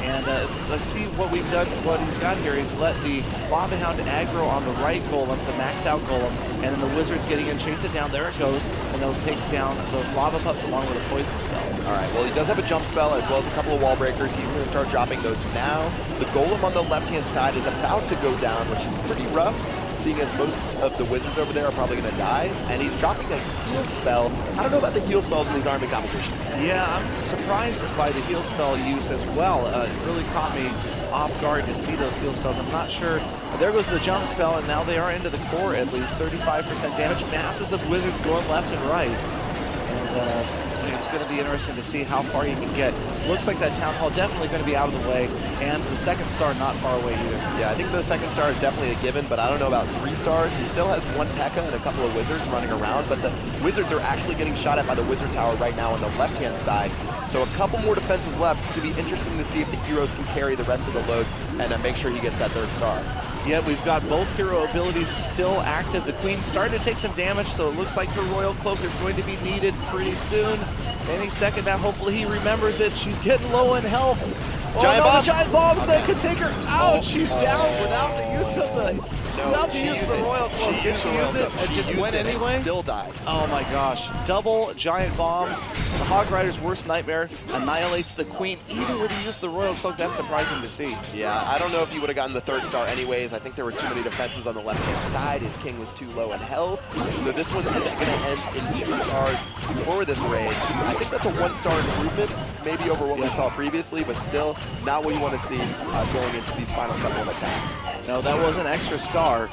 And let's see what we've done. What he's got here is let the Lava Hound aggro on the right golem, the maxed out golem, and then the wizards getting in, chase it down. There it goes, and they'll take down those lava pups along with a poison spell. All right, well, he does have a jump spell as well as a couple of wall breakers. He's going to start dropping those now. The golem on the left-hand side is about to go down, which is pretty rough, seeing as most of the wizards over there are probably going to die. And he's dropping a heal spell. I don't know about the heal spells in these army competitions. Yeah, I'm surprised by the heal spell use as well. It really caught me off guard to see those heal spells. I'm not sure. There goes the jump spell, and now they are into the core at least. 35% damage. Masses of wizards going left and right. And it's going to be interesting to see how far you can get. Looks like that Town Hall definitely going to be out of the way, and the second star not far away either. Yeah, I think the second star is definitely a given, but I don't know about 3 stars. He still has 1 P.E.K.K.A. and a couple of wizards running around, but the wizards are actually getting shot at by the wizard tower right now on the left-hand side. So a couple more defenses left. It's going to be interesting to see if the heroes can carry the rest of the load and make sure he gets that 3rd star. Yeah, we've got both hero abilities still active. The Queen started to take some damage, so it looks like her Royal Cloak is going to be needed pretty soon. Any second now, hopefully he remembers it. She's getting low in health. Giant bombs. The giant bombs that could take her out. She's down without the use of the Royal Cloak. Did she use it and just went anyway? Still died. Oh my gosh. Double giant bombs. The Hog Rider's worst nightmare annihilates the Queen even with the use of the Royal Cloak. That's surprising to see. Yeah, I don't know if he would have gotten the 3rd star anyways. I think there were too many defenses on the left-hand side. His king was too low in health. So this one isn't going to end in 2 stars for this raid. I think that's a 1-star improvement, maybe over what we saw previously, but still not what you want to see going into these final couple of attacks. No, that was an extra star. star,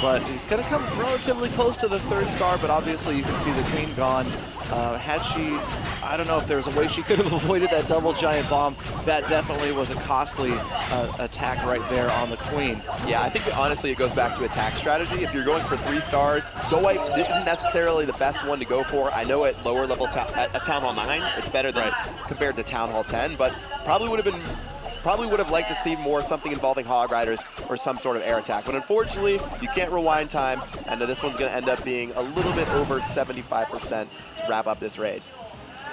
but he's going to come relatively close to the 3rd star, but obviously you can see the queen gone. Had she, I don't know if there was a way she could have avoided that double giant bomb. That definitely was a costly attack right there on the queen. Yeah, I think honestly it goes back to attack strategy. If you're going for 3 stars, Go White isn't necessarily the best one to go for. I know at lower level, at Town Hall 9, it's better than compared to Town Hall 10, but probably would have liked to see more something involving Hog Riders or some sort of air attack. But unfortunately, you can't rewind time, and this one's going to end up being a little bit over 75% to wrap up this raid.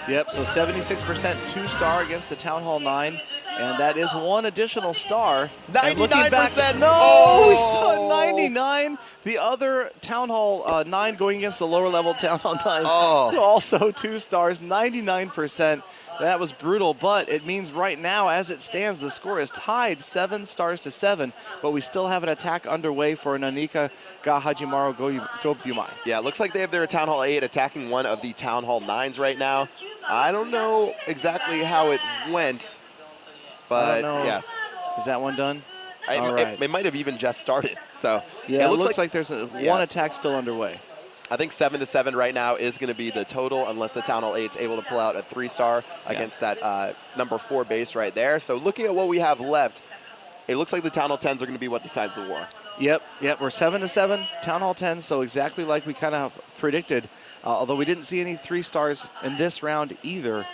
Yep, so 76% 2-star against the Town Hall 9, and that is 1 additional star. 99%! No, we saw 99. The other Town Hall 9 going against the lower level Town Hall 9, also 2 stars, 99%. That was brutal, but it means right now, as it stands, the score is tied 7 stars to 7, but we still have an attack underway for Nanika ga Hajimaru Gobyumai. Yeah, it looks like they have their Town Hall 8 attacking one of the Town Hall 9s right now. I don't know exactly how it went, but yeah. Is that one done? It might have even just started. So yeah, it looks like there's one attack still underway. I think 7 to 7 right now is going to be the total, unless the Town Hall 8 is able to pull out a 3-star against that number 4 base right there. So looking at what we have left, it looks like the Town Hall 10s are going to be what decides the war. Yep, we're 7 to 7, Town Hall 10, so exactly like we kind of predicted. Although we didn't see any 3 stars in this round either.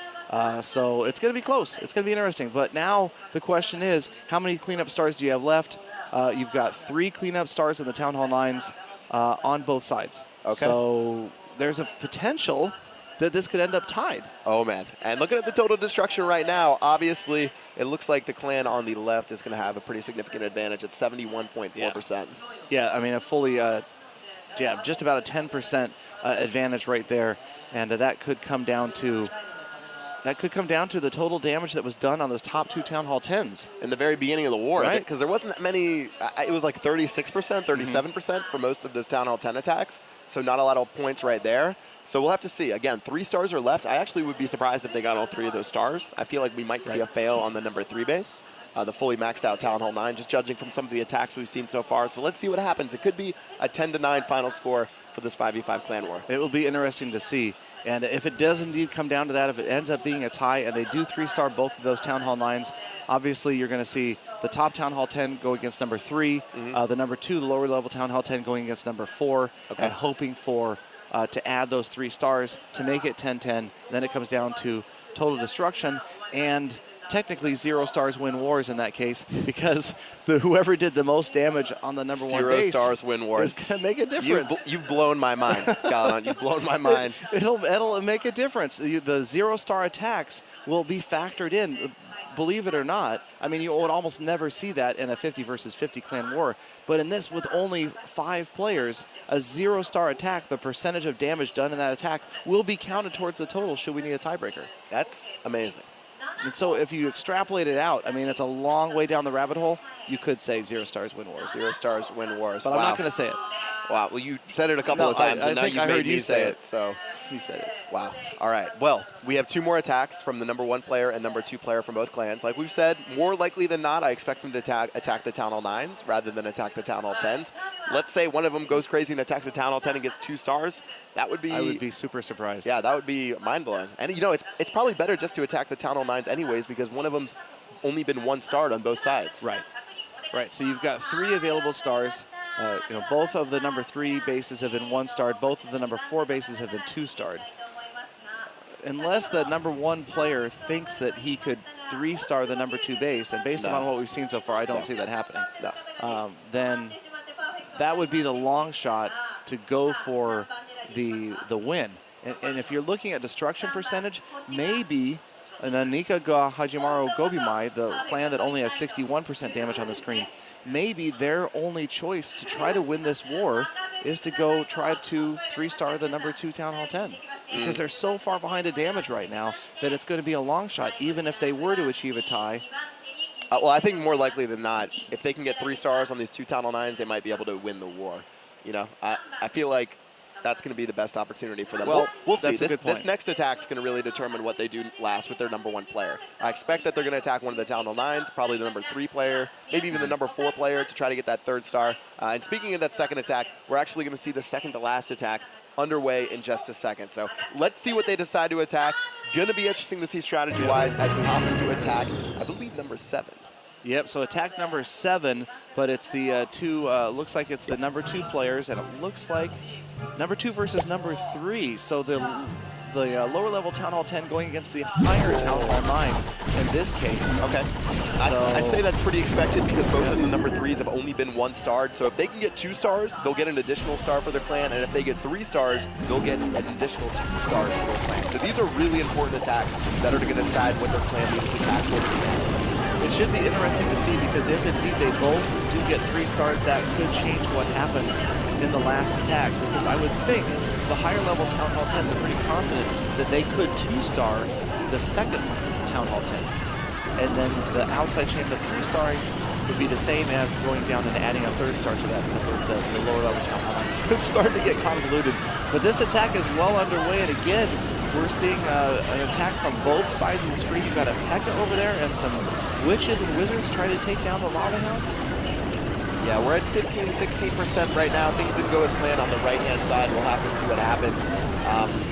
So it's going to be close. It's going to be interesting. But now the question is, how many cleanup stars do you have left? You've got 3 cleanup stars in the Town Hall 9s on both sides. Okay. So there's a potential that this could end up tied. Oh, man. And looking at the total destruction right now, obviously, it looks like the clan on the left is going to have a pretty significant advantage at 71.4%. Yeah, I mean, a fully, just about a 10% advantage right there. And that could come down to the total damage that was done on those top 2 Town Hall 10s. In the very beginning of the war, right? Because there wasn't that many, it was like 36%, 37% for most of those Town Hall 10 attacks. So not a lot of points right there. So we'll have to see. Again, 3 stars are left. I actually would be surprised if they got all 3 of those stars. I feel like we might see a fail on the number 3 base, the fully maxed out Town Hall 9, just judging from some of the attacks we've seen so far. So let's see what happens. It could be a 10 to 9 final score for this 5v5 clan war. It will be interesting to see. And if it does indeed come down to that, if it ends up being a tie and they do 3-star both of those Town Hall 9s, obviously you're going to see the top Town Hall 10 go against number 3, the number 2, the lower level Town Hall 10 going against number 4, and hoping for to add those 3 stars to make it 10-10. Then it comes down to total destruction, and technically 0 stars win wars in that case, because whoever did the most damage on the number 1 base 0 stars win wars. is going to make a difference. You've blown my mind, Galan. You've blown my mind. It'll make a difference. The 0-star attacks will be factored in. Believe it or not, I mean, you would almost never see that in a 50 versus 50 clan war. But in this, with only 5 players, a 0-star attack, the percentage of damage done in that attack will be counted towards the total should we need a tiebreaker. That's amazing. And so if you extrapolate it out, I mean, it's a long way down the rabbit hole. You could say 0 stars win wars. 0 stars win wars. But I'm not going to say it. Wow. Well, you said it a couple of times, and now you made me say it. So he said it. Wow. All right. Well, we have 2 more attacks from the number 1 player and number 2 player from both clans. Like we've said, more likely than not, I expect them to attack the Town Hall 9s rather than attack the Town Hall 10s. Let's say one of them goes crazy and attacks the Town Hall 10 and gets 2 stars. That would be... I would be super surprised. Yeah, that would be mind-blowing. And, you know, it's probably better just to attack the Town Hall 9s anyways, because one of them's only been 1 starred on both sides. Right. So you've got 3 available stars. Both of the number 3 bases have been 1-starred. Both of the number 4 bases have been 2-starred. Unless the number 1 player thinks that he could 3-star the number 2 base, and based on what we've seen so far, I don't see that happening. No. Then that would be the long shot to go for the win. And if you're looking at destruction percentage, maybe Nanika ga Hajimaru Gobyumai, the clan that only has 61% damage on the screen, maybe their only choice to try to win this war is to go try to 3-star the number 2 Town Hall 10. Because they're so far behind in damage right now that it's going to be a long shot, even if they were to achieve a tie. Well, I think more likely than not, if they can get 3 stars on these 2 Town Hall 9s, they might be able to win the war. You know, I feel like that's going to be the best opportunity for them. Well, we'll see. that's a good point. This next attack is going to really determine what they do last with their #1 player. I expect that they're going to attack one of the Town Hall 9s, probably the #3 player, maybe even the #4 player to try to get that 3rd star. And speaking of that second attack, we're actually going to see the second to last attack underway in just a second. So let's see what they decide to attack. Going to be interesting to see strategy-wise as we hop into attack, I believe, #7. Yep, so attack number 7, but it's the looks like it's the #2 players, and it looks like #2 versus #3. So the lower level Town Hall 10 going against the higher Town Hall 9 in this case. Okay. So I'd say that's pretty expected because both of the #3s have only been 1-starred. So if they can get 2 stars, they'll get an additional star for their clan. And if they get 3 stars, they'll get an additional 2 stars for their clan. So these are really important attacks that are going to decide what their clan needs to attack towards. It should be interesting to see because if indeed they both do get 3 stars, that could change what happens in the last attack. Because I would think the higher level Town Hall 10s are pretty confident that they could 2-star the second Town Hall 10. And then the outside chance of 3-starring would be the same as going down and adding a 3rd star to that, the lower level Town Hall 9. So it's starting to get convoluted. But this attack is well underway, and again, we're seeing an attack from both sides of the screen. You've got a P.E.K.K.A over there and some witches and wizards trying to take down the Lava Hound. Yeah, we're at 15-16% right now. Things didn't go as planned on the right-hand side. We'll have to see what happens.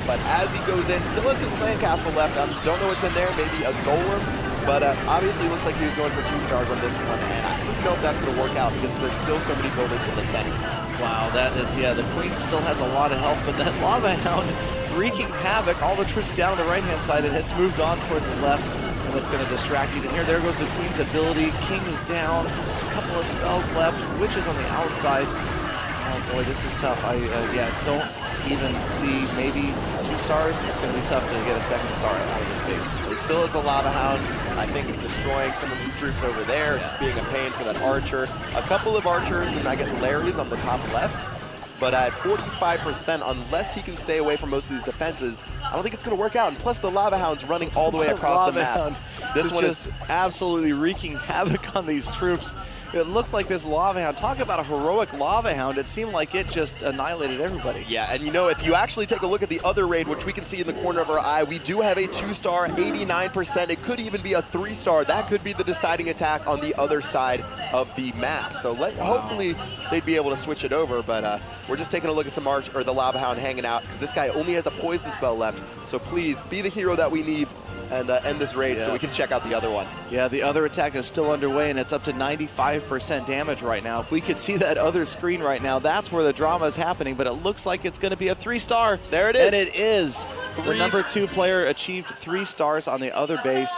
But as he goes in, still has his clan castle left. Don't know what's in there. Maybe a golem. But obviously, it looks like he was going for 2 stars on this one. And I don't know if that's going to work out because there's still so many buildings in the center. Wow, that is, yeah, the Queen still has a lot of health, but that Lava Hound wreaking havoc. All the troops down on the right-hand side, and it's moved on towards the left, and that's going to distract you. And here, there goes the Queen's ability. King is down. A couple of spells left. Witches on the outside. Oh boy, this is tough. Yeah, don't even see maybe 2 stars. It's going to be tough to get a 2nd star out of this base. He still has the Lava Hound. I think destroying some of these troops over there, just being a pain for that archer. A couple of archers, and I guess Larry's on the top left. But at 45%, unless he can stay away from most of these defenses, I don't think it's going to work out. And plus, the Lava Hound's running all the way across the map. This one is absolutely wreaking havoc on these troops. It looked like this Lava Hound, talk about a heroic Lava Hound, it seemed like it just annihilated everybody. Yeah, and you know, if you actually take a look at the other raid, which we can see in the corner of our eye, we do have a 2-star, 89%. It could even be a 3-star. That could be the deciding attack on the other side of the map. So hopefully they'd be able to switch it over, but we're just taking a look at some the Lava Hound hanging out, because this guy only has a poison spell left. So please, be the hero that we need and end this raid so we can check out the other one. Yeah, the other attack is still underway, and it's up to 95% damage right now. If we could see that other screen right now, that's where the drama is happening, but it looks like it's going to be a 3-star. There it is. And it is. The #2 player achieved 3 stars on the other base,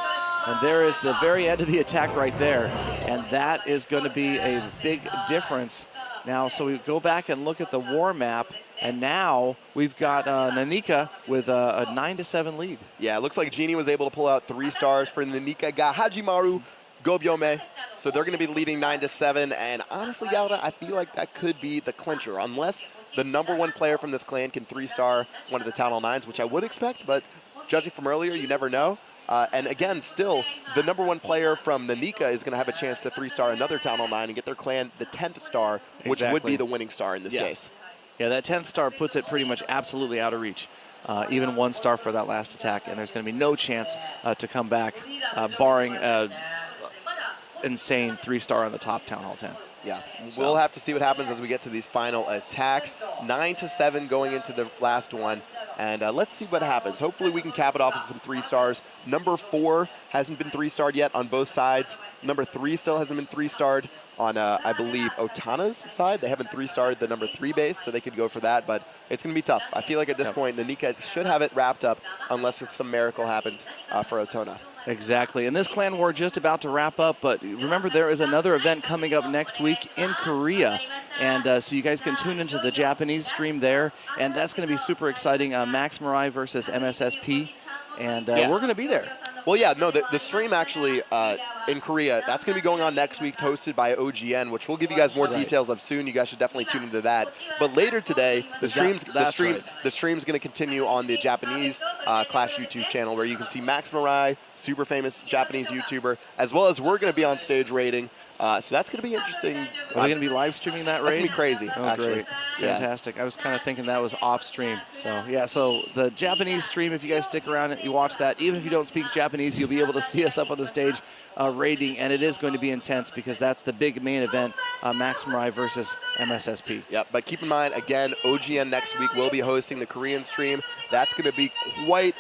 and there is the very end of the attack right there, and that is going to be a big difference. Now, so we go back and look at the war map, and now we've got Nanika with a 9-7 lead. Yeah, it looks like Genie was able to pull out 3 stars for Nanika ga Hajimaru Gobyome. So they're going to be leading 9-7, and honestly, Galda, I feel like that could be the clincher, unless the #1 player from this clan can 3-star one of the Town Hall 9s, which I would expect, but judging from earlier, you never know. And again, still, the #1 player from Nanika is going to have a chance to 3-star another Town Hall 9 and get their clan the 10th star, which would be the winning star in this case. Yeah, that 10th star puts it pretty much absolutely out of reach. Even 1 star for that last attack, and there's going to be no chance to come back, barring insane 3-star on the top Town Hall 10. Yeah, we'll have to see what happens as we get to these final attacks. 9-7 going into the last one. And let's see what happens. Hopefully we can cap it off with some 3 stars. #4 hasn't been 3-starred yet on both sides. #3 still hasn't been 3-starred on, I believe, Otana's side. They haven't 3-starred the #3 base, so they could go for that. But it's going to be tough. I feel like at this point, Nanika should have it wrapped up unless some miracle happens for Otona. Exactly, and this clan war just about to wrap up, but remember there is another event coming up next week in Korea, and so you guys can tune into the Japanese stream there, and that's going to be super exciting. Max Mirai versus MSSP, and we're going to be there. Well, yeah, no, the stream actually in Korea, that's going to be going on next week, hosted by OGN, which we'll give you guys more details of soon. You guys should definitely tune into that. But later today, the stream's going to continue on the Japanese Clash YouTube channel, where you can see Max Mirai, super famous Japanese YouTuber, as well as we're going to be on stage raiding. So that's going to be interesting. Are they going to be live streaming that raid? That's going to be crazy, Oh, actually. great. Fantastic. I was kind of thinking that was off stream. So, yeah, so the Japanese stream, if you guys stick around and you watch that, even if you don't speak Japanese, you'll be able to see us up on the stage raiding, and it is going to be intense because that's the big main event, Max Mirai versus MSSP. Yep, but keep in mind, again, OGN next week will be hosting the Korean stream. That's going to be quite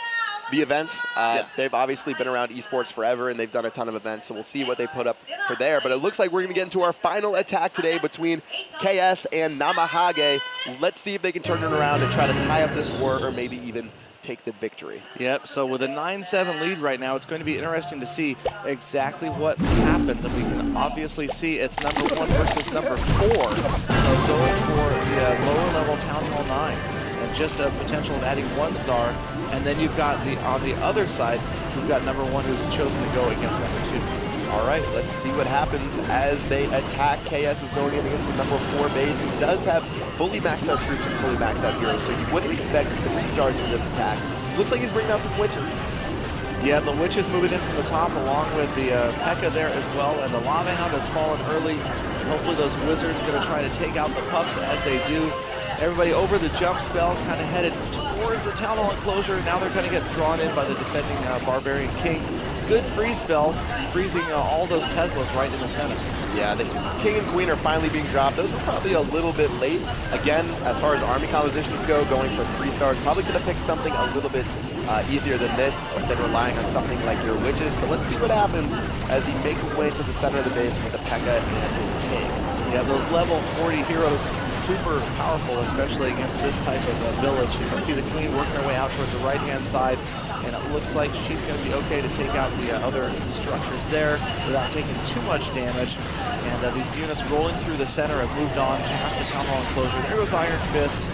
the event. They've obviously been around esports forever, and they've done a ton of events, so we'll see what they put up for there. But it looks like we're going to get into our final attack today between KS and Namahage. Let's see if they can turn it around and try to tie up this war or maybe even take the victory. Yep, so with a 9-7 lead right now, it's going to be interesting to see exactly what happens. And we can obviously see it's number 1 versus number 4. So going for the lower level Town Hall 9. And just a potential of adding 1 star. And then you've got on the other side, you've got number 1 who's chosen to go against number 2. All right, let's see what happens as they attack. KS is going in against the number 4 base. He does have fully maxed out troops and fully maxed out heroes, so you wouldn't expect 3 stars for this attack. Looks like he's bringing out some witches. Yeah, the witches moving in from the top along with the P.E.K.K.A there as well, and the Lava Hound has fallen early. And hopefully those wizards are going to try to take out the pups as they do. Everybody over the jump spell, kind of headed towards the Town Hall enclosure. Now they're going to get drawn in by the defending Barbarian King. Good freeze spell, freezing all those Teslas right in the center. Yeah, the King and Queen are finally being dropped. Those were probably a little bit late. Again, as far as army compositions go, going for 3 stars, probably could have picked something a little bit easier than this, than relying on something like your witches. So let's see what happens as he makes his way into the center of the base with the P.E.K.K.A and his King. Yeah, those level 40 heroes, super powerful, especially against this type of village. You can see the Queen working her way out towards the right-hand side, and it looks like she's going to be okay to take out the other structures there without taking too much damage. And these units rolling through the center have moved on past the Town Hall enclosure. There goes the Iron Fist,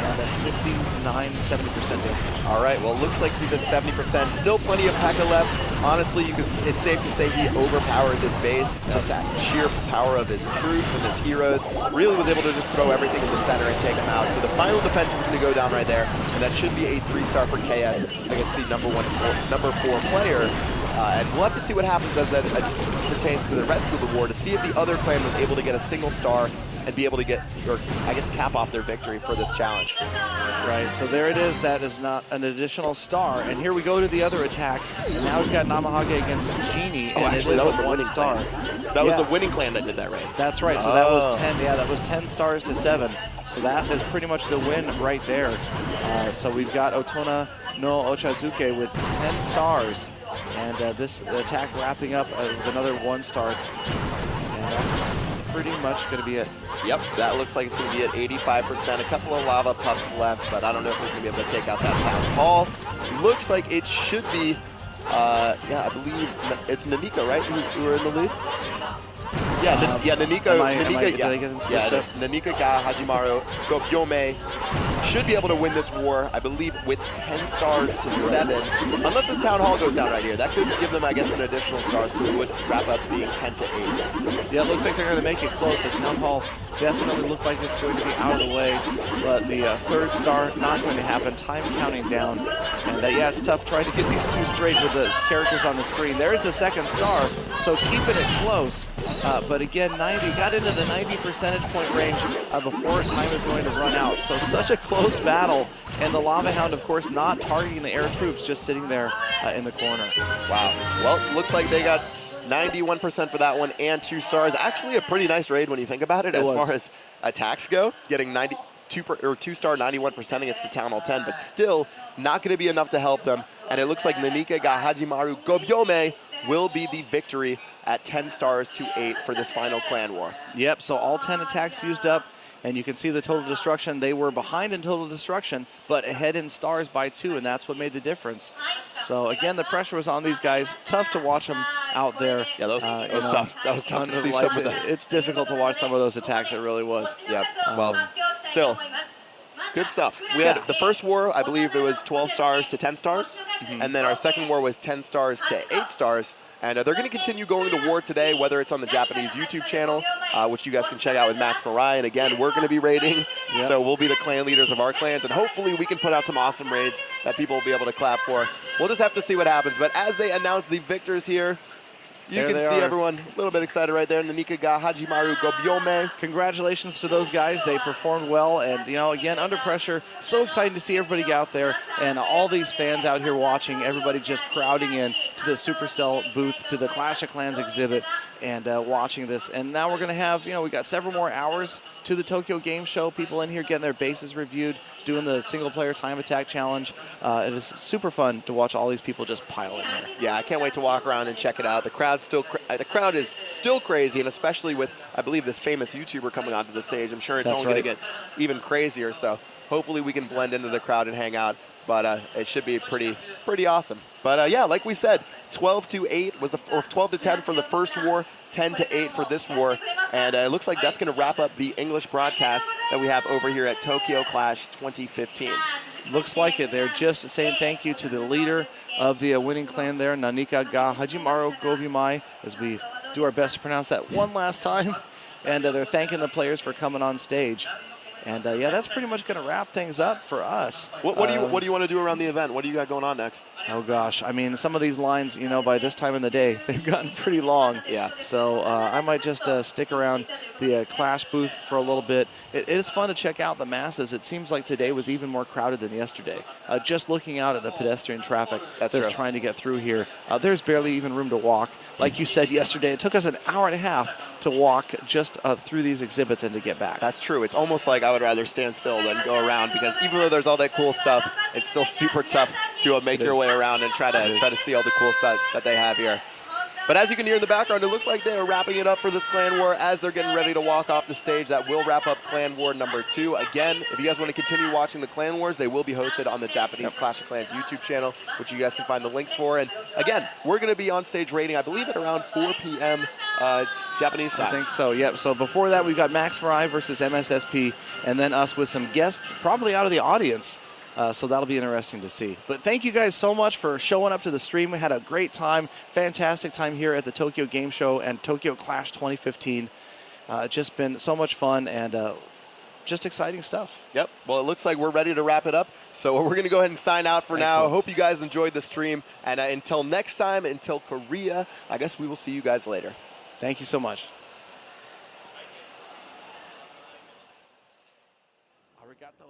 and 69-70% damage. All right, well, it looks like he's at 70%. Still plenty of P.E.K.K.A left. Honestly, it's safe to say he overpowered this base. Just that sheer power of his troops and his heroes. Really was able to just throw everything in the center and take him out. So the final defense is going to go down right there, and that should be a 3-star for KS against the number 4 player. And we'll have to see what happens as that pertains to the rest of the war to see if the other clan was able to get a single star and be able to get, or I guess cap off their victory for this challenge. Right, so there it is. That is not an additional star. And here we go to the other attack. And now we've got Namahage against Genie, and actually, it is that was a the 1 star. That was the winning clan that did that, right? That's right, so that was 10, yeah, that was 10 stars to 7. So that is pretty much the win right there. So we've got Otona no Ochazuke with 10 stars. And this attack wrapping up with another 1 star. And that's pretty much going to be it. Yep, that looks like it's going to be at 85%. A couple of lava pups left, but I don't know if we're going to be able to take out that Town Hall. Looks like it should be, yeah, I believe it's Nanika, right, who are in the lead? Yeah, Nanika, Nanika ga Hajimaru go Byome should be able to win this war, I believe, with 10 stars to 7. Unless this Town Hall goes down right here. That could give them, I guess, an additional star, so it would wrap up being 10 to 8. Yeah, it looks like they're going to make it close. The Town Hall definitely looked like it's going to be out of the way, but the 3rd star not going to happen. Time counting down. And yeah, it's tough trying to get these 2 straight with the characters on the screen. There's the 2nd star, so keeping it close. But again, 90, got into the 90 percentage point range before time is going to run out. So such a close battle. And the Lava Hound, of course, not targeting the air troops, just sitting there in the corner. Wow. Well, looks like they got 91% for that one and 2 stars. Actually a pretty nice raid when you think about it as far as attacks go. Getting 2-star 91% against the Town Hall 10, but still not going to be enough to help them. And it looks like Nanika ga Hajimaru Gobyome will be the victory at 10 stars to 8 for this final clan war. Yep, so all 10 attacks used up, and you can see the total destruction. They were behind in total destruction, but ahead in stars by 2, and that's what made the difference. So again, the pressure was on these guys. Tough to watch them out there. Yeah, that was tough. That was tough to see some of that. It's difficult to watch some of those attacks. It really was. Yep. Well, still. Good stuff. We had the first war, I believe it was 12 stars to 10 stars. And then our second war was 10 stars to 8 stars. And they're going to continue going to war today, whether it's on the Japanese YouTube channel, which you guys can check out with Max Mirai. And again, we're going to be raiding. Yep. So we'll be the clan leaders of our clans. And hopefully we can put out some awesome raids that people will be able to clap for. We'll just have to see what happens. But as they announce the victors here, You can see everyone a little bit excited right there. Nanika ga Hajimaru Gobyome. Congratulations to those guys. They performed well. And, you know, again, under pressure. So exciting to see everybody out there and all these fans out here watching. Everybody just crowding in to the Supercell booth, to the Clash of Clans exhibit, and watching this. And now we're going to have, you know, we got several more hours to the Tokyo Game Show. People in here getting their bases reviewed, doing the single-player time attack challenge. It is super fun to watch all these people just pile in here. Yeah, I can't wait to walk around and check it out. The crowd is still crazy, and especially with, I believe, this famous YouTuber coming onto the stage. I'm sure it's only going to get even crazier. So hopefully we can blend into the crowd and hang out. But it should be pretty awesome. But yeah, like we said, 12-8 was or 12-10 for the first war, 10-8 for this war, and it looks like that's going to wrap up the English broadcast that we have over here at TokyoClash 2015. Looks like it. They're just saying thank you to the leader of the winning clan there, Nanika ga Hajimaru Gobyome, as we do our best to pronounce that one last time. And they're thanking the players for coming on stage. And yeah, that's pretty much going to wrap things up for us. What do you want to do around the event? What do you got going on next? Oh gosh, I mean, some of these lines, you know, by this time in the day, they've gotten pretty long. Yeah. So I might just stick around the Clash booth for a little bit. It's fun to check out the masses. It seems like today was even more crowded than yesterday. Just looking out at the pedestrian traffic that's trying to get through here, there's barely even room to walk. Like you said yesterday, it took us an hour and a half to walk just through these exhibits and to get back. That's true. It's almost like I would rather stand still than go around, because even though there's all that cool stuff, it's still super tough to make your way around and try to see all the cool stuff that they have here. But as you can hear in the background, it looks like they are wrapping it up for this Clan War as they're getting ready to walk off the stage. That will wrap up Clan War number 2. Again, if you guys want to continue watching the Clan Wars, they will be hosted on the Japanese Clash of Clans YouTube channel, which you guys can find the links for. And again, we're going to be on stage rating, I believe, at around 4 p.m. Japanese time. I think so, yep. So before that, we've got Max Marai versus MSSP, and then us with some guests, probably out of the audience. So that'll be interesting to see. But thank you guys so much for showing up to the stream. We had a great time, fantastic time here at the Tokyo Game Show and TokyoClash 2015. Just been so much fun and just exciting stuff. Yep. Well, it looks like we're ready to wrap it up. So we're going to go ahead and sign out for now. Hope you guys enjoyed the stream. And until next time, until Korea, I guess we will see you guys later. Thank you so much. Arigato.